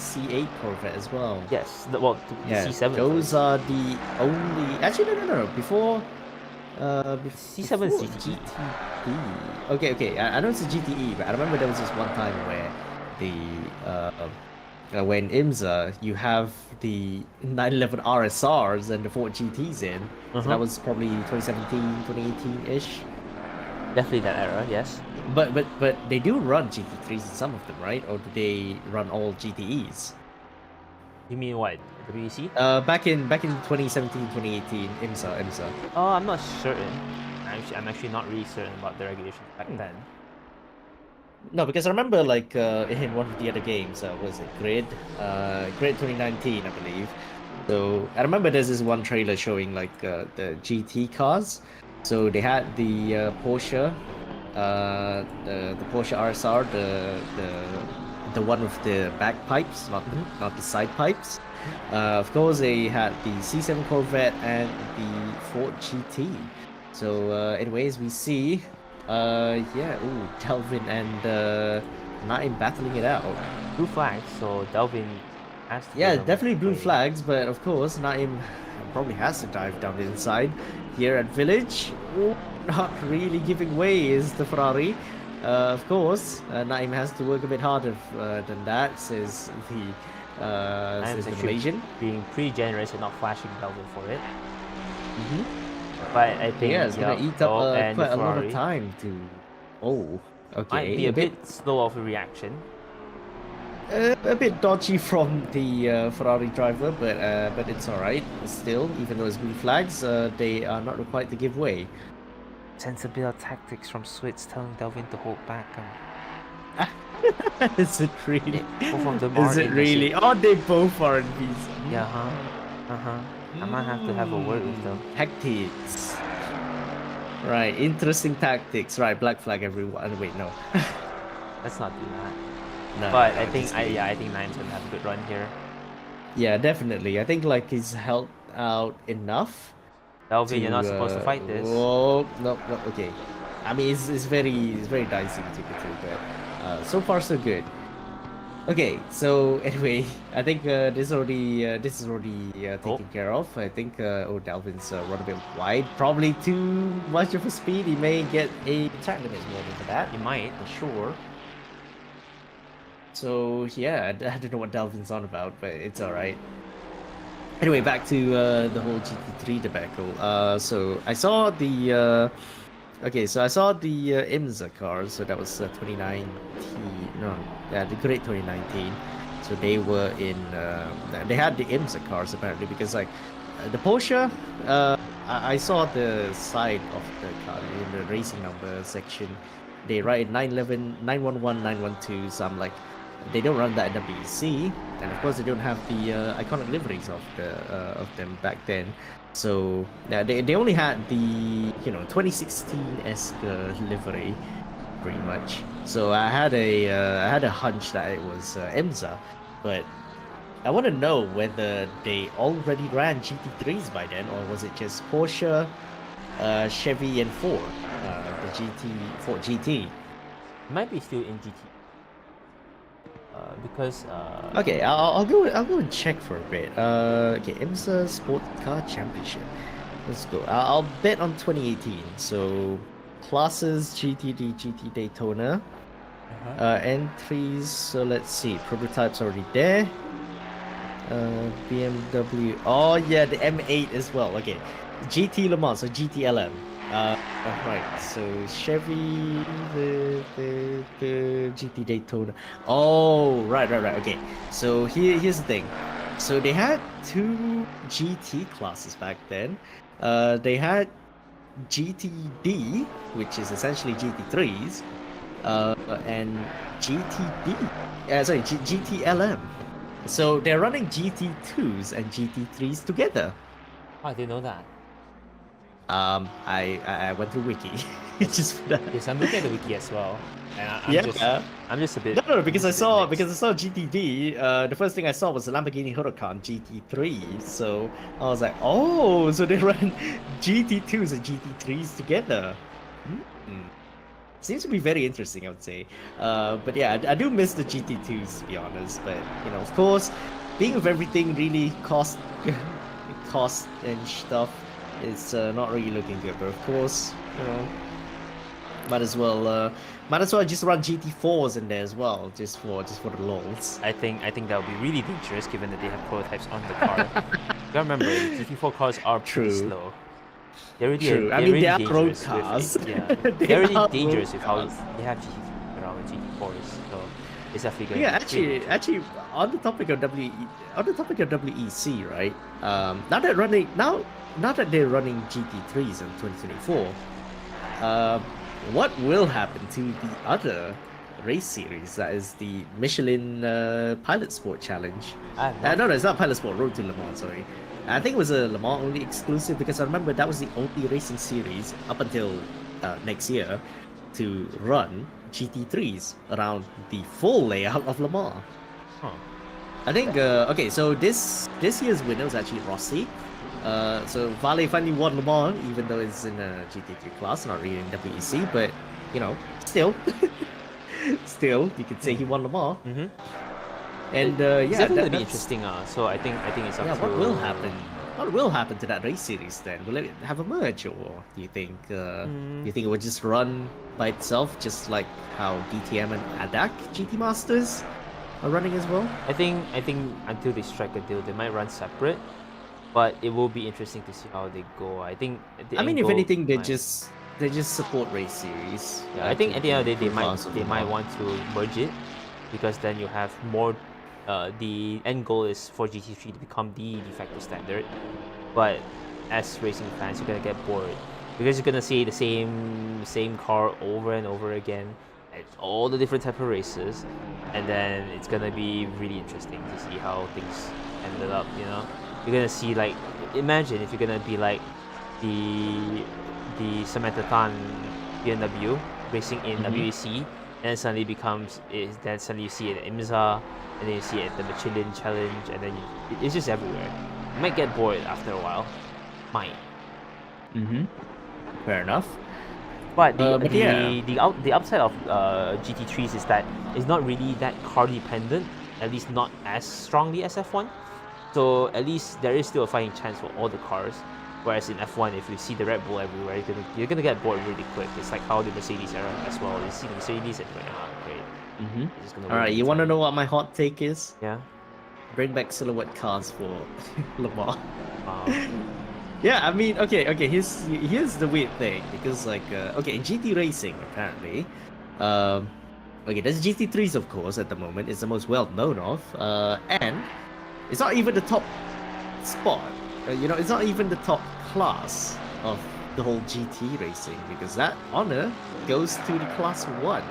C8 Corvette as well. Yes, the C7. Those are the only. Actually, no. Before C7 is GTE. Okay. I know it's a GTE, but I remember there was this one time where when IMSA, you have the 911 RSRs and the Ford GTs in. So that was probably 2017, 2018-ish. Definitely that era, yes. But they do run GT3s in some of them, right? Or do they run all GTEs? You mean what? WEC? Back in 2017, 2018, IMSA. Oh, I'm not certain. I'm actually not really certain about the regulations back then. No, because I remember like in one of the other games, was it Grid 2019, I believe. So I remember there's this one trailer showing like the GT cars. So they had the Porsche, the Porsche RSR, the one with the back pipes, not the side pipes. Of course, they had the C7 Corvette and the Ford GT. So anyways, we see. Delvin and Naim battling it out. Blue flags, so Delvin has to. Yeah, definitely blue flags, but of course Naim probably has to dive down the inside. Here at Village, not really giving way is the Ferrari. Of course, Naim has to work a bit harder than that, says the Malaysian. Being pretty generous and not flashing Delvin for it. But I think it's gonna eat up quite a lot of time to. Oh, okay. Might be a bit slow of a reaction. A bit dodgy from the Ferrari driver, but it's all right. Still, even though it's blue flags, they are not required to give way. Sensible tactics from Switz telling Delvin to hold back. Is it really? Is it really? Oh, they both are in these. Yeah, I might have to have a word with them. Tactics. Right, interesting tactics. Right, black flag everyone. Wait, no. Let's not do that. No, but I think Naim's gonna have a good run here. Yeah, definitely. I think like he's held out enough. Delvin, you're not supposed to fight this. Oh no, okay. I mean, it's very dicey between the two, but so far so good. Okay, so anyway, I think this is already taken care of. I think Delvin's run a bit wide, probably too much of a speed. He may get a track limit warning for that. He might, for sure. So yeah, I don't know what Delvin's on about, but it's all right. Anyway, back to the whole GT3 debacle. So I saw the IMSA cars. So that was 2019. The Great 2019. So they were in. They had the IMSA cars apparently, because like the Porsche. I saw the side of the car in the racing number section. They write 911, 911, 912. So I'm like, they don't run that in WEC, and of course they don't have the iconic liveries of them back then. So they only had the 2016-esque livery, pretty much. So I had a hunch that it was IMSA, but I want to know whether they already ran GT3s by then, or was it just Porsche, Chevy, and Ford, the Ford GT. Might be still in GT. Because Okay, I'll go and check for a bit. Okay, IMSA Sports Car Championship. Let's go. I'll bet on 2018. So classes GTD, GT Daytona. Entries. So let's see. Prototypes already there. BMW. Oh yeah, the M8 as well. Okay, GT Le Mans. So GTLM. Right. So Chevy, the GT Daytona. Oh, right. Okay. So here's the thing. So they had two GT classes back then. They had GTD, which is essentially GT3s, and GTD. Sorry, GTLM. So they're running GT2s and GT3s together. Oh, I didn't know that. I went through Wiki just for that. Yes, I'm looking at the Wiki as well. And I'm just a bit. No, because I saw GTD. The first thing I saw was the Lamborghini Huracan GT3. So I was like, oh, so they run GT2s and GT3s together. Seems to be very interesting, I would say. But yeah, I do miss the GT2s, to be honest. But you know, of course, being with everything really cost and stuff. It's not really looking good, but of course, you know, might as well just run GT4s in there as well, just for the lols. I think that would be really dangerous, given that they have prototypes on the car. You gotta remember, GT4 cars are pretty slow. They're really, True. I mean, they are road cars. They're really dangerous with how they have GT around GT4s. So it's definitely going to be actually, on the topic of WEC, right? Now that they're running GT3s in 2024, what will happen to the other race series? That is the Michelin Pilot Sport Challenge. No, it's not Pilot Sport. Road to Le Mans. Sorry, I think it was a Le Mans only exclusive, because I remember that was the only racing series up until next year to run GT3s around the full layout of Le Mans. I think okay, so this year's winner was actually Rossi. So Vale finally won Le Mans, even though it's in a GT3 class, not really in WEC, but you know, still you could say he won Le Mans. And it's definitely gonna be interesting. So I think it's up to what will happen. What will happen to that race series then? Will it have a merge, or do you think it will just run by itself, just like how DTM and ADAC GT Masters are running as well? I think until they strike a deal, they might run separate, but it will be interesting to see how they go. I think. I mean, if anything, they just support race series. Yeah, I think at the end of the day, they might want to merge it, because then you have more. The end goal is for GT3 to become the de facto standard, but as racing fans, you're gonna get bored, because you're gonna see the same car over and over again at all the different type of races, and then it's gonna be really interesting to see how things ended up. You know, you're gonna see, like, imagine if you're gonna be like the Samantha Tan BMW racing in WEC, and then suddenly you see it at IMSA, and then you see it at the Michelin Challenge, and then it's just everywhere. You might get bored after a while. Might. Fair enough. But the upside of GT3s is that it's not really that car dependent, at least not as strongly as F1. So at least there is still a fighting chance for all the cars. Whereas in F1, if you see the Red Bull everywhere, you're gonna get bored really quick. It's like how the Mercedes era as well. You see the Mercedes and you're like, great. All right, you want to know what my hot take is? Yeah. Bring back silhouette cars for Le Mans. Yeah, I mean, okay. Here's the weird thing, because like, in GT racing apparently, there's GT3s of course at the moment. It's the most well known of, and it's not even the top spot. It's not even the top class of the whole GT racing, because that honor goes to the class 1.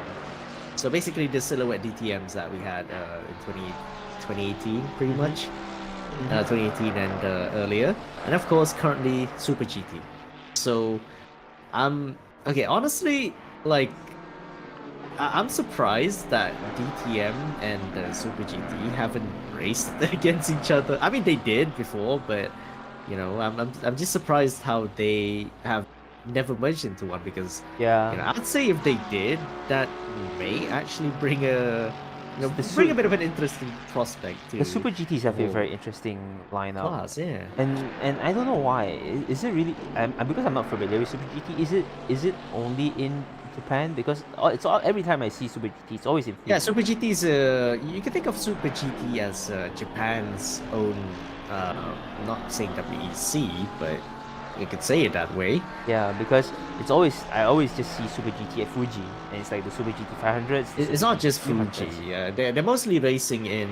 So basically the silhouette DTMs that we had in 2018 pretty much, 2018 and earlier, and of course currently Super GT. So honestly, like, I'm surprised that DTM and Super GT haven't raced against each other. I mean, they did before, but you know, I'm just surprised how they have never merged into one because Yeah. you know, I'd say if they did, that may actually bring a The bring a bit of an interesting prospect to The Super GTs have a whole very interesting lineup. class, yeah. And I don't know why. Is it really? Because I'm not familiar with Super GT. Is it only in Japan? Because it's all every time I see Super GT, it's always in Fuji. Yeah, Super GT is you can think of Super GT as Japan's own not saying WEC, but you could say it that way. Yeah, because I always just see Super GT at Fuji, and it's like the Super GT 500s. It's not just Fuji. They're mostly racing in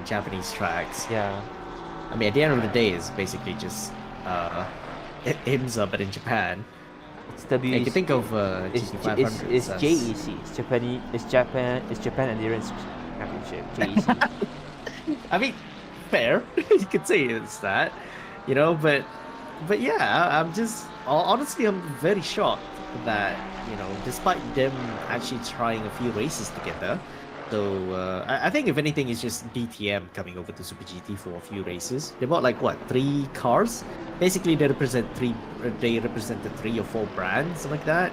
Japanese tracks. Yeah. I mean, at the end of the day, it's basically just IMSA, but in Japan. It's WEC. You can think of GT500. It's JEC. It's Japanese. It's Japan Endurance Championship. JEC. I mean, fair. You could say it's that, you know, but yeah, I'm just honestly I'm very shocked that you know, despite them actually trying a few races together. So I think if anything, it's just DTM coming over to Super GT for a few races. They bought like what 3 cars. Basically, they represented 3 or 4 brands like that,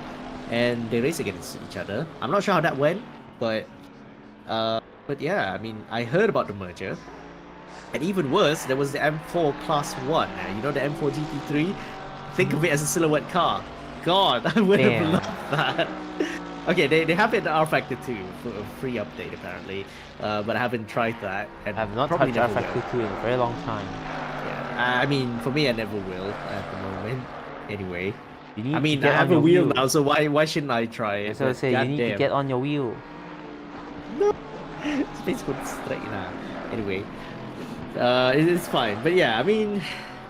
and they race against each other. I'm not sure how that went, but yeah, I mean, I heard about the merger. And even worse, there was the M4 Class 1. You know the M4 GT3? Think of it as a silhouette car. God, I would have loved that. Okay, they have it in R Factor 2 for a free update apparently, but I haven't tried that. And I've not probably touched R never Factor will. 2 in a very long time. Yeah, I mean, for me, I never will at the moment. Anyway, You need I mean, to I get have on a your wheel wheel now, so why shouldn't I try it? So I say you need to get on your wheel. No, space would straight now. Anyway, it's fine. But yeah, I mean,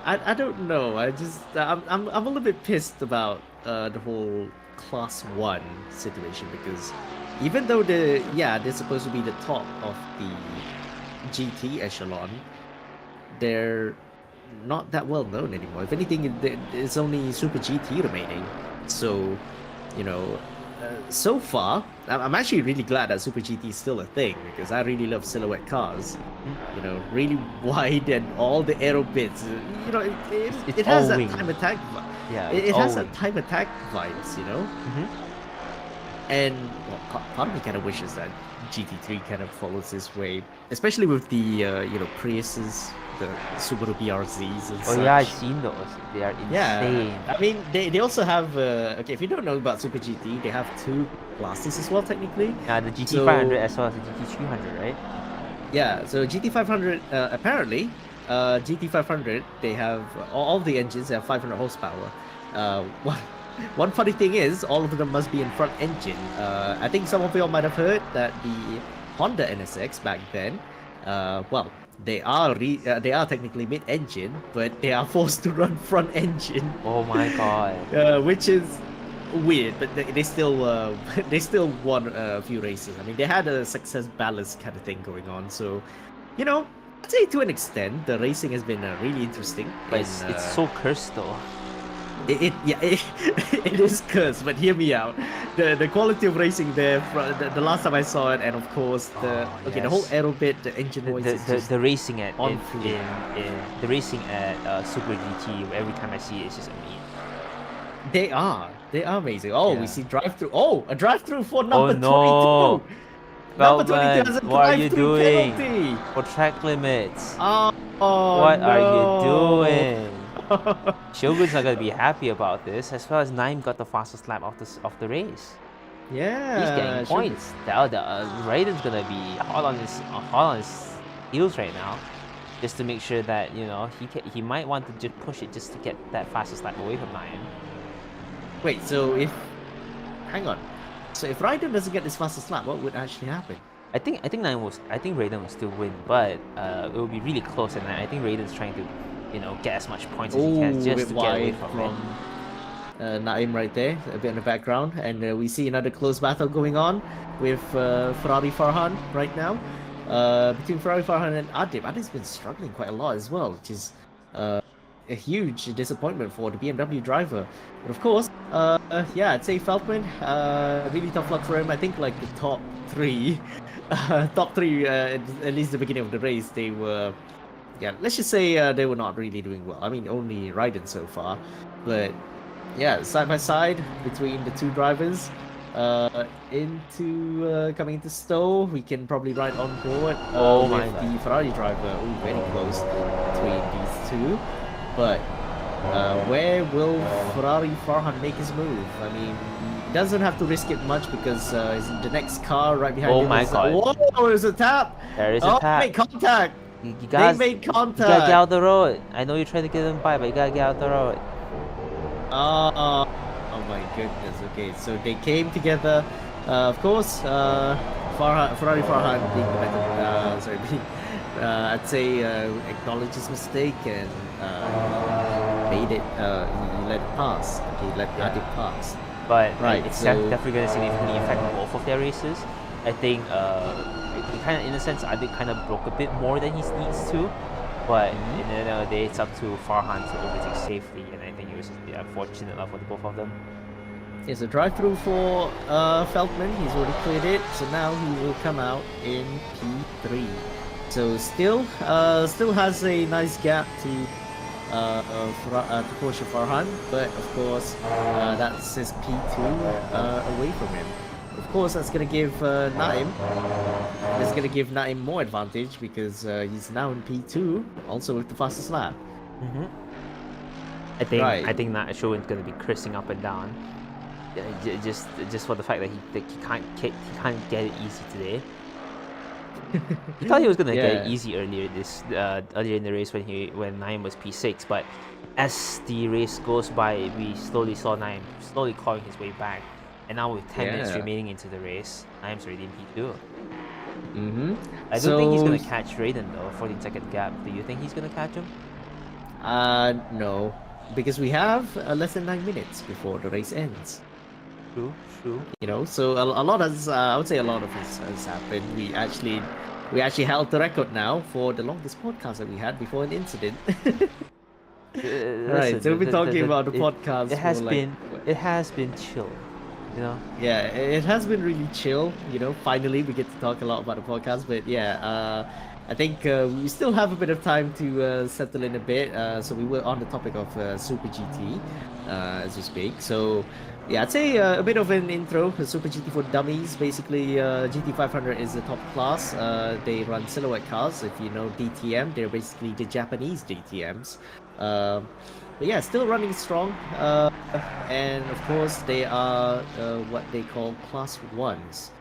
I don't know. I'm a little bit pissed about the whole Class 1 situation because even though they're supposed to be the top of the GT echelon, they're not that well known anymore. If anything, it's only Super GT remaining. So, you know, so far, I'm actually really glad that Super GT is still a thing because I really love silhouette cars. You know, really wide and all the aero bits. You know, it has that time attack. Yeah, it has that time attack vibes. You know. And well, part of me kind of wishes that GT3 kind of follows this way, especially with the you know, Priuses, the Subaru BRZs and such. Yeah, I've seen those. They are insane. Yeah, I mean, they also have okay, if you don't know about Super GT, they have 2 classes as well technically. Yeah, the GT500 as well as the GT300, right? Yeah, so GT500 apparently GT500 they have all the engines have 500 horsepower. One funny thing is, all of them must be in front engine. I think some of you might have heard that the Honda NSX back then, well, they are technically mid-engine, but they are forced to run front engine. Oh my god. Which is weird, but they still won a few races. I mean, they had a success ballast kind of thing going on. So, you know, I'd say to an extent, the racing has been really interesting. But it's so cursed though. It is cursed, but hear me out. The quality of racing there, the last time I saw it, and of course the the whole aero bit, the engine noise, the racing at on the racing at Super GT. Every time I see it, it's just amazing. They are amazing. Oh, we see drive-through. Oh, a drive-through for number 22. Well, Number 22 has a what are you drive-through doing? penalty. For track limits. Oh, what no. are you doing? Shogun's not gonna be happy about this, as well as Naim got the fastest lap of the race. Yeah, he's getting points. Raiden's gonna be hot on his heels right now, just to make sure that, you know, he might want to just push it just to get that fastest lap away from Naim. Wait, so hang on, so if Raiden doesn't get this fastest lap, what would actually happen? I think Raiden will still win, but it will be really close, and I think Raiden's trying to, you know, get as much points as he can just to get away from Naim right there, a bit in the background, and we see another close battle going on with Ferrari Farhan right now, between Ferrari Farhan and Adib. Adib's been struggling quite a lot as well, which is a huge disappointment for the BMW driver. But of course, yeah, I'd say Feldman, really tough luck for him. I think like the top three, at least the beginning of the race, they were, yeah, let's just say they were not really doing well. I mean, only Raiden so far, but yeah, side by side between the two drivers, coming into Stowe, we can probably ride on board with the Ferrari driver. Oh, very close between these two. But where will Ferrari Farhan make his move? I mean, he doesn't have to risk it much because the next car right behind him. Oh my god! Whoa, there's a tap! There is a tap. Made contact! You guys, they made contact! You gotta get out the road. I know you're trying to get them by, but you gotta get out the road. Oh my goodness. Okay, so they came together. Of course, Ferrari Farhan being the better, I'd say acknowledged his mistake and made it. He let it pass. He let Adib pass. But right, it's so definitely going to significantly affect both of their races. I think, kind of in a sense, Adib kind of broke a bit more than he needs to. But in the end of the day, it's up to Farhan to overtake safely, and I think it was unfortunate enough for the both of them. It's a drive-through for Feldman. He's already cleared it, so now he will come out in P3. So still has a nice gap to Porsche Farhan, but of course that's his P2 away from him. Of course, that's gonna give Naim. That's gonna give Naim more advantage because he's now in P2, also with the fastest lap. I think that Showen's gonna be cristing up and down, just for the fact that he can't get it easy today. He thought he was gonna get it easy earlier in the race when Naim was P6, but as the race goes by, we slowly saw Naim slowly clawing his way back. And now with 10 minutes remaining into the race, Naim's already in P2. I don't think he's going to catch Raiden though, 14-second gap. Do you think he's going to catch him? No. Because we have less than 9 minutes before the race ends. True. You know, so a lot has, I would say a lot of this has happened. We actually held the record now for the longest podcast that we had before an incident. Right, so we've been talking about the podcast. It has been chill. You know? Yeah, it has been really chill. You know, finally we get to talk a lot about the podcast. But yeah, I think we still have a bit of time to settle in a bit. So we were on the topic of Super GT as we speak. So yeah, I'd say a bit of an intro. Super GT for dummies. Basically, GT500 is the top class. They run silhouette cars. If you know DTM, they're basically the Japanese DTMs. But yeah, still running strong, and of course they are what they call class 1s.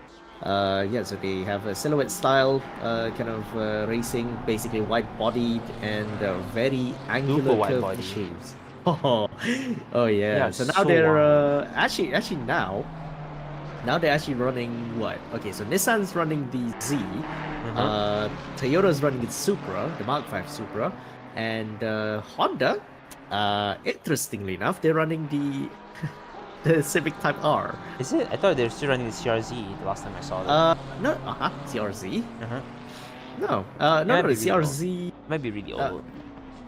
Yeah, so they have a silhouette style kind of racing, basically wide-bodied and very angular curved shapes. Oh yeah. So now they're actually now they're actually running what? Okay, so Nissan's running the Z, Toyota's running the Supra, the Mark V Supra, and Honda. Interestingly enough, they're running the Civic Type R. Is it? I thought they were still running the CRZ the last time I saw them. No, CRZ. No, the CRZ might be really old.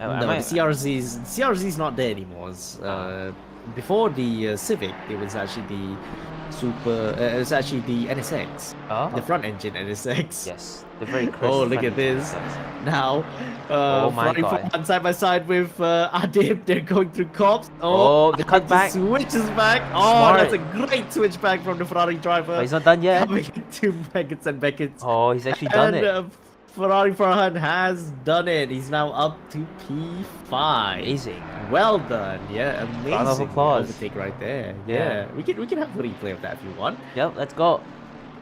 No, the CRZ's not there anymore. Before the Civic, it was actually the it was actually the NSX, the front engine NSX. Yes, the very crisp. Oh, look at this! Now, Ferrari side by side with Adib, they're going through cops. The cutback switches back. Oh, that's a great switch back from the Ferrari driver. But he's not done yet. Coming to Beckett's and Beckett's. Oh, he's actually done it. Ferrari Farhan has done it. He's now up to P5. Amazing. Well done. Yeah, amazing. Round of applause. Overtake right there. Yeah. We can have a replay of that if you want. Yep, let's go.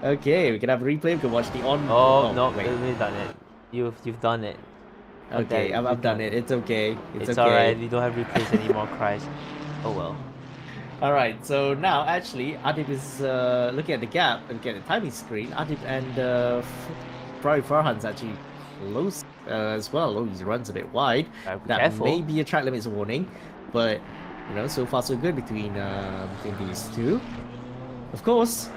Okay, we can have a replay. We can watch the on. Oh no, we've done it. You've done it. Okay, I've done it. It's okay. It's okay. Alright. We don't have replays anymore, Christ. Oh well. Alright, so now actually Adib is looking at the gap and looking at the timing screen. Adib and Ferrari Farhan's actually close as well. Oh, he runs a bit wide. That may be a track limits warning, but you know, so far so good between these two. Of course,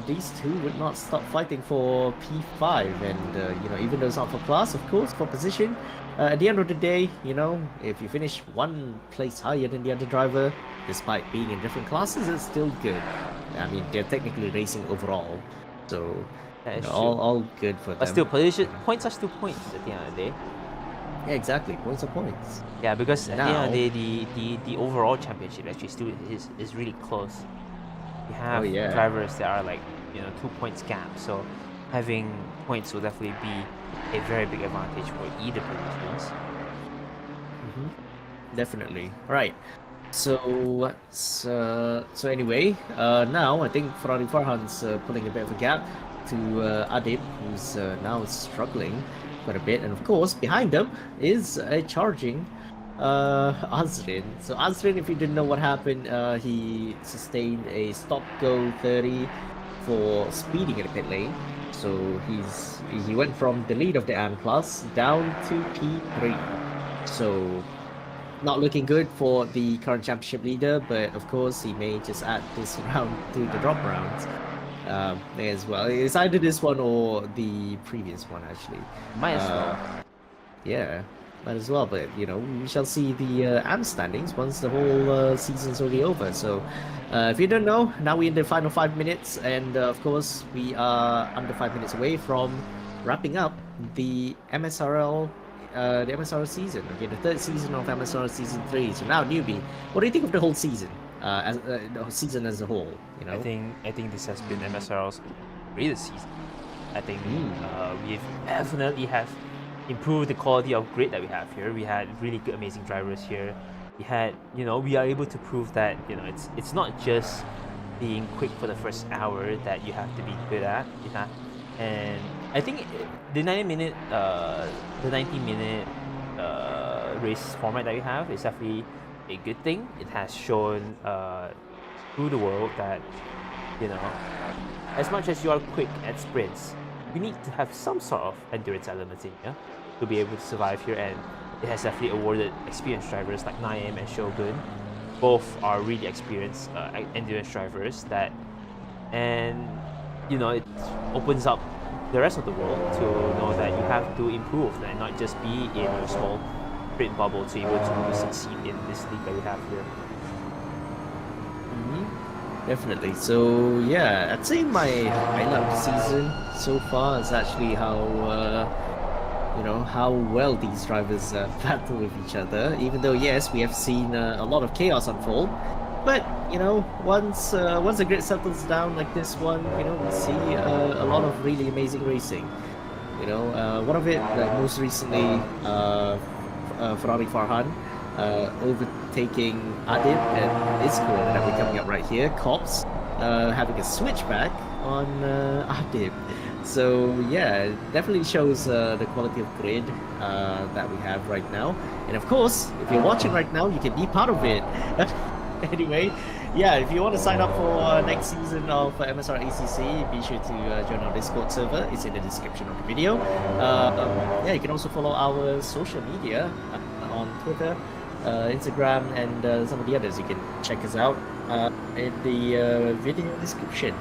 these two would not stop fighting for P5, and even though it's not for class, of course, for position. At the end of the day, if you finish one place higher than the other driver, despite being in different classes, it's still good. I mean, they're technically racing overall, so all good for them. But still, position points are still points at the end of the day. Yeah, exactly. Points are points. Yeah, because at the end of the day, the overall championship actually still is really close. You have drivers that are like 2 points gap, so having points will definitely be a very big advantage for either positions. Definitely. All right. So anyway, now I think Ferrari Farhan's pulling a bit of a gap to Adib, who's now struggling quite a bit, and of course behind them is a charging Azrin. So Azrin, if you didn't know what happened, he sustained a stop-go 30 for speeding in the pit lane. So he went from the lead of the AM class down to P3. So not looking good for the current championship leader, but of course he may just add this round to the drop rounds as well. It's either this one or the previous one, actually. Might as well. Yeah, might as well. But we shall see the AM standings once the whole season's already over. So if you don't know, now we're in the final 5 minutes, and of course we are under 5 minutes away from wrapping up the MSRL. The MSRL season, okay, the third season of MSRL season 3. So now, newbie, what do you think of the whole season, as the season as a whole? I think this has been MSRL's greatest season. I think we've definitely have improved the quality of grid that we have here. We had really good, amazing drivers here. We had, we are able to prove that it's not just being quick for the first hour that you have to be good at. And I think the 90-minute race format that we have is definitely a good thing. It has shown through the world that as much as you are quick at sprints, you need to have some sort of endurance elements in here to be able to survive here. And it has definitely awarded experienced drivers like Naim and Shogun. Both are really experienced endurance drivers it opens up the rest of the world to know that you have to improve and not just be in your small sprint bubble to be able to succeed in this league that we have here. Definitely. So yeah, I'd say my highlight of the season so far is actually how well these drivers battle with each other. Even though yes, we have seen a lot of chaos unfold. But once the grid settles down like this one, we see a lot of really amazing racing. One of it, like most recently, Ferrari Farhan overtaking Adib and Isco that we're coming up right here. Cops having a switchback on Adib. So yeah, it definitely shows the quality of grid that we have right now. And of course, if you're watching right now, you can be part of it. Anyway, yeah, if you want to sign up for next season of MSR ACC, be sure to join our Discord server. It's in the description of the video. You can also follow our social media on Twitter, Instagram, and some of the others. You can check us out in the video description.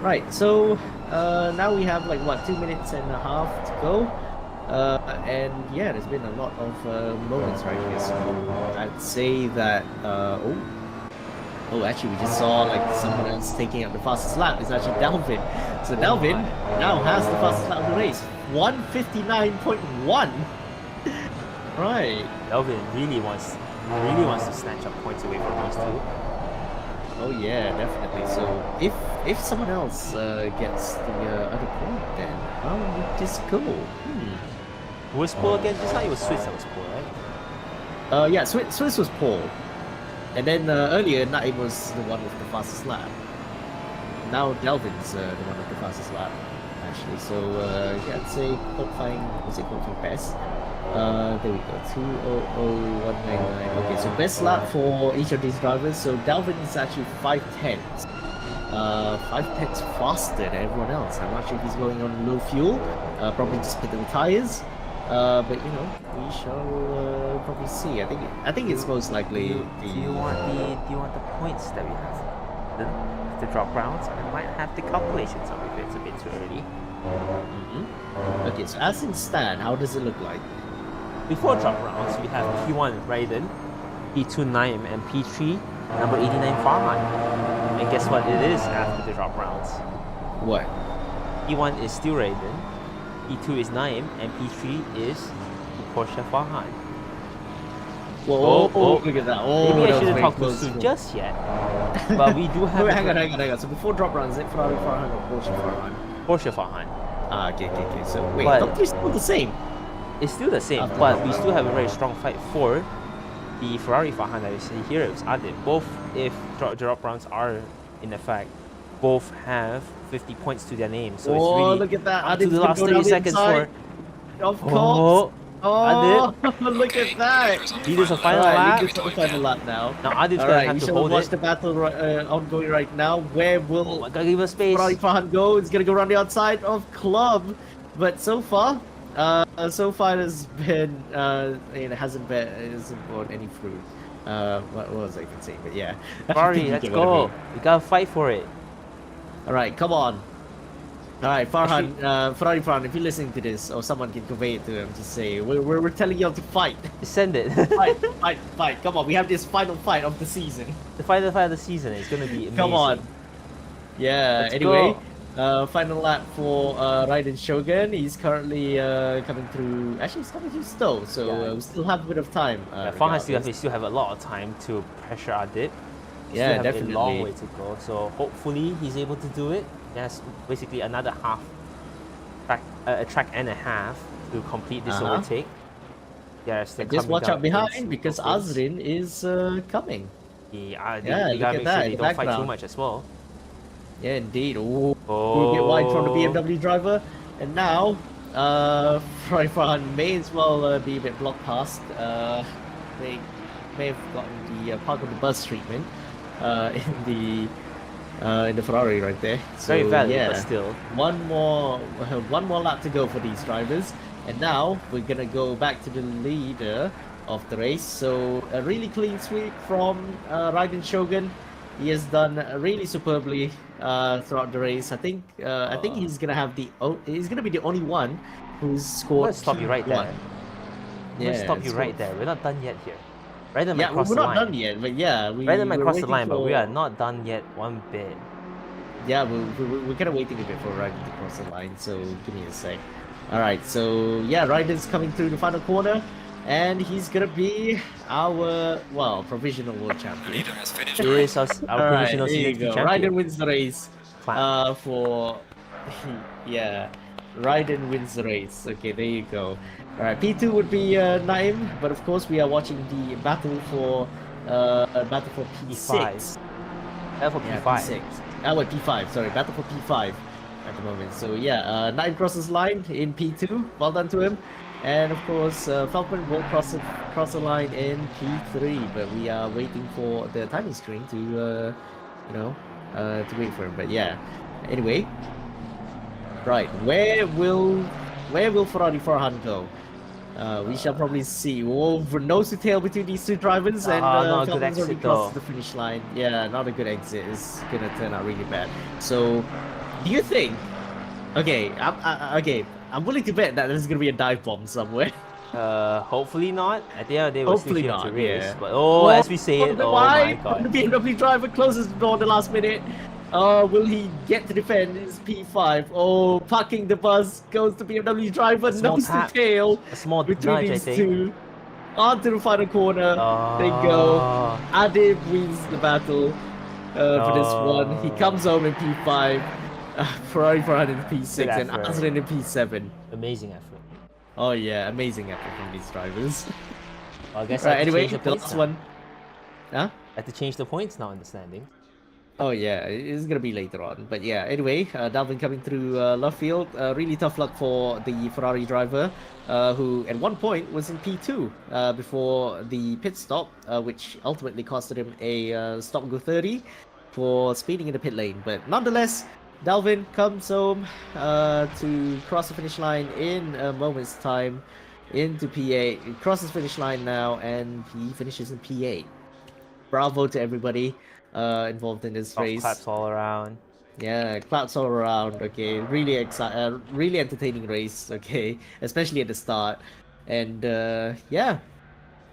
Right, so now we have 2 minutes and a half to go. And yeah, there's been a lot of moments right here. So I'd say that actually we just saw someone else taking up the fastest lap. It's actually Delvin. So Delvin now has the fastest lap of the race, 1:59.1. Right. Delvin really wants to snatch up points away from these two. Oh yeah, definitely. So if someone else gets the other point, then how would this go? Who was pole again? Just how it was Swiss that was pole, right? Yeah, Swiss was pole. And then earlier, Naim was the one with the fastest lap. Now Delvin's the one with the fastest lap, actually. So yeah, I'd say qualifying best. There we go, 2:00.199. Okay, so best lap for each of these drivers. So Delvin is actually 5/10. 5/10 faster than everyone else. I'm not sure if he's going on low fuel. Probably just put the tires. But we shall probably see. I think it's most likely. Do you want the points that we have? the drop rounds, I might have the calculations up if it's a bit too early. Okay, so as it stands, how does it look like? Before drop rounds, we have P1 Raiden, P2 Naim, and P3 number 89 Farhan. And guess what it is after the drop rounds? What? P1 is still Raiden, P2 is Naim, and P3 is Porsche Farhan. Whoa, look at that. Oh, maybe I that was shouldn't very talk too close. soon just yet. But we do have. Wait, hang on. So before drop rounds, is it Ferrari Farhan or Porsche Farhan? Porsche Farhan. Ah, okay. So wait, But don't they still the same? It's still the same, but we still have a very strong fight for the Ferrari Farhan that we see here. It's Adib. Both, if drop rounds are in effect, both have 50 points to their name. So it's really look at that. up to the last 30 seconds for. Of course. Adib. Look at that. He does a final lap. He does a final lap now. Now Adib's gonna have to hold watch it. the battle ongoing right now. Where will Oh my God, give us space. Ferrari Farhan go? It's gonna go around the outside of Club, but so far it has been it hasn't borne any fruit. What was I can say? But yeah. Ferrari, let's go. We gotta fight for it. All right, come on. All right, Farhan, Ferrari Farhan, if you're listening to this, or someone can convey it to him, just say we're telling you all to fight. Send it. fight. Come on, we have this final fight of the season. The final fight of the season is gonna be amazing. Come on. Yeah. Let's anyway, go. final lap for Raiden Shogun. He's currently coming through. Actually, he's coming through Stowe, so we still have a bit of time. Farhan still have a lot of time to pressure Adib. Yeah, still have definitely. a long way to go. So hopefully he's able to do it. That's basically another half track, a track and a half to complete this overtake. Yes, just watch out behind because Azrin is coming. Yeah, look you gotta at make sure they don't fight background. too much as well. Yeah, indeed. We'll get wide from the BMW driver, and now Ferrari Farhan may as well be a bit blocked past. They may have gotten the park of the bus treatment in the Ferrari right there. So, Very valid, yeah, but still. one more lap to go for these drivers, and now we're gonna go back to the leader of the race. So a really clean sweep from Raiden Shogun. He has done really superbly throughout the race. I think he's gonna be the only one who's scored. I'm gonna stop you right there. I'm gonna stop you right there. We're not done yet here. Raiden might cross the line. We're not done yet, but yeah, Raiden might cross the line, but we are not done yet one bit. Yeah, we're kind of waiting a bit for Raiden to cross the line, so give me a sec. Alright, so yeah, Raiden's coming through the final corner, and he's gonna be our, provisional world champion. Leader has finished. It is our provisional champion. Raiden wins the race yeah, Raiden wins the race. Okay, there you go. Alright, P2 would be Naim, but of course we are watching the battle for P6. Battle for P5. P6. P5, sorry, battle for P5 at the moment. So yeah, Naim crosses line in P2, well done to him. And of course, Falcon will cross the line in P3, but we are waiting for the timing screen to, to wait for him. But yeah, anyway, right, where will Ferrari Farhan go? We shall probably see. Over nose to tail between these two drivers, and Falcon's already crossed the finish line. Yeah, not a good exit. It's gonna turn out really bad. So, do you think? Okay, I'm willing to bet that there's gonna be a dive bomb somewhere. Hopefully not. At the end of the day, we're still here to race. Yeah. But as we say it, my God. The BMW driver closes the door in the last minute. Will he get to defend his P5? Oh, parking the bus, goes to BMW driver, nose to tail. A small between nudge, these I think. two. Onto the final corner. They go. Adib wins the battle for this one. He comes home in P5. Ferrari Farhan in P6 and Azrin in P7. Amazing effort. Oh yeah, amazing effort from these drivers. Well, I guess right, I have to anyway, change the the points last now. one. Huh? I have to change the points now in the standing. Oh yeah, it's gonna be later on. But yeah, anyway, Dalvin coming through left field. Really tough luck for the Ferrari driver, who at one point was in P2 before the pit stop, which ultimately costed him a stop go 30 for speeding in the pit lane. But nonetheless, Dalvin comes home to cross the finish line in a moment's time into P8. He crosses finish line now, and he finishes in P8. Bravo to everybody. involved in this Golf race. claps all around. Yeah, claps all around. Okay, really entertaining race. Okay, especially at the start, and yeah,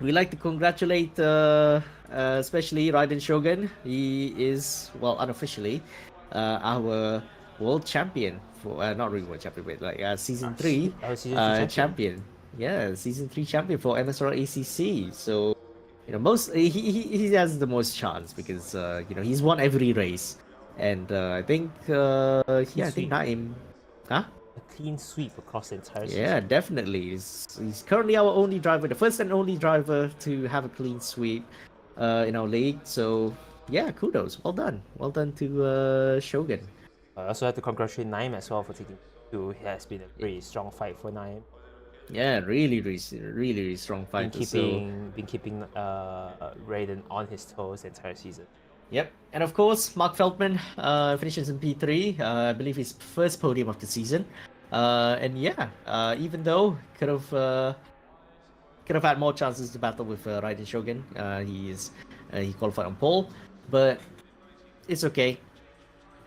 we like to congratulate, especially Raiden Shogun. He is, well, unofficially, our world champion for not really world champion, but like season three, Season 3 champion. champion. Yeah, season 3 champion for MSRL ACC. So most he has the most chance because he's won every race, and I think I think Naim, huh? A clean sweep across the entire season. Yeah, definitely. He's currently our only driver, the first and only driver to have a clean sweep in our league. So yeah, kudos, well done to Shogun. I also have to congratulate Naim as well for taking 2. It has been a pretty strong fight for Naim. Yeah, really strong fight. Been keeping Raiden on his toes the entire season. Yep, and of course, Mark Feldman finishes in P3. I believe his first podium of the season. And yeah, even though could have had more chances to battle with Raiden Shogun, he qualified on pole, but it's okay.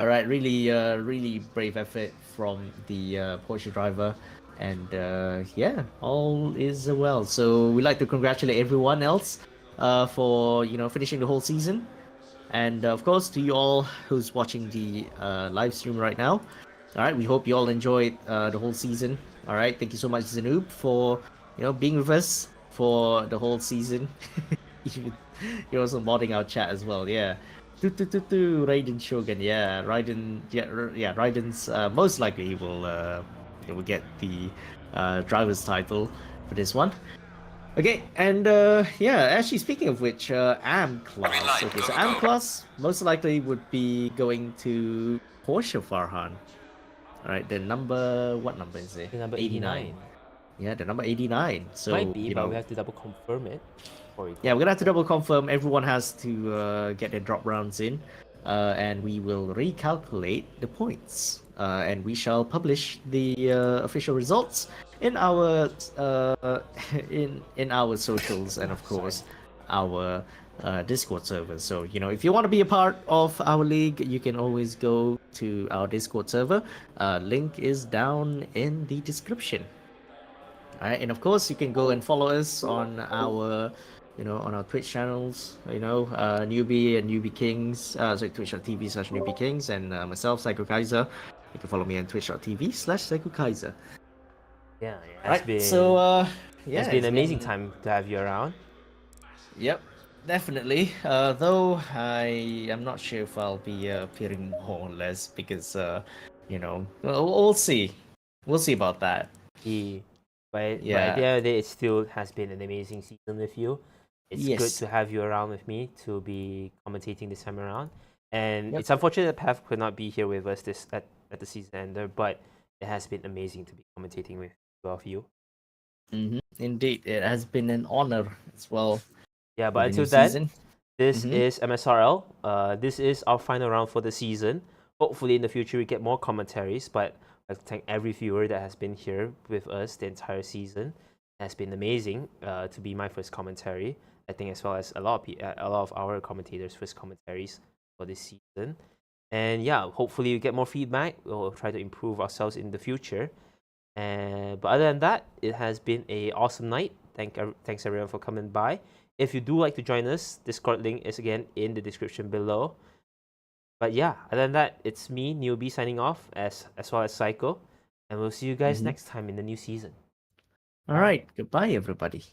All right, really brave effort from the Porsche driver, and yeah, all is well. So we like to congratulate everyone else for finishing the whole season. And of course, to you all who's watching the live stream right now, all right, we hope you all enjoyed the whole season. All right, thank you so much, Zanoob, for being with us for the whole season. You're also modding our chat as well. Yeah, Raiden Shogun. Yeah, Raiden. Yeah, Raiden's most likely he will get the driver's title for this one. Okay, and yeah, actually speaking of which, AM class. Okay, so AM class most likely would be going to Porsche Farhan. Alright, what number is it? The number 89. Yeah, the number 89. So might be, but we have to double confirm it. Yeah, we're gonna have to double confirm. Everyone has to get their drop rounds in, and we will recalculate the points, and we shall publish the official results in our in our socials and of course our Discord server. So if you want to be a part of our league, you can always go to our Discord server. Link is down in the description. All right, and of course you can go and follow us on our on our Twitch channels, Newbie and Newbie Kings, twitch.tv/Newbie Kings, and myself, Psycho Kaiser. You can follow me on twitch.tv/Psycho Kaiser. Yeah, it's been an amazing time to have you around. Yep, definitely. Though I am not sure if I'll be appearing more or less because we'll see. We'll see about that. But at the end of the day, it still has been an amazing season with you. It's good to have you around with me to be commentating this time around. And it's unfortunate that Pav could not be here with us at the season ender, but it has been amazing to be commentating with both of you. Indeed, it has been an honor as well. Yeah, but until then, this is MSRL. This is our final round for the season. Hopefully in the future we get more commentaries, but I'd like to thank every viewer that has been here with us the entire season. It has been amazing to be my first commentary. I think as well as a lot of our commentators' first commentaries for this season. And yeah, hopefully we get more feedback. We'll try to improve ourselves in the future. But other than that, it has been an awesome night. Thanks everyone for coming by. If you do like to join us, Discord link is again in the description below. But yeah, other than that, it's me, Newbie, signing off, as well as Psycho. And we'll see you guys next time in the new season. All right, goodbye everybody.